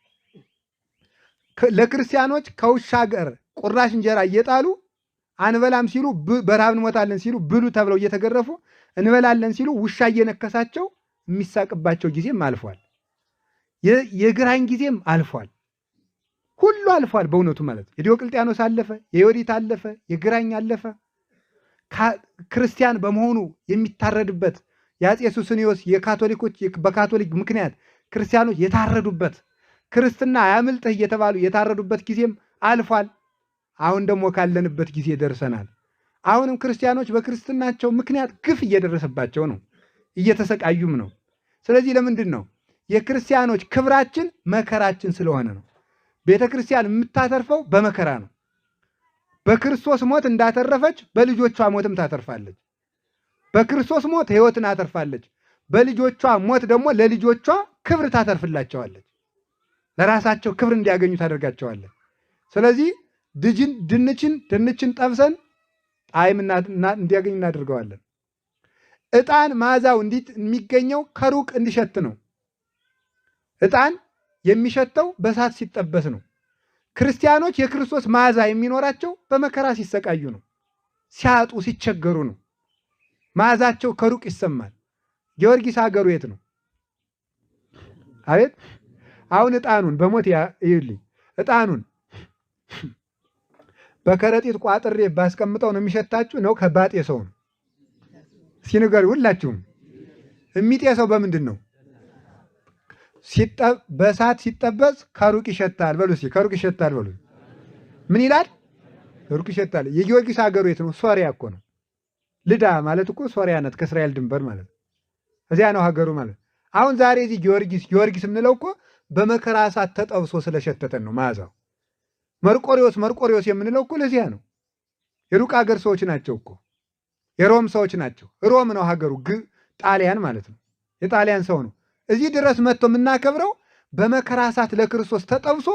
ለክርስቲያኖች ከውሻ ጋር ቁራሽ እንጀራ እየጣሉ አንበላም ሲሉ በረሃብ እንሞታለን ሲሉ ብሉ ተብለው እየተገረፉ እንበላለን ሲሉ ውሻ እየነከሳቸው የሚሳቅባቸው ጊዜም አልፏል። የግራኝ ጊዜም አልፏል። ሁሉ አልፏል በእውነቱ ማለት። የዲዮቅልጥያኖስ አለፈ፣ የዮዲት አለፈ፣ የግራኝ አለፈ። ክርስቲያን በመሆኑ የሚታረድበት የአፄ ሱስንዮስ የካቶሊኮች በካቶሊክ ምክንያት ክርስቲያኖች የታረዱበት ክርስትና አያምልጥህ እየተባሉ የታረዱበት ጊዜም አልፏል። አሁን ደግሞ ካለንበት ጊዜ ደርሰናል። አሁንም ክርስቲያኖች በክርስትናቸው ምክንያት ግፍ እየደረሰባቸው ነው፣ እየተሰቃዩም ነው። ስለዚህ ለምንድን ነው የክርስቲያኖች ክብራችን መከራችን ስለሆነ ነው። ቤተ ክርስቲያን የምታተርፈው በመከራ ነው። በክርስቶስ ሞት እንዳተረፈች በልጆቿ ሞትም ታተርፋለች። በክርስቶስ ሞት ሕይወትን አተርፋለች። በልጆቿ ሞት ደግሞ ለልጆቿ ክብር ታተርፍላቸዋለች። ለራሳቸው ክብር እንዲያገኙ ታደርጋቸዋለች። ስለዚህ ድንችን ጠብሰን ጣዕም እንዲያገኝ እናደርገዋለን። ዕጣን መዓዛው የሚገኘው ከሩቅ እንዲሸት ነው። ዕጣን የሚሸተው በእሳት ሲጠበስ ነው። ክርስቲያኖች የክርስቶስ መዓዛ የሚኖራቸው በመከራ ሲሰቃዩ ነው፣ ሲያጡ ሲቸገሩ ነው። መዓዛቸው ከሩቅ ይሰማል። ጊዮርጊስ ሀገሩ የት ነው? አቤት! አሁን ዕጣኑን በሞት ይልኝ ዕጣኑን በከረጢት ቋጥሬ ባስቀምጠው ነው የሚሸታችሁ ነው ከባጤ ሰው ነው? ሲንገሩ ሁላችሁም የሚጤሰው በምንድን ነው? በእሳት ሲጠበስ ከሩቅ ይሸታል በሉ እስኪ። ከሩቅ ይሸታል በሉ። ምን ይላል? ሩቅ ይሸታል። የጊዮርጊስ ሀገሩ የት ነው? ሶሪያ እኮ ነው። ልዳ ማለት እኮ ሶሪያ ናት፣ ከእስራኤል ድንበር ማለት። እዚያ ነው ሀገሩ ማለት። አሁን ዛሬ እዚህ ጊዮርጊስ የምንለው እኮ በመከራ እሳት ተጠብሶ ስለሸተተን ነው መዓዛው። መርቆሪዎስ የምንለው እኮ ለዚያ ነው። የሩቅ ሀገር ሰዎች ናቸው እኮ፣ የሮም ሰዎች ናቸው። ሮም ነው ሀገሩ፣ ጣሊያን ማለት ነው። የጣሊያን ሰው ነው። እዚህ ድረስ መጥቶ የምናከብረው በመከራ እሳት ለክርስቶስ ተጠብሶ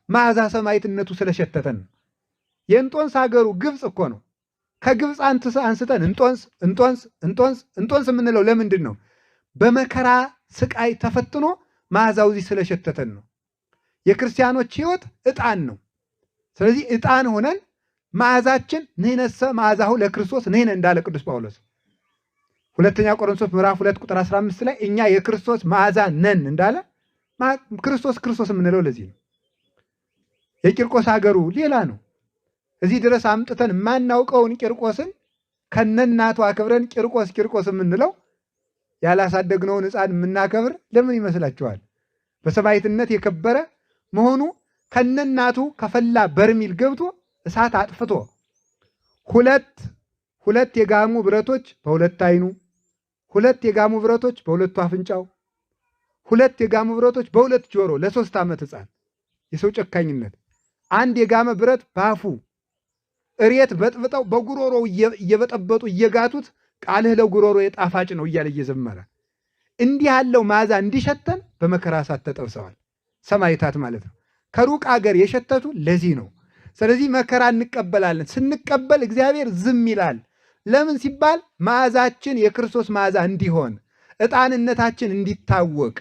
መዓዛ ሰማዕትነቱ ስለሸተተን ነው። የእንጦንስ ሀገሩ ግብፅ እኮ ነው። ከግብፅ አንስተን እንጦንስ የምንለው ለምንድን ነው? በመከራ ስቃይ ተፈትኖ መዓዛው እዚህ ስለሸተተን ነው። የክርስቲያኖች ሕይወት ዕጣን ነው። ስለዚህ ዕጣን ሆነን መዓዛችን ንሕነሰ መዓዛሁ ለክርስቶስ ንሕነ እንዳለ ቅዱስ ጳውሎስ ሁለተኛ ቆሮንቶስ ምዕራፍ 2 ቁጥር 15 ላይ እኛ የክርስቶስ መዓዛ ነን እንዳለ ክርስቶስ የምንለው ለዚህ ነው። የቂርቆስ ሀገሩ ሌላ ነው። እዚህ ድረስ አምጥተን የማናውቀውን ቂርቆስን ከነናቱ አክብረን ቂርቆስ የምንለው ያላሳደግነውን ሕፃን የምናከብር ለምን ይመስላችኋል? በሰማዕትነት የከበረ መሆኑ ከነናቱ ከፈላ በርሚል ገብቶ እሳት አጥፍቶ ሁለት የጋሙ ብረቶች በሁለት አይኑ፣ ሁለት የጋሙ ብረቶች በሁለቱ አፍንጫው፣ ሁለት የጋሙ ብረቶች በሁለት ጆሮ ለ3 ዓመት ሕፃን የሰው ጨካኝነት። አንድ የጋመ ብረት በአፉ እሬት በጥብጠው በጉሮሮ እየበጠበጡ እየጋቱት ቃልህ ለጉሮሮ የጣፋጭ ነው እያለ እየዘመረ እንዲህ ያለው መዓዛ እንዲሸተን በመከራ እሳት ተጠብሰዋል ሰማዕታት ማለት ነው። ከሩቅ አገር የሸተቱ ለዚህ ነው። ስለዚህ መከራ እንቀበላለን። ስንቀበል እግዚአብሔር ዝም ይላል። ለምን ሲባል መዓዛችን የክርስቶስ መዓዛ እንዲሆን፣ ዕጣንነታችን እንዲታወቅ፣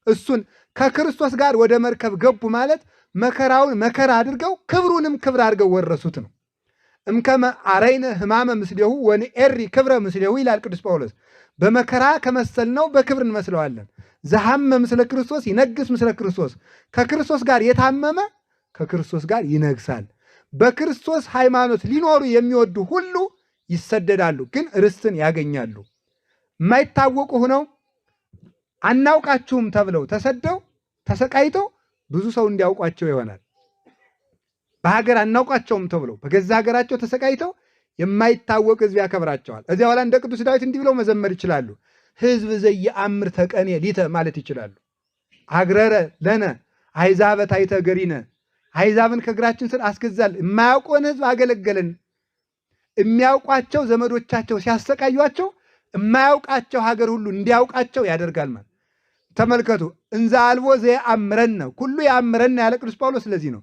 እሱን ከክርስቶስ ጋር ወደ መርከብ ገቡ ማለት መከራውን መከራ አድርገው ክብሩንም ክብር አድርገው ወረሱት ነው። እምከመ አረይነ ሕማመ ምስሌሁ ወንኤሪ ክብረ ምስሌሁ ይላል ቅዱስ ጳውሎስ። በመከራ ከመሰልነው በክብር እንመስለዋለን። ዘሐመ ምስለ ክርስቶስ ይነግስ ምስለ ክርስቶስ። ከክርስቶስ ጋር የታመመ ከክርስቶስ ጋር ይነግሳል። በክርስቶስ ሃይማኖት ሊኖሩ የሚወዱ ሁሉ ይሰደዳሉ፣ ግን ርስትን ያገኛሉ። የማይታወቁ ሆነው አናውቃችሁም ተብለው ተሰደው ተሰቃይተው ብዙ ሰው እንዲያውቋቸው ይሆናል። በሀገር አናውቃቸውም ተብለው በገዛ ሀገራቸው ተሰቃይተው የማይታወቅ ሕዝብ ያከብራቸዋል። እዚያ በኋላ እንደ ቅዱስ ዳዊት እንዲህ ብለው መዘመር ይችላሉ። ሕዝብ ዘየአምር ተቀኔ ሊተ ማለት ይችላሉ። አግረረ ለነ አሕዛበ ታሕተ ገሪነ፣ አሕዛብን ከእግራችን ስር አስገዛል። የማያውቀውን ሕዝብ አገለገልን። የሚያውቋቸው ዘመዶቻቸው ሲያሰቃዩቸው የማያውቃቸው ሀገር ሁሉ እንዲያውቃቸው ያደርጋል ማለት። ተመልከቱ። እንዘ አልቦ ዘየአምረነ ኩሉ ያምረነ ያለ ቅዱስ ጳውሎስ ስለዚህ ነው።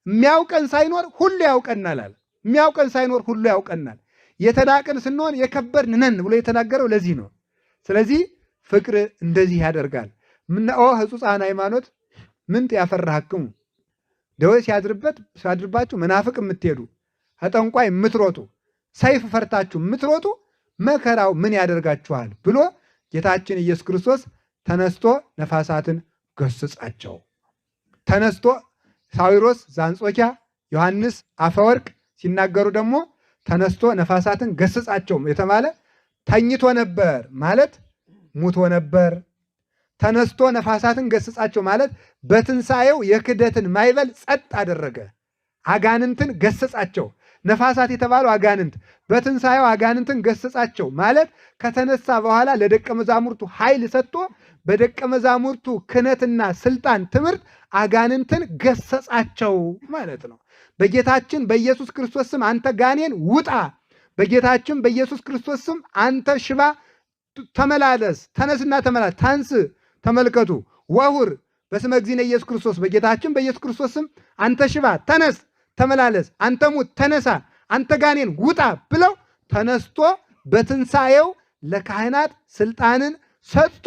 የሚያውቀን ሳይኖር ሁሉ ያውቀናል አለ። የሚያውቀን ሳይኖር ሁሉ ያውቀናል። የተናቅን ስንሆን የከበርን ነን ብሎ የተናገረው ለዚህ ነው። ስለዚህ ፍቅር እንደዚህ ያደርጋል። ምነኦ ሕጹፃን ሃይማኖት ምንት ያፈራህክሙ፣ ደዌ ሲያድርባችሁ መናፍቅ የምትሄዱ ከጠንቋይ የምትሮጡ ሰይፍ ፈርታችሁ የምትሮጡ መከራው ምን ያደርጋችኋል ብሎ ጌታችን ኢየሱስ ክርስቶስ ተነስቶ ነፋሳትን ገስጻቸው። ተነስቶ ሳዊሮስ ዘአንጾኪያ፣ ዮሐንስ አፈወርቅ ሲናገሩ ደግሞ ተነስቶ ነፋሳትን ገስጻቸው የተባለ ተኝቶ ነበር ማለት ሙቶ ነበር። ተነስቶ ነፋሳትን ገስጻቸው ማለት በትንሣኤው የክደትን ማይበል ጸጥ አደረገ። አጋንንትን ገስጻቸው። ነፋሳት የተባሉ አጋንንት በትንሣኤው አጋንንትን ገስጻቸው ማለት ከተነሳ በኋላ ለደቀ መዛሙርቱ ኃይል ሰጥቶ በደቀ መዛሙርቱ ክህነትና ስልጣን ትምህርት አጋንንትን ገሰጻቸው ማለት ነው። በጌታችን በኢየሱስ ክርስቶስ ስም አንተ ጋኔን ውጣ፣ በጌታችን በኢየሱስ ክርስቶስ ስም አንተ ሽባ ተመላለስ፣ ተነስና ተመላለስ፣ ታንስ። ተመልከቱ። ወሁር በስመ እግዚእነ ኢየሱስ ክርስቶስ፣ በጌታችን በኢየሱስ ክርስቶስ ስም አንተ ሽባ ተነስ ተመላለስ፣ አንተ ሙት ተነሳ፣ አንተ ጋኔን ውጣ ብለው ተነስቶ በትንሣኤው ለካህናት ስልጣንን ሰጥቶ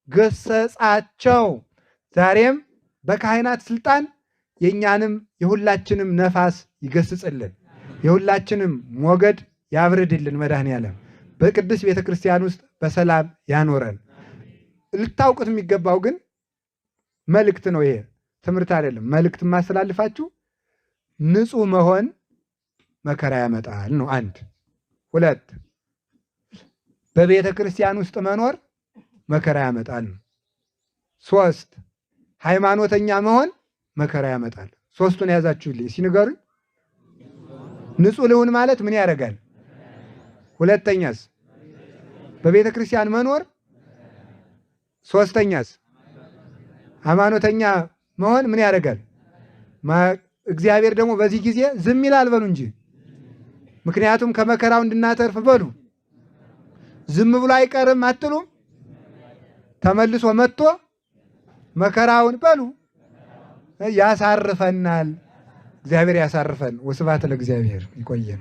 ገሰጻቸው። ዛሬም በካህናት ስልጣን የእኛንም የሁላችንም ነፋስ ይገስጽልን፣ የሁላችንም ሞገድ ያብርድልን። መድኃኔዓለም በቅዱስ ቤተ ክርስቲያን ውስጥ በሰላም ያኖረን። ልታውቁት የሚገባው ግን መልእክት ነው። ይሄ ትምህርት አይደለም። መልእክት ማስተላልፋችሁ ንጹሕ መሆን መከራ ያመጣል ነው። አንድ ሁለት፣ በቤተ ክርስቲያን ውስጥ መኖር መከራ ያመጣል ነው። ሶስት፣ ሃይማኖተኛ መሆን መከራ ያመጣል። ሶስቱን ያዛችሁልኝ ሲንገሩኝ። ንጹሕ ልሁን ማለት ምን ያደርጋል? ሁለተኛስ በቤተ ክርስቲያን መኖር፣ ሶስተኛስ ሃይማኖተኛ መሆን ምን ያደርጋል? እግዚአብሔር ደግሞ በዚህ ጊዜ ዝም ይላል በሉ እንጂ። ምክንያቱም ከመከራው እንድናተርፍ በሉ። ዝም ብሎ አይቀርም አትሉም? ተመልሶ መጥቶ መከራውን በሉ ያሳርፈናል። እግዚአብሔር ያሳርፈን። ወስብሐት ለእግዚአብሔር። ይቆየን።